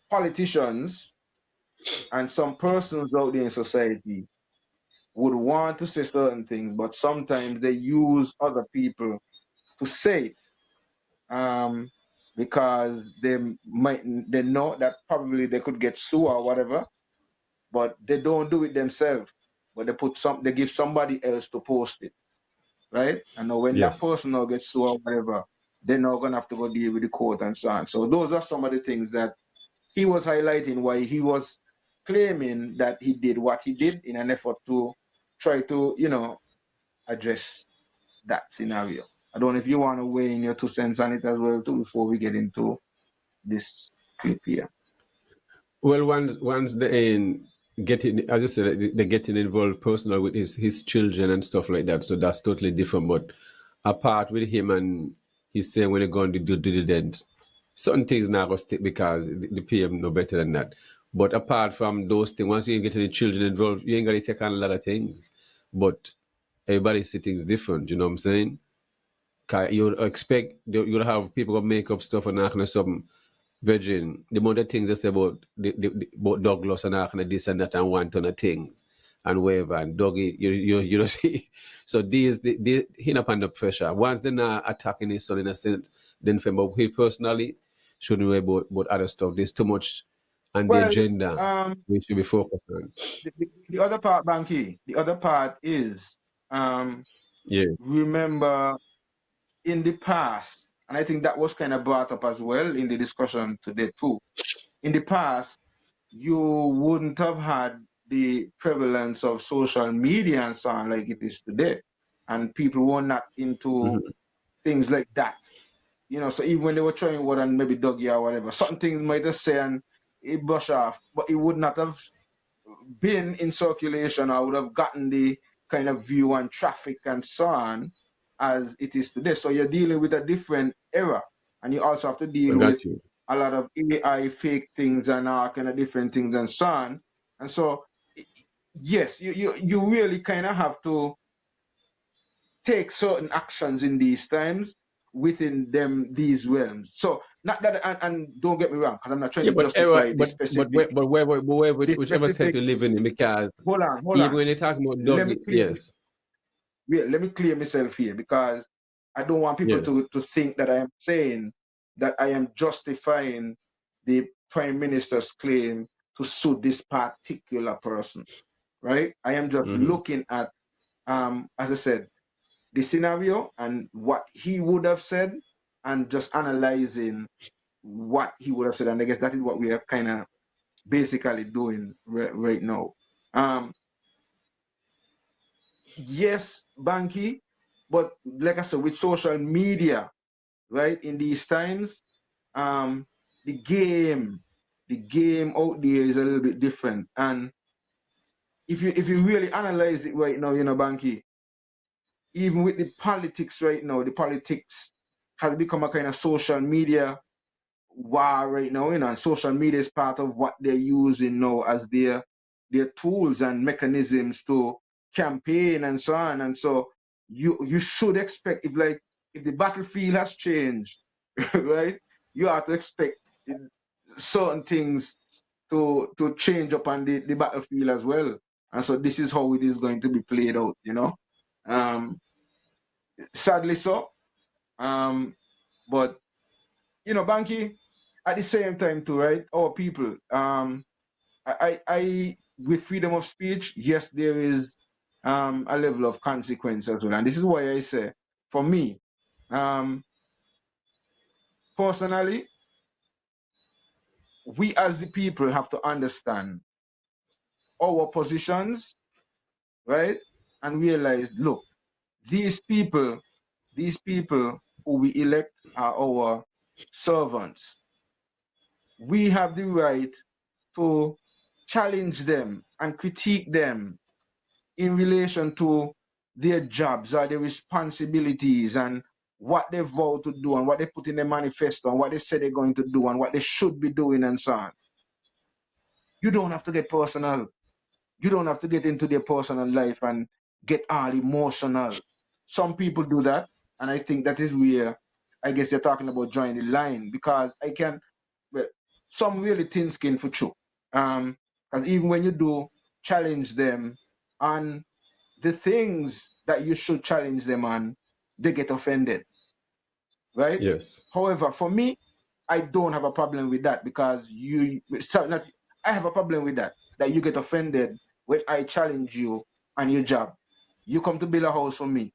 politicians and some persons out there in society would want to say certain things, but sometimes they use other people to say it because they know that probably they could get sued or whatever, but they don't do it themselves. But they give somebody else to post it, right? And now when that person now gets sued or whatever, they're not gonna have to go deal with the court and so on. So those are some of the things that he was highlighting, why he was claiming that he did what he did in an effort to try to, address that scenario. I don't know if you want to weigh in your 2 cents on it as well too before we get into this clip here. Well, once they getting, as you said, they're getting involved personal with his children and stuff like that. So that's totally different. But apart with him, and he's saying when they're going to do dividends, certain things now go stick because the PM know better than that. But apart from those things, once you get the children involved, you ain't got to take on a lot of things. But everybody see things different. You know what I'm saying? You'll expect you'll have people go make up stuff and that kind of something. Virgin, the more the things they say about about Douglas and all this and that and one ton of things and whatever and Dougie, you know see. So they hit up under pressure. Once they're not attacking his son in a sense, then for but he personally shouldn't worry about other stuff. There's too much on the agenda we should be focused on. The other part, Banky, the other part is remember in the past, and I think that was kind of brought up as well in the discussion today too. In the past, you wouldn't have had the prevalence of social media and so on like it is today. And people were not into things like that. So even when they were trying what and maybe Dougie or whatever, certain things might just say and it brush off, but it would not have been in circulation or would have gotten the kind of view and traffic and so on as it is today. So you're dealing with a different era, and you also have to deal with a lot of AI fake things and all kind of different things and so on. And so yes, you really kind of have to take certain actions in these times within these realms. So not that, and don't get me wrong, because I'm not trying Yeah, to but justify this specific, whichever state you live in, because hold on, even when you're talking about let me Doug, clear, yes, yeah, let me clear myself here, because I don't want people yes, to think that I am saying that I am justifying the prime minister's claim to sue this particular person, right? I am just hmm, looking at, as I said, the scenario and what he would have said, and just analyzing what he would have said. And I guess that is what we are kind of basically doing right now. Um, yes, Banky, but like I said, with social media, right, in these times, um, the game, the game out there is a little bit different. And if you really analyze it right now, Banky, even with the politics right now, the politics has become a kind of social media war right now, and social media is part of what they're using now as their tools and mechanisms to campaign and so on. And so you should expect, if the battlefield has changed, right? You have to expect certain things to change upon the battlefield as well. And so this is how it is going to be played out. Um, Sadly so. But Banky, at the same time too, right? Our people, I with freedom of speech, yes, there is a level of consequence as well. And this is why I say, for me, um, personally, we as the people have to understand our positions, right? And realize, look, these people, these people who we elect are our servants. We have the right to challenge them and critique them in relation to their jobs or their responsibilities and what they vow to do and what they put in their manifesto and what they say they're going to do and what they should be doing and so on. You don't have to get personal. You don't have to get into their personal life and get all emotional. Some people do that, and I think that is where I guess you're talking about drawing the line, because well, some really thin skin for true. Because even when you do challenge them on the things that you should challenge them on, they get offended, right? yes, However, for me, I don't have a problem with that, because I have a problem with that you get offended when I challenge you on your job. You come to build a house for me,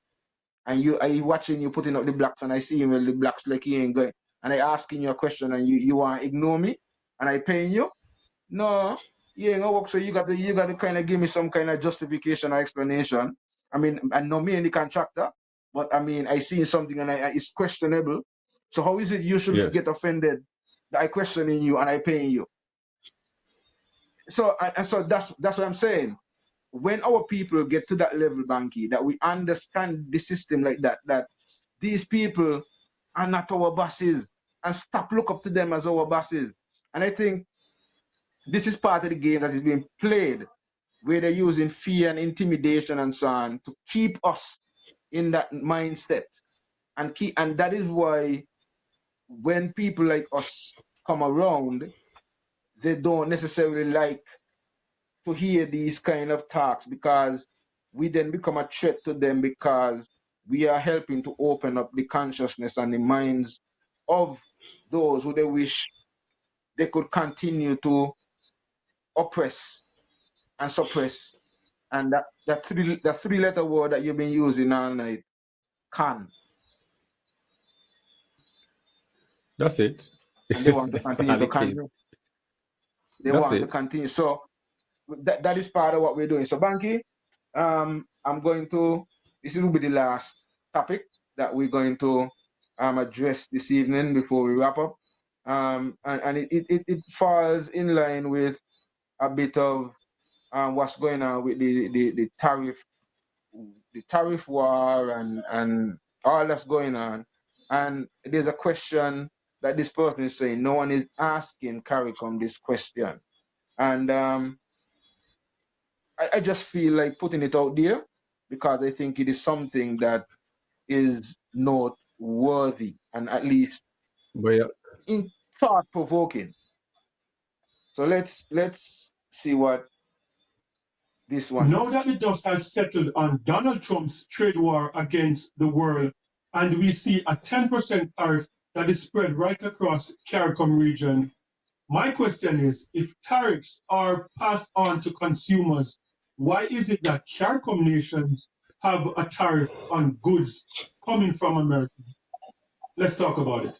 and I watching you putting up the blocks, and I see you with the blocks like you ain't going, and I asking you a question, and you want to ignore me, and I paying you. No, you ain't gonna work. So you got to kind of give me some kind of justification or explanation. I mean, I know me and the contractor, but I mean, I see something and it's questionable. So how is it you should yes, get offended that I questioning you and I paying you? So and so that's what I'm saying. When our people get to that level, Banky, that we understand the system like that, that these people are not our bosses, and stop look up to them as our bosses. And I think this is part of the game that is being played, where they're using fear and intimidation and so on to keep us in that mindset, and that is why when people like us come around, they don't necessarily like to hear these kind of talks, because we then become a threat to them, because we are helping to open up the consciousness and the minds of those who they wish they could continue to oppress and suppress. And that three letter word that you've been using all night, can, that's it. and they want to That's continue all to it is. continue. They That's want to it. continue. So that is part of what we're doing. So Banky, I'm going to, this will be the last topic that we're going to address this evening before we wrap up. And it falls in line with a bit of what's going on with the tariff war and all that's going on. And there's a question that this person is saying. No one is asking CARICOM this question. And I just feel like putting it out there because I think it is something that is noteworthy and at least But yeah, in thought provoking. So let's see what this one Now has. that the dust has settled on Donald Trump's trade war against the world, and we see a 10% tariff that is spread right across CARICOM region, my question is, if tariffs are passed on to consumers, why is it that CARICOM nations have a tariff on goods coming from America? Let's talk about it.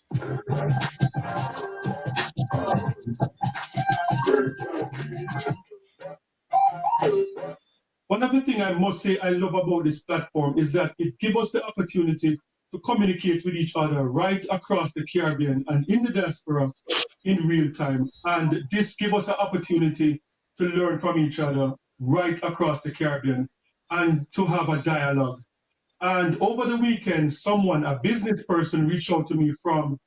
One of the things I must say I love about this platform is that it gives us the opportunity to communicate with each other right across the Caribbean and in the diaspora in real time. And this gives us an opportunity to learn from each other right across the Caribbean and to have a dialogue. And over the weekend, a business person, reached out to me from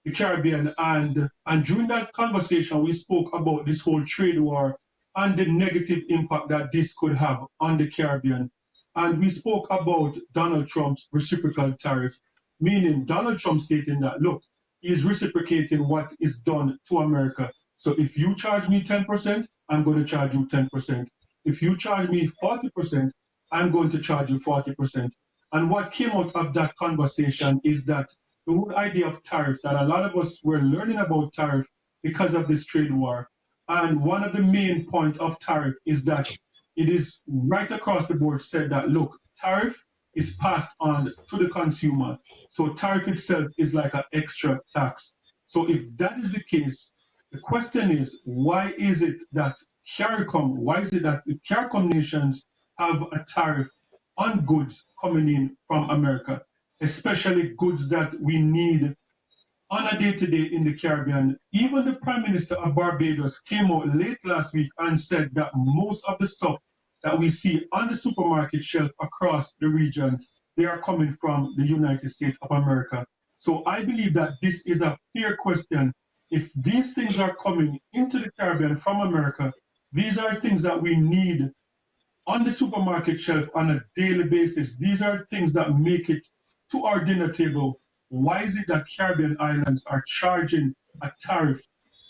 the Caribbean, and during that conversation, we spoke about this whole trade war and the negative impact that this could have on the Caribbean. And we spoke about Donald Trump's reciprocal tariff, meaning Donald Trump stating that, look, he's reciprocating what is done to America. So if you charge me 10%, I'm going to charge you 10%. If you charge me 40%, I'm going to charge you 40%. And what came out of that conversation is that the whole idea of tariff, that a lot of us were learning about tariff because of this trade war. And one of the main points of tariff is that it is right across the board said that, look, tariff is passed on to the consumer. So tariff itself is like an extra tax. So if that is the case, the question is, why is it that the CARICOM nations have a tariff on goods coming in from America, especially goods that we need on a day-to-day in the Caribbean? Even the Prime Minister of Barbados came out late last week and said that most of the stuff that we see on the supermarket shelf across the region, they are coming from the United States of America. So I believe that this is a fair question. If these things are coming into the Caribbean from America, these are things that we need on the supermarket shelf on a daily basis. These are things that make it to our dinner table. Why is it that Caribbean islands are charging a tariff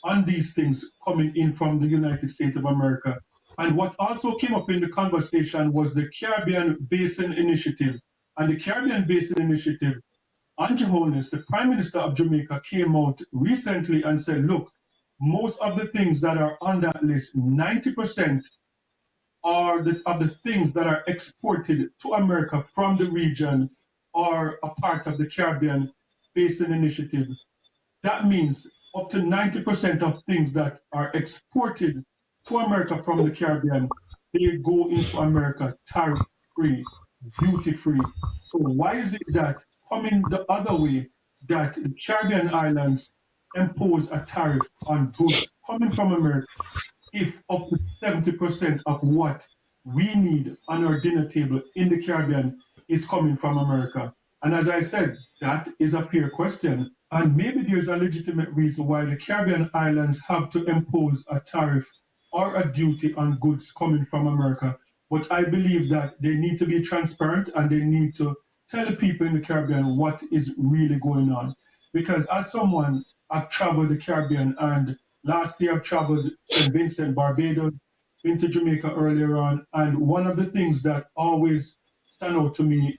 on these things coming in from the United States of America? And what also came up in the conversation was the Caribbean Basin Initiative. And the Caribbean Basin Initiative, Andrew Holness, the Prime Minister of Jamaica, came out recently and said, look, most of the things that are on that list, 90% are of the things that are exported to America from the region are a part of the Caribbean Basin Initiative. That means up to 90% of things that are exported to America from the Caribbean, they go into America tariff-free, duty-free. So why is it that coming the other way, that the Caribbean islands impose a tariff on goods coming from America if up to 70% of what we need on our dinner table in the Caribbean is coming from America? And as I said, that is a fair question. And maybe there's a legitimate reason why the Caribbean islands have to impose a tariff or a duty on goods coming from America. But I believe that they need to be transparent and they need to tell the people in the Caribbean what is really going on. Because as someone, I've traveled the Caribbean, and last year I've traveled St. Vincent, Barbados, been to Jamaica earlier on. And one of the things that always stand out to me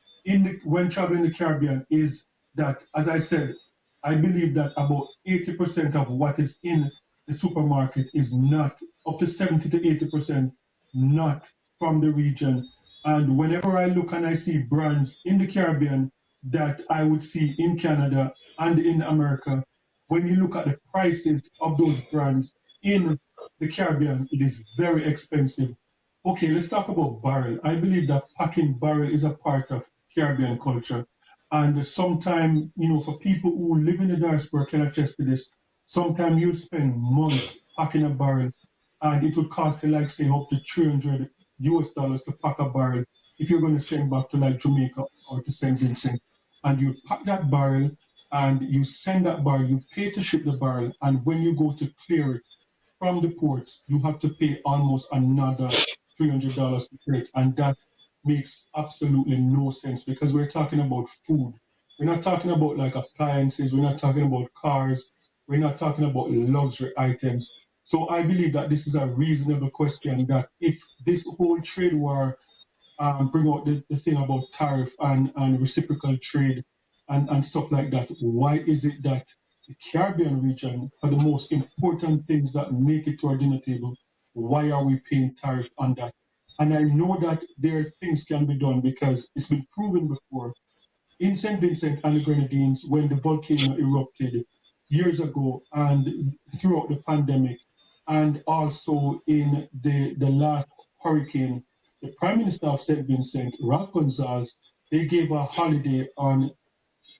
when traveling the Caribbean is that, as I said, I believe that about 80% of what is in the supermarket is not, up to 70 to 80%, not from the region. And whenever I look and I see brands in the Caribbean that I would see in Canada and in America, when you look at the prices of those brands in the Caribbean, it is very expensive. Okay, let's talk about barrel. I believe that packing barrel is a part of Caribbean culture. And sometimes, for people who live in the diaspora can attest to this, sometimes you spend months packing a barrel and it would cost you, like, say, up to $300 to pack a barrel if you're going to send back to, like, Jamaica or to St. Vincent. And you pack that barrel and you send that barrel, you pay to ship the barrel, and when you go to clear it from the ports, you have to pay almost another $300 to take, and that makes absolutely no sense because we're talking about food. We're not talking about like appliances. We're not talking about cars. We're not talking about luxury items. So I believe that this is a reasonable question that if this whole trade war bring out the thing about tariff and reciprocal trade and stuff like that, why is it that the Caribbean region, for the most important things that make it to our dinner table, why are we paying tariff on that? And I know that there things can be done because it's been proven before in St. Vincent and the Grenadines when the volcano erupted years ago and throughout the pandemic, and also in the last hurricane, the Prime Minister of St. Vincent, Ralph Gonsalves, they gave a holiday on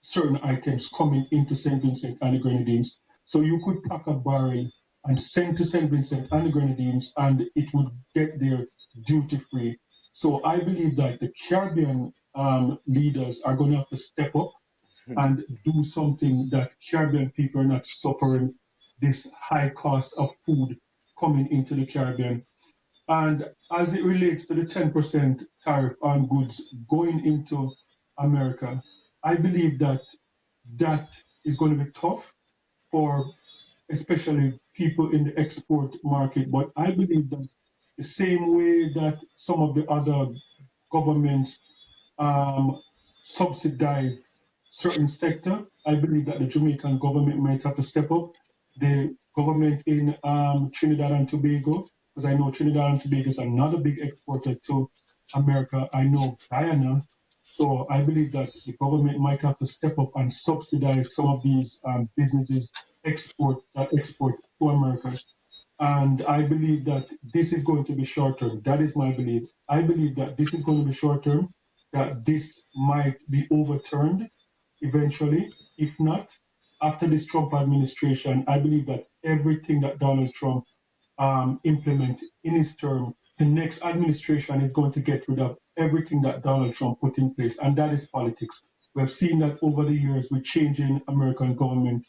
certain items coming into St. Vincent and the Grenadines. So you could pack a barrel and send to St. Vincent and the Grenadines, and it would get there duty free. So I believe that the Caribbean leaders are going to have to step up and do something that Caribbean people are not suffering this high cost of food coming into the Caribbean. And as it relates to the 10% tariff on goods going into America, I believe that that is going to be tough for especially people in the export market. But I believe that the same way that some of the other governments um, subsidize certain sector, I believe that the Jamaican government might have to step up. The government in Trinidad and Tobago, because I know Trinidad and Tobago is another big exporter to America. I know Guyana. So I believe that the government might have to step up and subsidize some of these businesses export to America. And I believe that this is going to be short term. That is my belief. I believe that this is going to be short term, that this might be overturned eventually. If not, after this Trump administration, I believe that everything that Donald Trump implement in his term, the next administration is going to get rid of everything that Donald Trump put in place, and that is politics. We have seen that over the years with changing American government.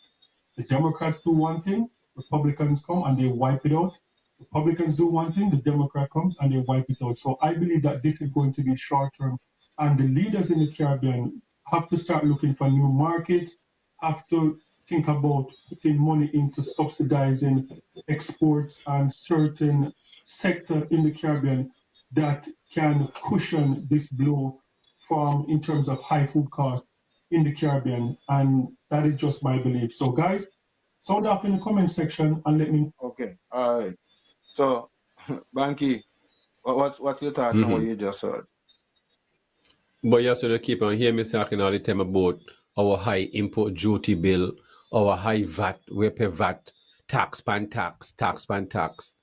The Democrats do one thing, Republicans come and they wipe it out. Republicans do one thing, the Democrat comes and they wipe it out. So I believe that this is going to be short term. And the leaders in the Caribbean have to start looking for new markets, have to think about putting money into subsidizing exports and certain sector in the Caribbean that can cushion this blow from in terms of high food costs in the Caribbean. And that is just my belief. So guys, sound off in the comment section and let me. Okay, all right. So, Banky, what's your thoughts on what you just heard? But you also keep on hearing me talking all the time about our high import duty bill, our high VAT, we pay VAT, tax pan tax, tax pan tax.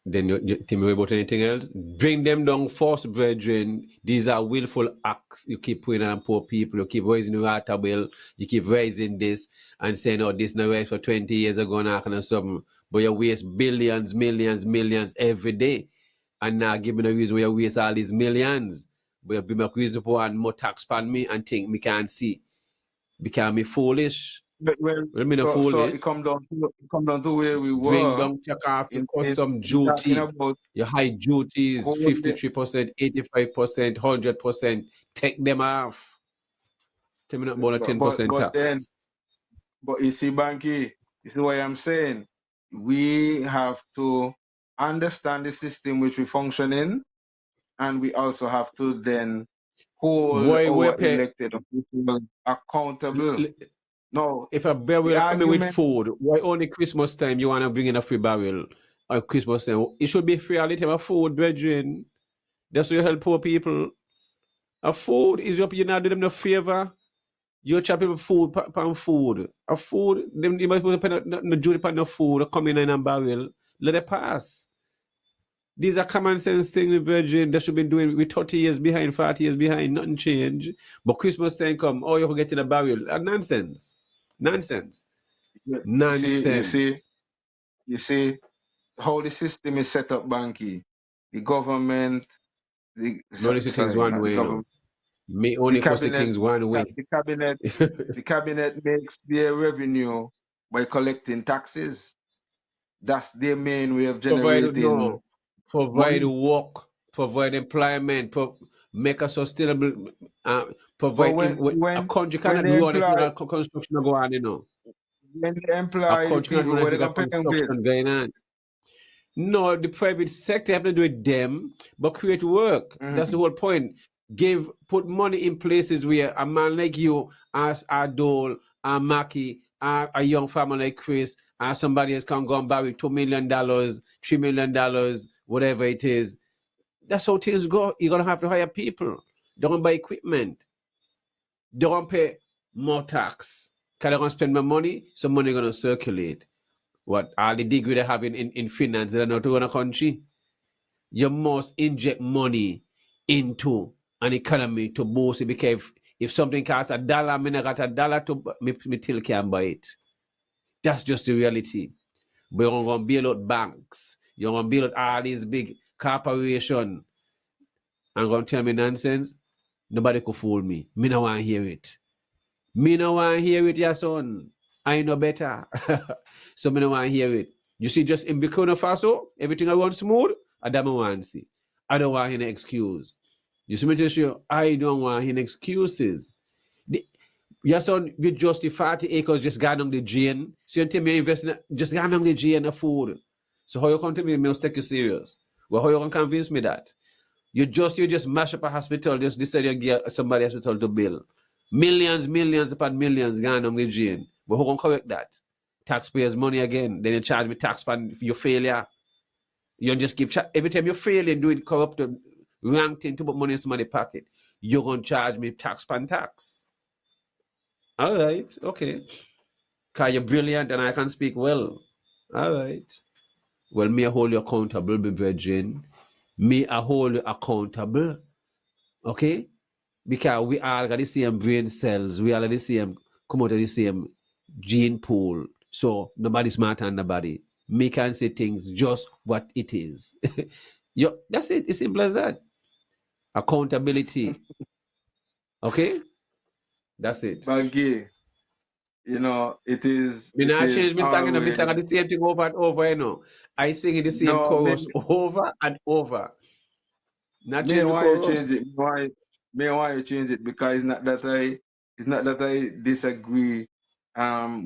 Then you tell me about anything else? Bring them down first, brethren. These are willful acts. You keep putting on poor people. You keep raising the water bill. You keep raising this and saying, oh, this no raised for 20 years ago or something. But you waste billions, millions, millions every day. And now give me the reason why you waste all these millions. But you be my reason to put on more tax on me and think me can't see. Because me foolish. Well, me not foolish. So it come down to where we were. Bring down, check off your custom duty, your high duties, 53%, 85%, 100%. Take them off. Tell me not about a 10% tax. But you see, Banky, you see what I'm saying? We have to understand the system which we function in, and we also have to then hold our elected officials accountable. No, if a barrel coming with food, why only Christmas time you want to bring in a free barrel on Christmas time? It should be free all the time of food, brethren. That's how you help poor people. A food is up, you not do them no favor. You charge people food pan food. A food, them you must put no duty pan no food coming in a barrel. Let it pass. These are common sense things, brethren. They should be doing with 30 years behind, 40 years behind, nothing change. But Christmas time come, oh, you're getting a barrel. Nonsense. Nonsense. Nonsense. You see how the system is set up, Banky. The government, things one way. Me only see things one way. The cabinet makes their revenue by collecting taxes. That's their main way of generating. provide money. work, provide employment, make a sustainable, But provide a country when cannot they run if employ not a construction go on, you know. when they A employ the country cannot people, run if where they you gonna got pay them bill? construction going on. No, the private sector have to do with them, but create work. That's the whole point. Put money in places where a man like you, as Adol, a Maki, a young farmer like Chris, and somebody else can go and borrow $2 million, $3 million, whatever it is. That's how things go. You're gonna have to hire people. They're gonna buy equipment. They're gonna pay more tax. Cause they're gonna spend more money, so money gonna circulate. What all the degree they have in finance, they're not to run a country. You must inject money into an economy to boost it, because if something costs $1, me not got $1 to me still can't buy it. That's just the reality. But you're gonna build out banks, you're gonna build out all these big corporations and gonna tell me nonsense. Nobody could fool me. Me no want to hear it. Me no want to hear it, your son. I know better. So me no want to hear it. You see, just in Burkina Faso, everything I want smooth, I don't want to see. I don't want any excuse. You see me tell you, I don't want any excuses. Your son, you just the 40 acres just gone on the drain. So you tell me invest in just gone on the drain of food. So how you come to me, must take you serious? Well, how you gonna convince me that? You just mash up a hospital, just decide you get somebody hospital to build. Millions upon millions gone on the drain. But who gonna correct that? Taxpayers' money again. Then you charge me tax for your failure. You just keep every time you fail and do it corrupt, wrong thing to put money in somebody's pocket. You're gonna charge me tax pan tax. All right, okay. Cause you're brilliant and I can speak well. All right. Well, me I hold you accountable, be brethren. Me I hold you accountable. Okay? Because we all got the same brain cells. We all got the same, come out of the same gene pool. So nobody smarter than nobody. Me can say things just what it is. That's it. It's simple as that. Accountability. Okay? That's it. Banky, you know, it Me it not is change my song, you know. Me always sing the same thing over and over, you know. I sing in the same no chorus over and over. Not me change the why you change chorus. it. Why you change it, because it's not that I disagree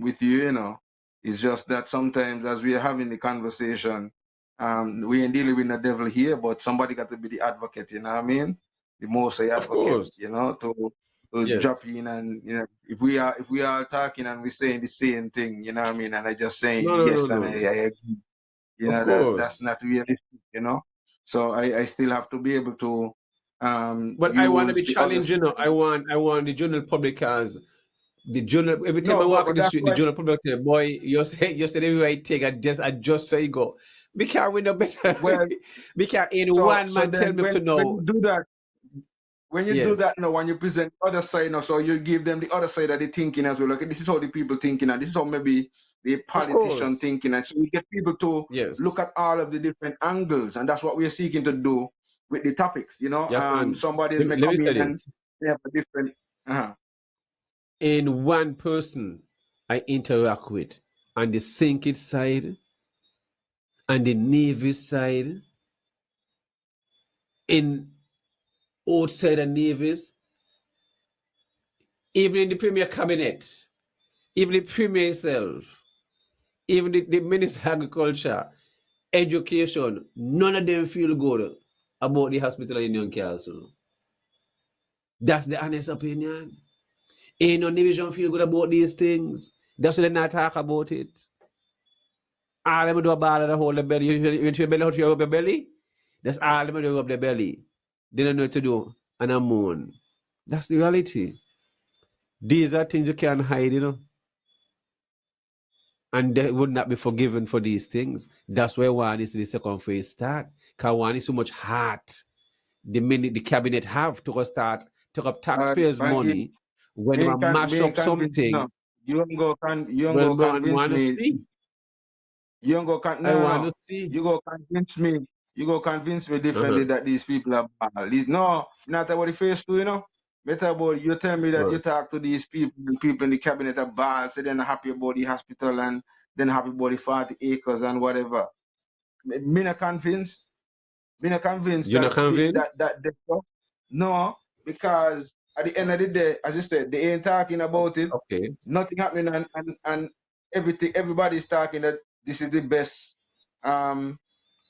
with you, you know. It's just that sometimes as we are having the conversation, we ain't dealing with the devil here, but somebody got to be the advocate, you know what I mean? The most high Of advocate, course. you know, to Yes. drop in, and you know, if we are talking and we're saying the same thing, you know what I mean, and I just saying No, no, no, yes and no. I agree, you Of know, that's course. not realistic, you know. So I still have to be able to But I want to be use the other challenged, you know. side. I want the general public, as the journal. Every time I No, walk in but the that's street, the why. journal public say, boy, you said everywhere I take, I just say go. Because we know better. Well, Because in so one man tell then me to when know. you do that, when you do Yes. that now, when you present the other side now, so you give them the other side of the thinking as well. Okay, this is how the people thinking, and this is how maybe the Of politician course. thinking, and so we get people to Yes. look at all of the different angles, and that's what we're seeking to do with the topics. You know, Yes, and somebody let may me come say in and this. they have a different. Uh-huh. In one person I interact with on the sinking side, on the navy side, in outside the navies, even in the premier cabinet, even the premier itself, even the minister of agriculture, education, none of them feel good about the hospital in Newcastle. That's the honest opinion. Ain't no division feel good about these things. That's why they not talk about it. All them do about the whole the belly. You your belly out, you rub your belly. That's all them do rub their belly. They don't know what to do and I moan. That's the reality. These are things you can't hide, you know. And they would not be forgiven for these things. That's why one is the second phase start. Because one is so much heart. The minute the cabinet have to go start take up taxpayers' Banky, money when they me mash ain't up convinced enough. something. You ain't Well, go man, convince want to me. see. You ain't go I no, want no. to see. You go convince me. You go convince me differently Uh-huh. that these people are bad. No, not about the face too, you know. Better about you tell me that you Right. talk to these people and people in the cabinet are bad, so they're not happy about the hospital and then happy about the 40 acres and whatever. Me not convinced. Me not convinced You're not convinced? No, because at the end of the day, as you said, they ain't talking about it. Okay. Nothing happening, and everybody's talking that this is the best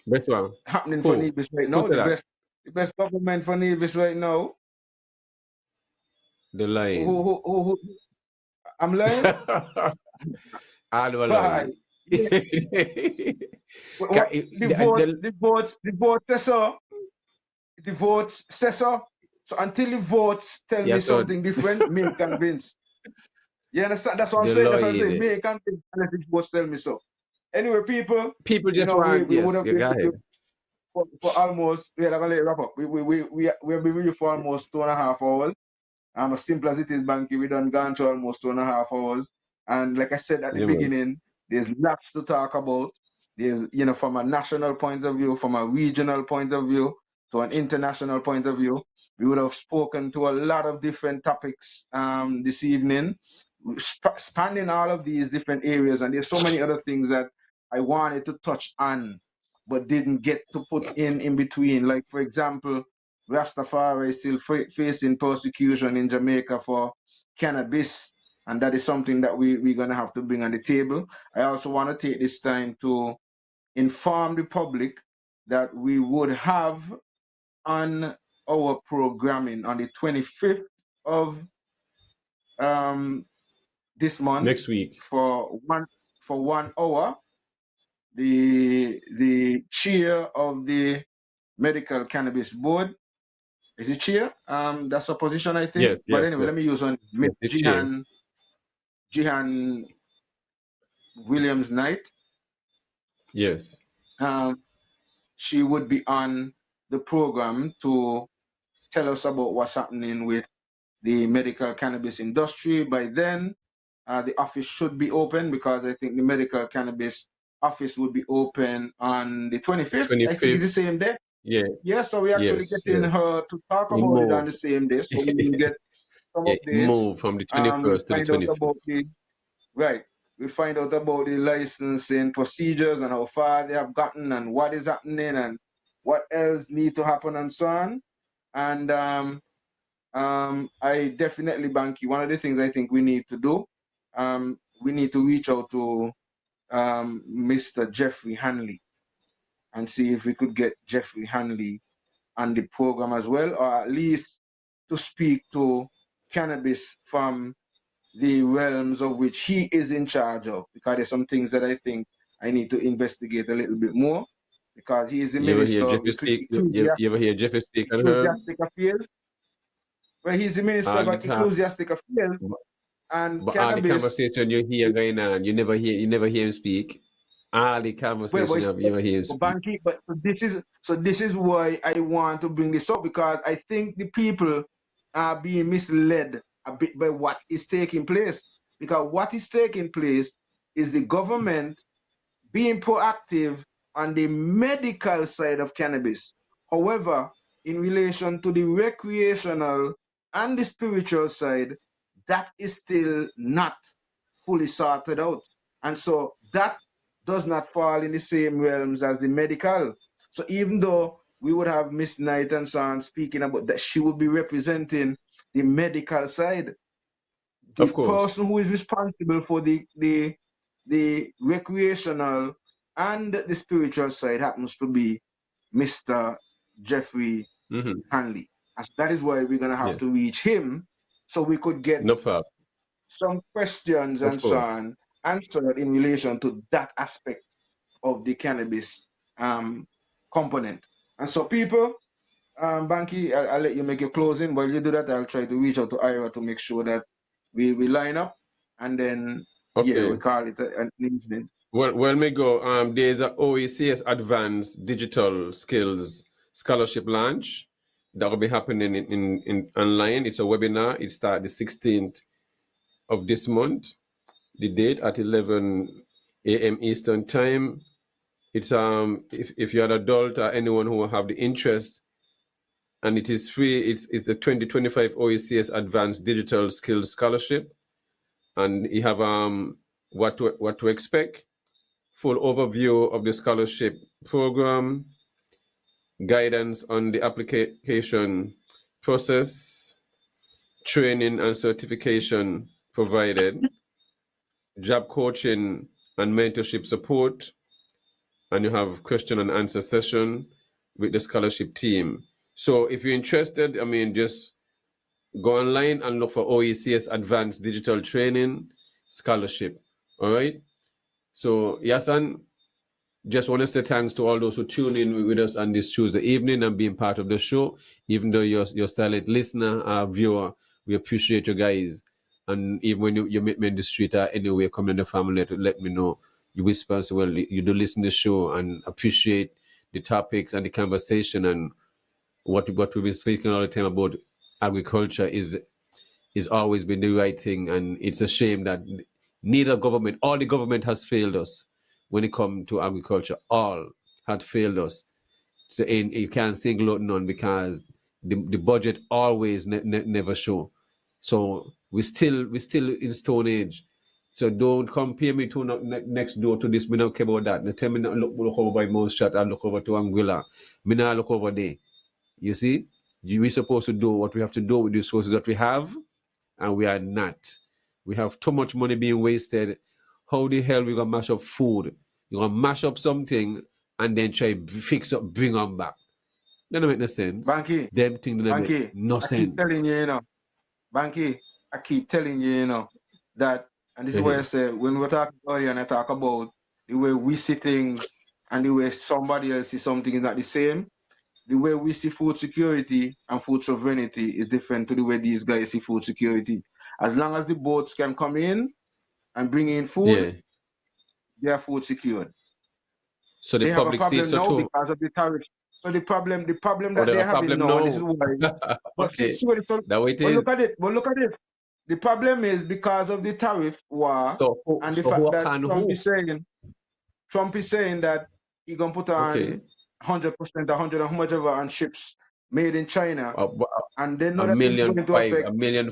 Best one. happening for Nevis right Who now. said that? The best government for Nevis right now. The lying. Who I'm lying? All the Why? lying. Yeah. The vote says so. The votes say so. So until the votes tell me Yes, sir. something different, me convinced. You understand? That's what I'm The saying. That's what I'm saying. lying. Me convinced unless the votes tell me so. Anyway, people, People you just know, want, we would yes, have you been go with you ahead. for almost, yeah, I'm gonna let it wrap up. We have been with you for almost 2.5 hours. As simple as it is, Banky, we done gone to almost 2.5 hours. And like I said at the Yeah, man. beginning, there's lots to talk about. There's, you know, from a national point of view, from a regional point of view, to an international point of view. We would have spoken to a lot of different topics this evening, spanning all of these different areas. And there's so many other things that I wanted to touch on, but didn't get to put in between. Like, for example, Rastafari is still facing persecution in Jamaica for cannabis, and that is something that we're going to have to bring on the table. I also want to take this time to inform the public that we would have on our programming on the 25th of this month Next week. for 1 hour. The chair of the Medical Cannabis Board, is it chair? That's a position, I think. Yes, But yes, anyway, yes. let me use on Miss Yes, the chair. Jihan Williams Knight. Yes. She would be on the program to tell us about what's happening with the medical cannabis industry. By then, the office should be open because I think the medical cannabis office would be open on the 25th. I think it's the 25th. same day. Yeah. Yeah, so we're actually Yes, getting yes. her to talk He about it on moved. the same day, so we will get some Yeah, updates. moved from the We'll 21st to the find out 25th. about we'll find out about the licensing procedures and how far they have gotten and what is happening and what else need to happen and so on. And I definitely, Banky, one of the things I think we need to do, we need to reach out to Mr. Jeffrey Hanley and see if we could get Jeffrey Hanley on the program as well, or at least to speak to cannabis from the realms of which he is in charge of, because there's some things that I think I need to investigate a little bit more, because he is the You ever hear minister of Jeffrey speak? You ever hear Jeffrey speak on her? ecclesiastic affairs. Well, he's the minister All of the time. ecclesiastic affairs, and But all the cannabis. conversation you hear going on, you never hear him speak. All the conversation you never hear him speak. Banky, but this is why I want to bring this up, because I think the people are being misled a bit by what is taking place. Because what is taking place is the government being proactive on the medical side of cannabis. However, in relation to the recreational and the spiritual side, that is still not fully sorted out. And so that does not fall in the same realms as the medical. So even though we would have Miss Knight and so on speaking about that, she would be representing the medical side. The Of course. person who is responsible for the recreational and the spiritual side happens to be Mr. Jeffrey Hanley. And that is why we're gonna have to reach him so we could get No problem. some questions Of and so course. on answered in relation to that aspect of the cannabis component. And so people, Banky, I'll let you make your closing. While you do that, I'll try to reach out to Ira to make sure that we line up, and then yeah, we Okay. call it an evening. Well, me go. There's a OECS Advanced Digital Skills Scholarship launch that will be happening in online. It's a webinar. It starts the 16th of this month. The date at 11 a.m. Eastern Time. It's if you're an adult or anyone who will have the interest, and it is free. It's the 2025 OECS Advanced Digital Skills Scholarship, and you have what to expect. Full overview of the scholarship program, guidance on the application process, training and certification provided, job coaching and mentorship support, and you have question and answer session with the scholarship team. So if you're interested, I mean, just go online and look for OECS Advanced Digital Training Scholarship. All right. So, Yasan, just want to say thanks to all those who tune in with us on this Tuesday evening and being part of the show. Even though you're silent listener, viewer, we appreciate you guys. And even when you meet me in the street or anywhere, come in the family to let me know. You whisper, so, well, you do listen to the show and appreciate the topics and the conversation and what we've been speaking all the time about agriculture is always been the right thing, and it's a shame that neither government, all the government has failed us when it comes to agriculture. All had failed us. So you can't single out none because the budget always never show. So we still in Stone Age. So don't compare me to next door to this. Me not care about that. No tell me not look over by Mount Shot and look over to Anguilla. Me not look over there. You see, we're supposed to do what we have to do with the resources that we have, and we are not. We have too much money being wasted. How the hell we gonna mash up food? You're gonna mash up something and then try fix up, bring them back. That don't make no sense. Banky, Them things don't make no I sense. keep telling you, Banky, I keep telling you, that, and this is why I say, when we're talking earlier and I talk about the way we see things and the way somebody else sees something is not the same. The way we see food security and food sovereignty is different to the way these guys see food security. As long as the boats can come in and bring in food, they are food secured. So the they have a public problem sees so now too. because of the tariffs. So the problem that they they're have having problem now, and now. this is why. Okay. But That way it but is. look at it. But look at it. The problem is because of the tariff war and the fact that Trump is saying that he's gonna put on 100%, 100 and how much ever on ships made in China, and they know that this is going to affect $1.5 million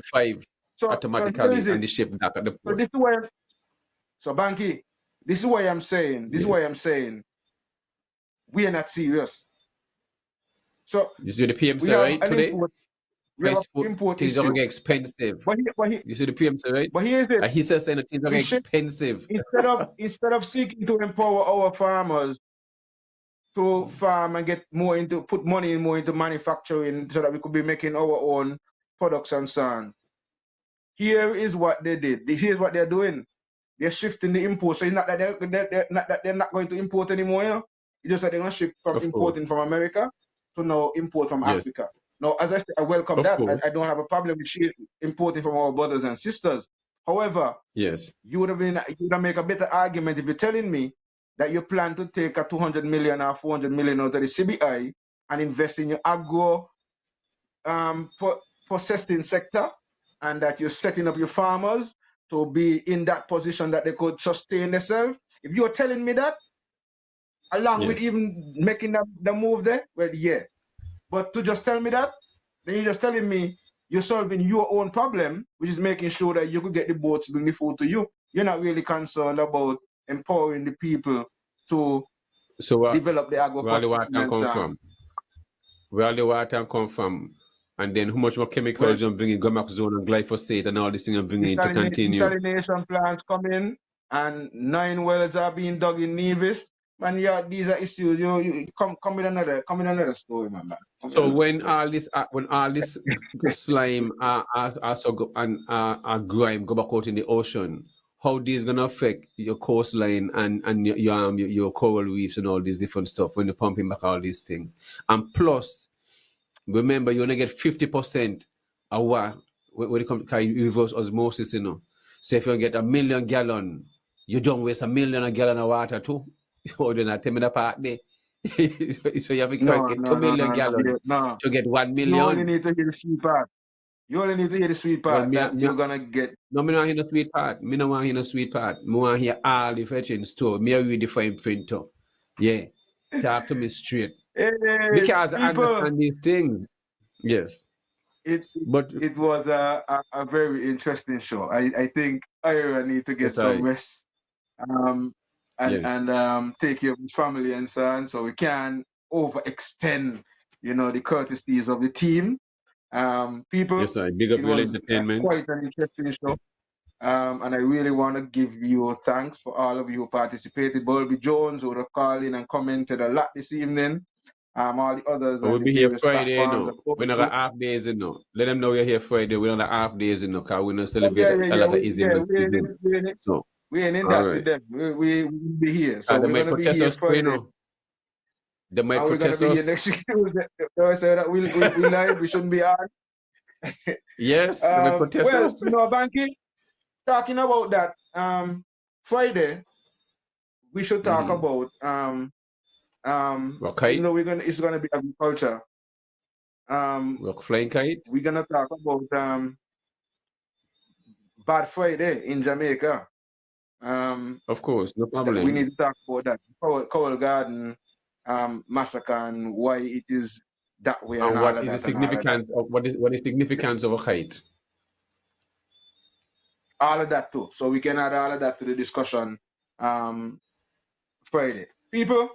automatically, and the ship back at the port. So this is why. So Banky, this is why I'm saying. This is why I'm saying we are not serious. So you see the PMC right today. We have an import things issue. are getting expensive. You see the PMC right. But here's it. He says things are getting expensive. Instead of seeking to empower our farmers to farm and put money more into manufacturing so that we could be making our own products and so on. Here is what they did. Here's what they're doing. They're shifting the import. So it's not that they're not going to import anymore. It's just that they're going to shift from importing from America to now import from Africa. Now, as I said, I welcome that. I don't have a problem with importing from our brothers and sisters. However, you would have made a better argument if you're telling me that you plan to take a 200 million or 400 million out of the CBI and invest in your agro processing sector, and that you're setting up your farmers to be in that position that they could sustain themselves. If you're telling me that, along with even making the move there, well, yeah. But to just tell me that, then you're just telling me you're solving your own problem, which is making sure that you could get the boats to bring the food to you. You're not really concerned about empowering the people to develop the agriculture. Where all the water come from? Where all the water come from? And then how much more chemicals you bring in Gomaxone and glyphosate and all these things you bring in to continue? Desalination plants come in and 9 wells are being dug in Nevis. Man, yeah, these are issues. You come with another story, man. So when all this slime and grime go back out in the ocean, how this gonna affect your coastline and your coral reefs and all these different stuff when you're pumping back all these things? And plus, remember, you only get 50% of what when it comes to reverse osmosis, So if you get 1 million gallon, you don't waste 1 million gallon of water too. So you're not taking the part there. So you have to get 2 million gallons to get 1 million. You only need to hear the sweet part. You only need to hear the sweet part that you're gonna get. No, me don't hear the sweet part. Me don't want to hear the sweet part. Me want to hear all the fetching store. Me read the fine print up. Yeah. Talk to me straight. Because I understand these things. Yes. It was a very interesting show. I think Ira need to get some rest and take care of his family and so on, so we can overextend, the courtesies of the team. People, Yes, sir. Big up it Real was Entertainment. quite an interesting show. And I really want to give you thanks for all of you who participated. Bulby Jones, who would have called in and commented a lot this evening. All the others But we'll on the be here various Friday, platforms. We're not got half days, Let them know we're here Friday. We're not half days, because we don't Yeah, celebrate a lot of ism. So, we ain't in all that right. with them. We will be here. So They we're might going to be protest here us, Friday. They might And we're going to protest be here us. next week Tuesday. So that we live, we shouldn't be on. Yes, they might protest well, us. Banky, talking about that, Friday, we should talk about Okay. it's gonna be agriculture. Flying kite. We're gonna talk about Bad Friday in Jamaica. Of course, no problem. We need to talk about that Cowell Garden massacre and why it is that way and what is the significance of what is significance of a kite? All of that too. So we can add all of that to the discussion Friday. People,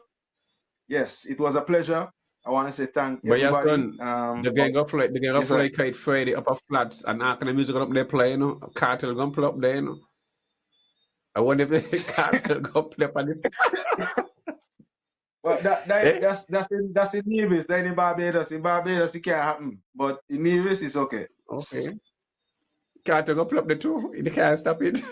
yes, it was a pleasure. I want to say thank everybody. They're going to fly kite Friday up of flats and how can the music up there play, Cartel gonna play up there, I wonder if the cartel go play up on it. Well, that's in Nevis. Then in Barbados it can't happen. But in Nevis it's okay. Okay. Cartel go play up there too. You can't stop it.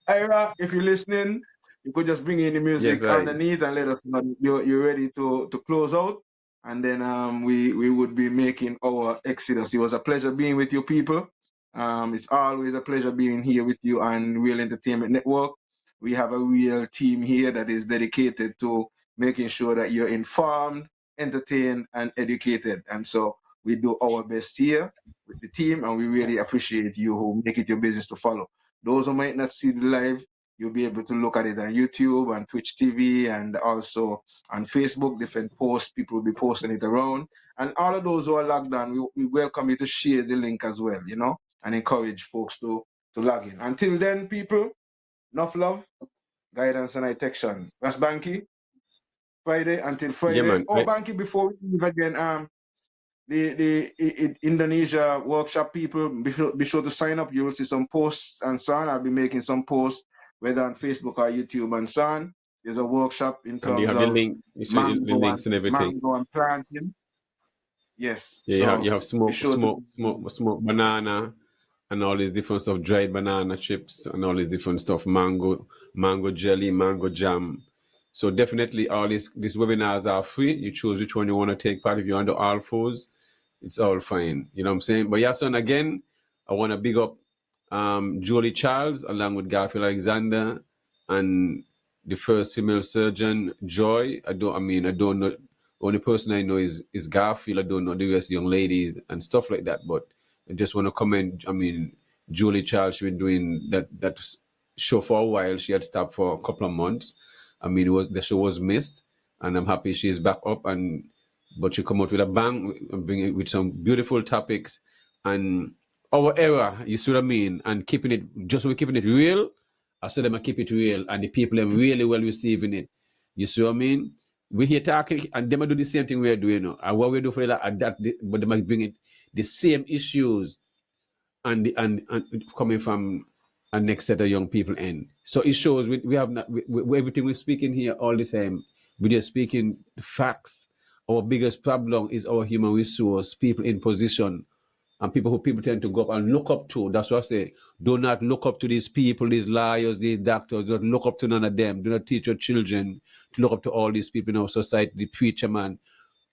Ira, if you're listening, you could just bring in the music underneath and let us know you're ready to close out. And then we would be making our exodus. It was a pleasure being with you people. It's always a pleasure being here with you on Real Entertainment Network. We have a real team here that is dedicated to making sure that you're informed, entertained, and educated. And so we do our best here with the team, and we really appreciate you who make it your business to follow. Those who might not see the live, you'll be able to look at it on YouTube and Twitch TV and also on Facebook, different posts, people will be posting it around. And all of those who are logged on, we welcome you to share the link as well, and encourage folks to log in. Until then, people, enough love, guidance and protection. That's Banky. Friday until Friday. Yeah, man. Banky, before we leave again, the Indonesia workshop people, be sure to sign up. You will see some posts and so on. I'll be making some posts, whether on Facebook or YouTube and so on. There's a workshop in terms you have of the link, the links and everything. Mango and planting. Yes. Yeah, so you have smoke banana and all these different stuff, dried banana chips and all these different stuff, mango jelly, mango jam. So definitely all these webinars are free. You choose which one you want to take part. If you're under all fours, it's all fine. You know what I'm saying? But yes, and again, I want to big up Jolie Charles along with Garfield Alexander and the first female surgeon, Joy. I don't know. Only person I know is Garfield. I don't know the rest young ladies and stuff like that. But I just want to comment. Jolie Charles, she's been doing that show for a while. She had stopped for a couple of months. The show was missed, and I'm happy she's back up. But she come out with a bang and bring it with some beautiful topics and our era. You see what I mean? And keeping it real. I saw them keep it real, and the people are really well receiving it. You see what I mean? We here talking, and them do the same thing we're doing now. And what we do for that, but they might bring it the same issues, and coming from a next set of young people in. So it shows we have not everything we're speaking here all the time. We just speaking facts. Our biggest problem is our human resource, people in position. And people tend to go up and look up to. That's what I say. Do not look up to these people, these lawyers, these doctors. Don't look up to none of them. Do not teach your children to look up to all these people in our society, the preacher man.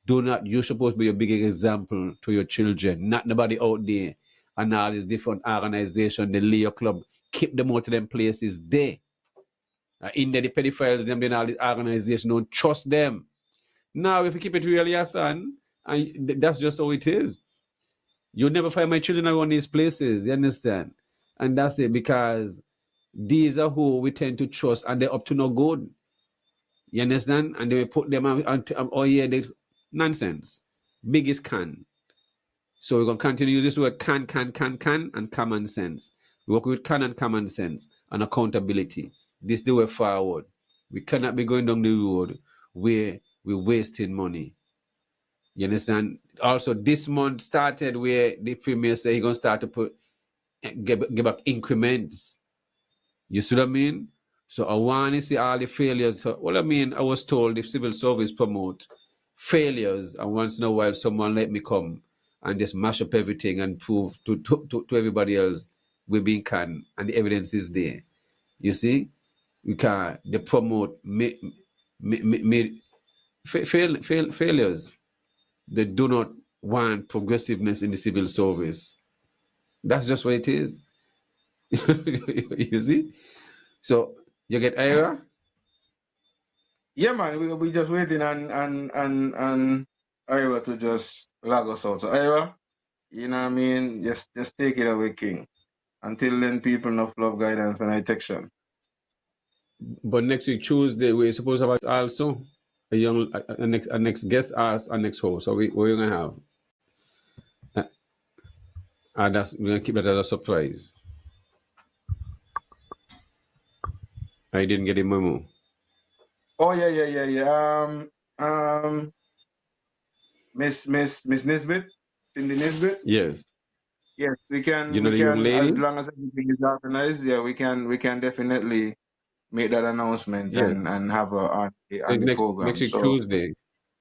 You're supposed to be a big example to your children, not nobody out there. And all these different organizations, the Leo Club, keep them out of them places there. In there, the pedophiles, them, then all these organizations, don't trust them. Now, if you keep it real, yes, son, and that's just how it is. You'll never find my children around these places, you understand? And that's it, because these are who we tend to trust, and they're up to no good. You understand? And they put them on they nonsense. Biggest can. So we're going to continue to use this word can, and common sense. We work with can and common sense and accountability. This is the way forward. We cannot be going down the road where we're wasting money. You understand? Also, this month started where the premier say he's gonna start to give back increments. You see what I mean? So I want to see all the failures. Well, I mean, I was told if civil service promote failures, and once in a while someone let me come and just mash up everything and prove to everybody else we're being canned and the evidence is there. You see? Because they promote failures. They do not want progressiveness in the civil service. That's just what it is. You see? So you get Ira? Yeah, man, we just waiting and Ira to just log us out. So Ira, you know what I mean? Just take it away, King. Until then, people enough love guidance and protection. But next week Tuesday we're supposed to have us also a next guest us a next host. So we're gonna have. And that's we're gonna keep that as a surprise. I didn't get a memo. Oh yeah. Miss Nisbet, Cindy Nisbet. Yes. Yes, You know the young as lady? long as everything is organized, yeah, we can definitely make that announcement Yes. and have her So on the next program. week So Tuesday.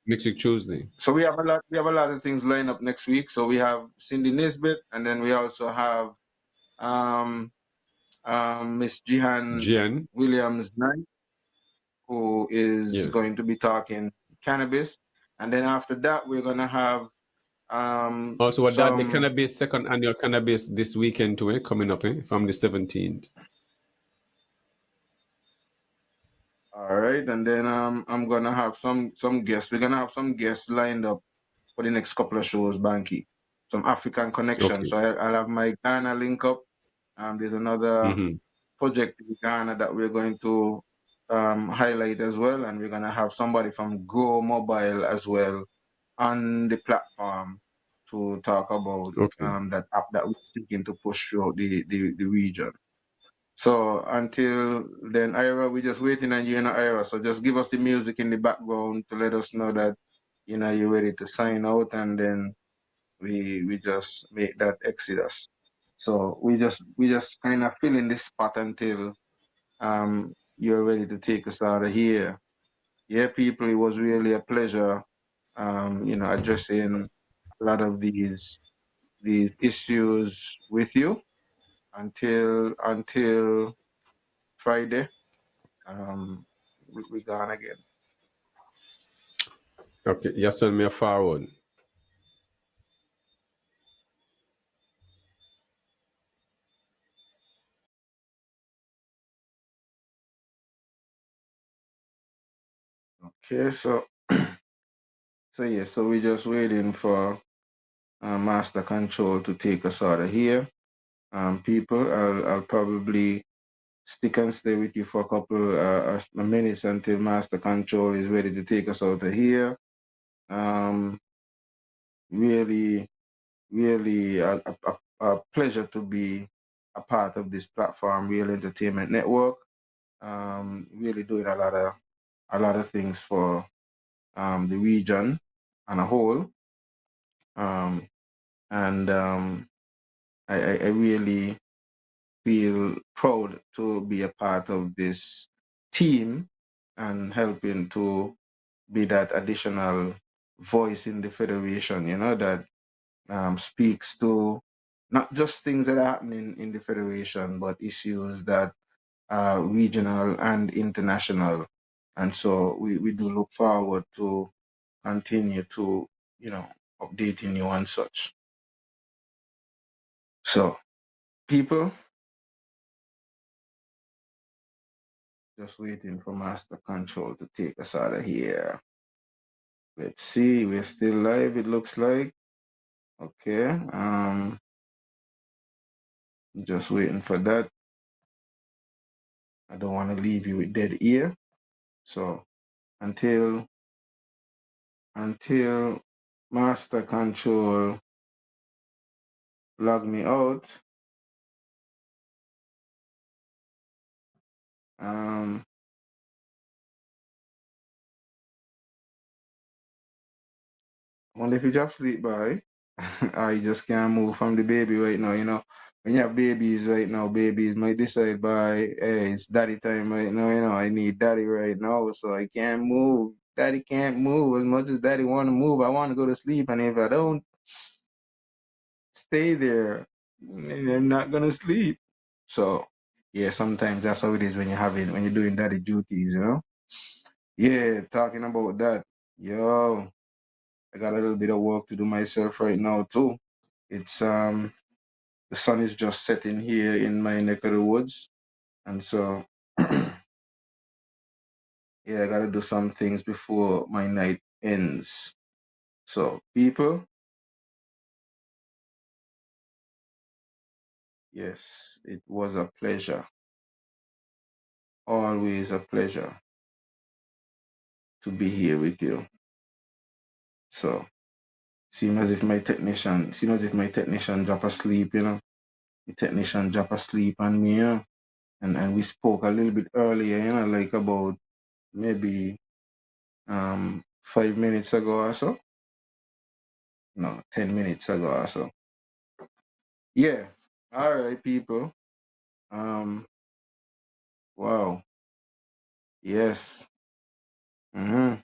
Next week Tuesday. we have a lot of things lined up next week. So we have Cindy Nisbet, and then we also have um Miss Jihan Jen. Williams Knight, who is Yes. going to be talking cannabis, and then after that we're gonna have Also what that the some. cannabis second annual cannabis this weekend too, coming up, from the 17th. All right, and then I'm gonna have some guests. We're gonna have some guests lined up for the next couple of shows, Banky. Some African connection. Okay. So I'll have my Ghana link up. There's another Mm-hmm. project in Ghana that we're going to highlight as well, and we're gonna have somebody from Go Mobile as well on the platform to talk about Okay. that app that we're seeking to push throughout the region. So until then, Ira, we're just waiting on you, Ira. So just give us the music in the background to let us know that, you're ready to sign out, and then we just make that exodus. So we just kind of fill in this spot until you're ready to take us out of here. Yeah, people, it was really a pleasure, addressing a lot of these issues with you until Friday. We gone again. Okay. You send me a forward. Okay, so so we're just waiting for Master Control to take us out of here. People, I'll probably stick and stay with you for a couple minutes until Master Control is ready to take us out of here. Um, really, really a pleasure to be a part of this platform, Real Entertainment Network. Really doing a lot of things for the region on a whole. Um, and I really feel proud to be a part of this team and helping to be that additional voice in the federation, that speaks to not just things that are happening in the federation, but issues that are regional and international. And so we do look forward to continue to, updating you on such. So, people, just waiting for Master Control to take us out of here. Let's see, we're still live, it looks like. Okay, just waiting for that. I don't want to leave you with dead ear. So until Master Control log me out, um, Only if you just sleep, boy. I just can't move from the baby right now, you know. When you have babies right now, babies might decide by, hey, it's daddy time right now, you know, I need daddy right now, so I can't move. Daddy can't move as much as daddy want to move. I want to go to sleep, and if I don't stay there, I'm not gonna sleep. So yeah, sometimes that's how it is when you're doing daddy duties, you know. Yeah, talking about that, yo, I got a little bit of work to do myself right now too. It's the sun is just setting here in my neck of the woods, and so yeah, I gotta do some things before my night ends. So people, yes, it was a pleasure, always a pleasure to be here with you. So seem as if my technician drop asleep, you know. The technician drop asleep on me, you know. And we spoke a little bit earlier, you know, like about maybe 5 minutes ago or so. No, 10 minutes ago or so. Yeah. All right, people. Um, wow. Yes. Mm-hmm.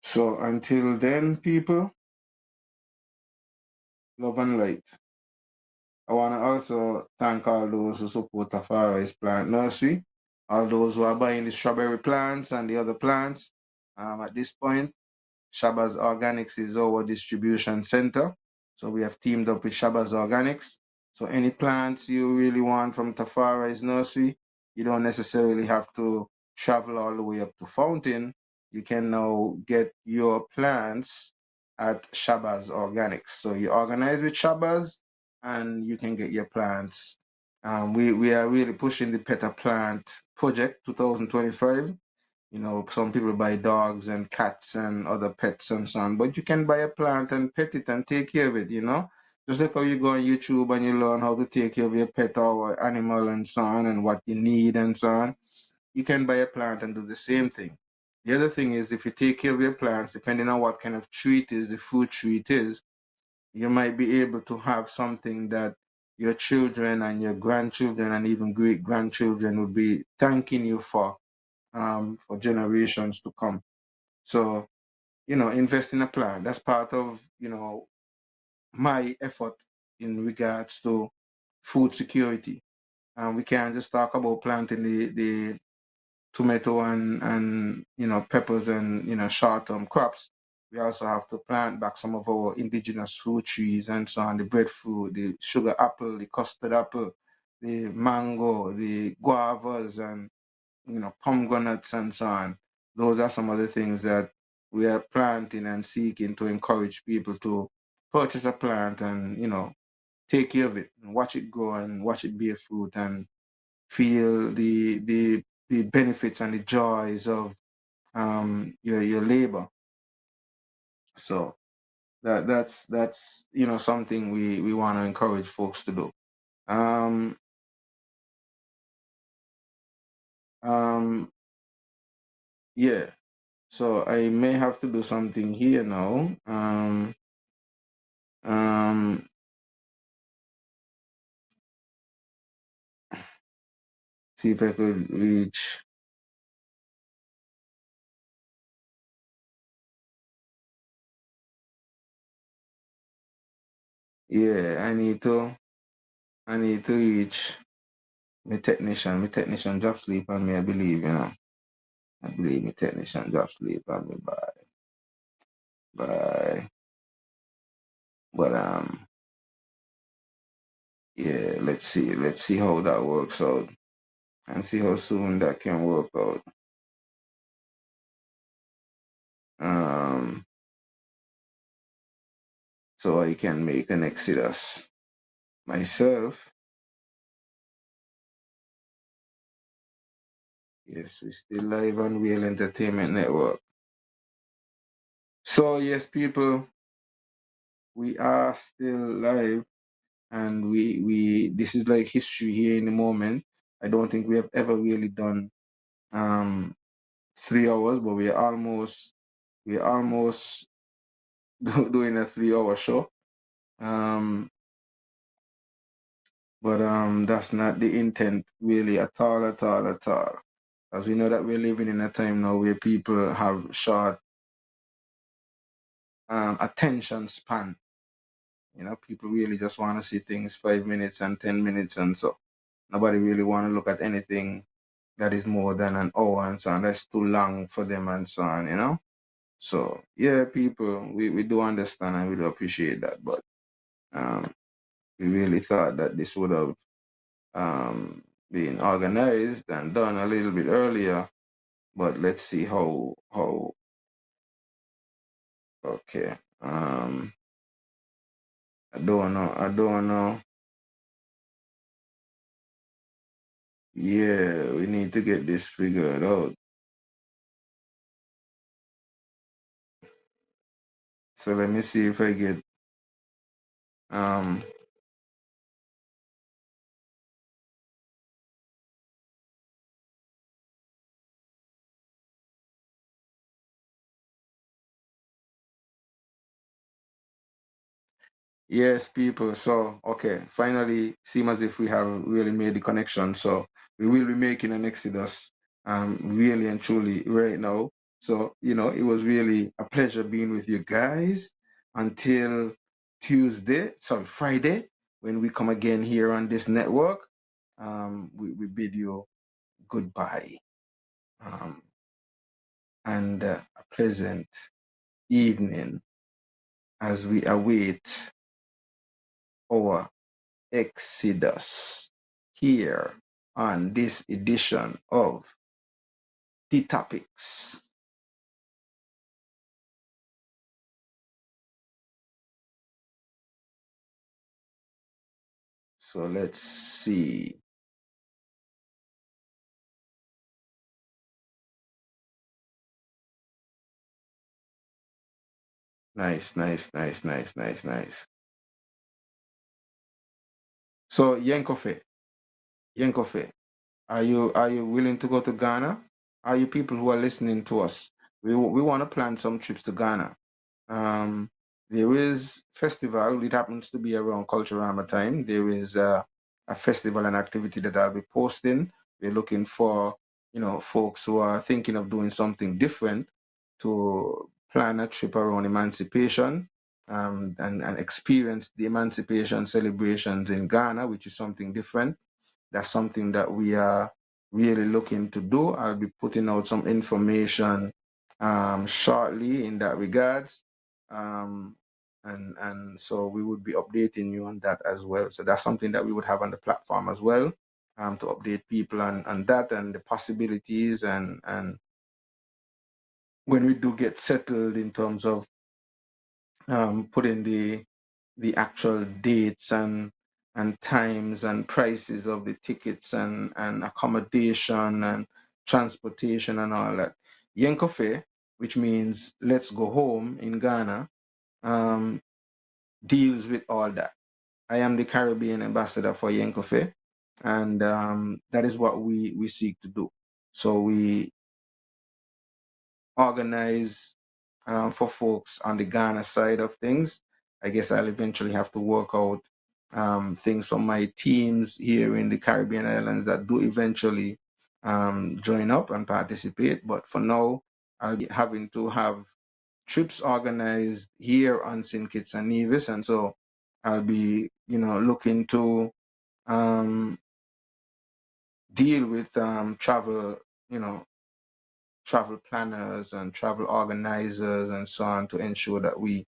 So until then, people, love and light. I want to also thank all those who support Tafari's Plant Nursery, all those who are buying the strawberry plants and the other plants. At this point, Shaba's Organics is our distribution center. So we have teamed up with Shaba's Organics. So any plants you really want from Tafari's Nursery, you don't necessarily have to travel all the way up to Fountain. You can now get your plants at Shaba's Organics. So you organize with Shaba's and you can get your plants. We are really pushing the Pet Plant Project 2025. You know, some people buy dogs and cats and other pets and so on, but you can buy a plant and pet it and take care of it, you know? Just like how you go on YouTube and you learn how to take care of your pet or animal and so on and what you need and so on. You can buy a plant and do the same thing. The other thing is if you take care of your plants, depending on what kind of tree it is, the food tree it is, you might be able to have something that your children and your grandchildren and even great grandchildren will be thanking you for generations to come. So, you know, invest in a plan. That's part of, you know, my effort in regards to food security. And we can't just talk about planting the tomato and you know peppers and you know short-term crops. We also have to plant back some of our indigenous fruit trees and so on, the breadfruit, the sugar apple, the custard apple, the mango, the guavas, and you know, pomegranates and so on. Those are some of the things that we are planting and seeking to encourage people to purchase a plant and, you know, take care of it and watch it grow and watch it bear fruit and feel the benefits and the joys of your labor. So that's you know something we want to encourage folks to do. Um, um, yeah. So I may have to do something here now. Um, see if I could reach. Yeah, I need to reach my technician. My technician drop sleep on me, I believe, you know. I believe my technician drop sleep on me by but yeah, let's see how that works out and see how soon that can work out. Um so I can make an exodus myself. Yes, we still live on Whale Entertainment Network. So yes, people, we are still live and we this is like history here in the moment. I don't think we have ever really done 3 hours, but we're almost doing a 3-hour show. But that's not the intent really at all. As we know that we're living in a time now where people have short attention span. You know, people really just want to see things 5 minutes and 10 minutes, and so nobody really want to look at anything that is more than an hour and so on. That's too long for them and so on, you know. So yeah, people, we do understand and we do appreciate that, but we really thought that this would have been organized and done a little bit earlier. But let's see how okay. I don't know. Yeah, we need to get this figured out. So let me see if I get yes, people. So, okay, finally, seem as if we have really made the connection. So, we will be making an exodus, really and truly right now. So, you know, it was really a pleasure being with you guys until Friday, when we come again here on this network. We bid you goodbye, and a pleasant evening as we await our Exodus here on this edition of the Topics. So let's see. Nice. So Yenkofe, are you willing to go to Ghana? Are you people who are listening to us? We want to plan some trips to Ghana. There is festival. It happens to be around Culturama time. There is a festival and activity that I'll be posting. We're looking for folks who are thinking of doing something different to plan a trip around emancipation, and experience the emancipation celebrations in Ghana, which is something different. That's something that we are really looking to do. I'll be putting out some information shortly in that regards. And so we would be updating you on that as well. So that's something that we would have on the platform as well, to update people on that and the possibilities, and when we do get settled in terms of putting the actual dates and times and prices of the tickets and accommodation and transportation and all that. Yenkofe, which means let's go home in Ghana, deals with all that. I am the Caribbean ambassador for Yenkofe, and that is what we seek to do. So we organize for folks on the Ghana side of things. I guess I'll eventually have to work out things from my teams here in the Caribbean islands that do eventually join up and participate. But for now, I'll be having to have trips organized here on St. Kitts and Nevis, and so I'll be, looking to deal with travel, travel planners and travel organizers and so on to ensure that we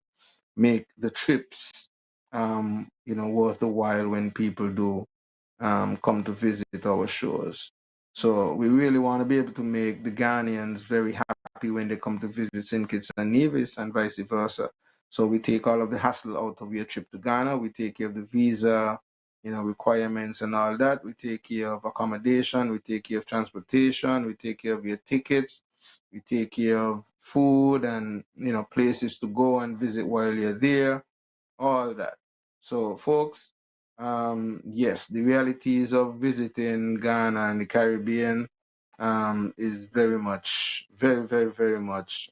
make the trips, worth the while when people do come to visit our shores. So we really want to be able to make the Ghanaians very happy when they come to visit St. Kitts and Nevis and vice versa. So we take all of the hassle out of your trip to Ghana. We take care of the visa, requirements and all that. We take care of accommodation. We take care of transportation. We take care of your tickets. We take care of food and, places to go and visit while you're there, all that. So, folks, yes, the realities of visiting Ghana and the Caribbean is very much, very, very, very much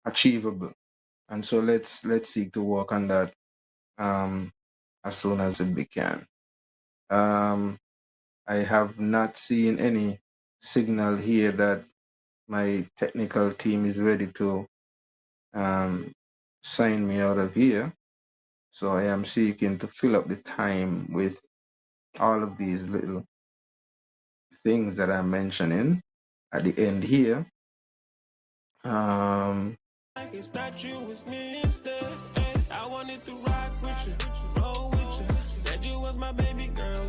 achievable. And so let's seek to work on that as soon as we can. I have not seen any signal here that my technical team is ready to sign me out of here. So I am seeking to fill up the time with all of these little things that I'm mentioning at the end here. It's not you, it's me instead. I wanted to rock with you, roll with you. Said you was my baby girl.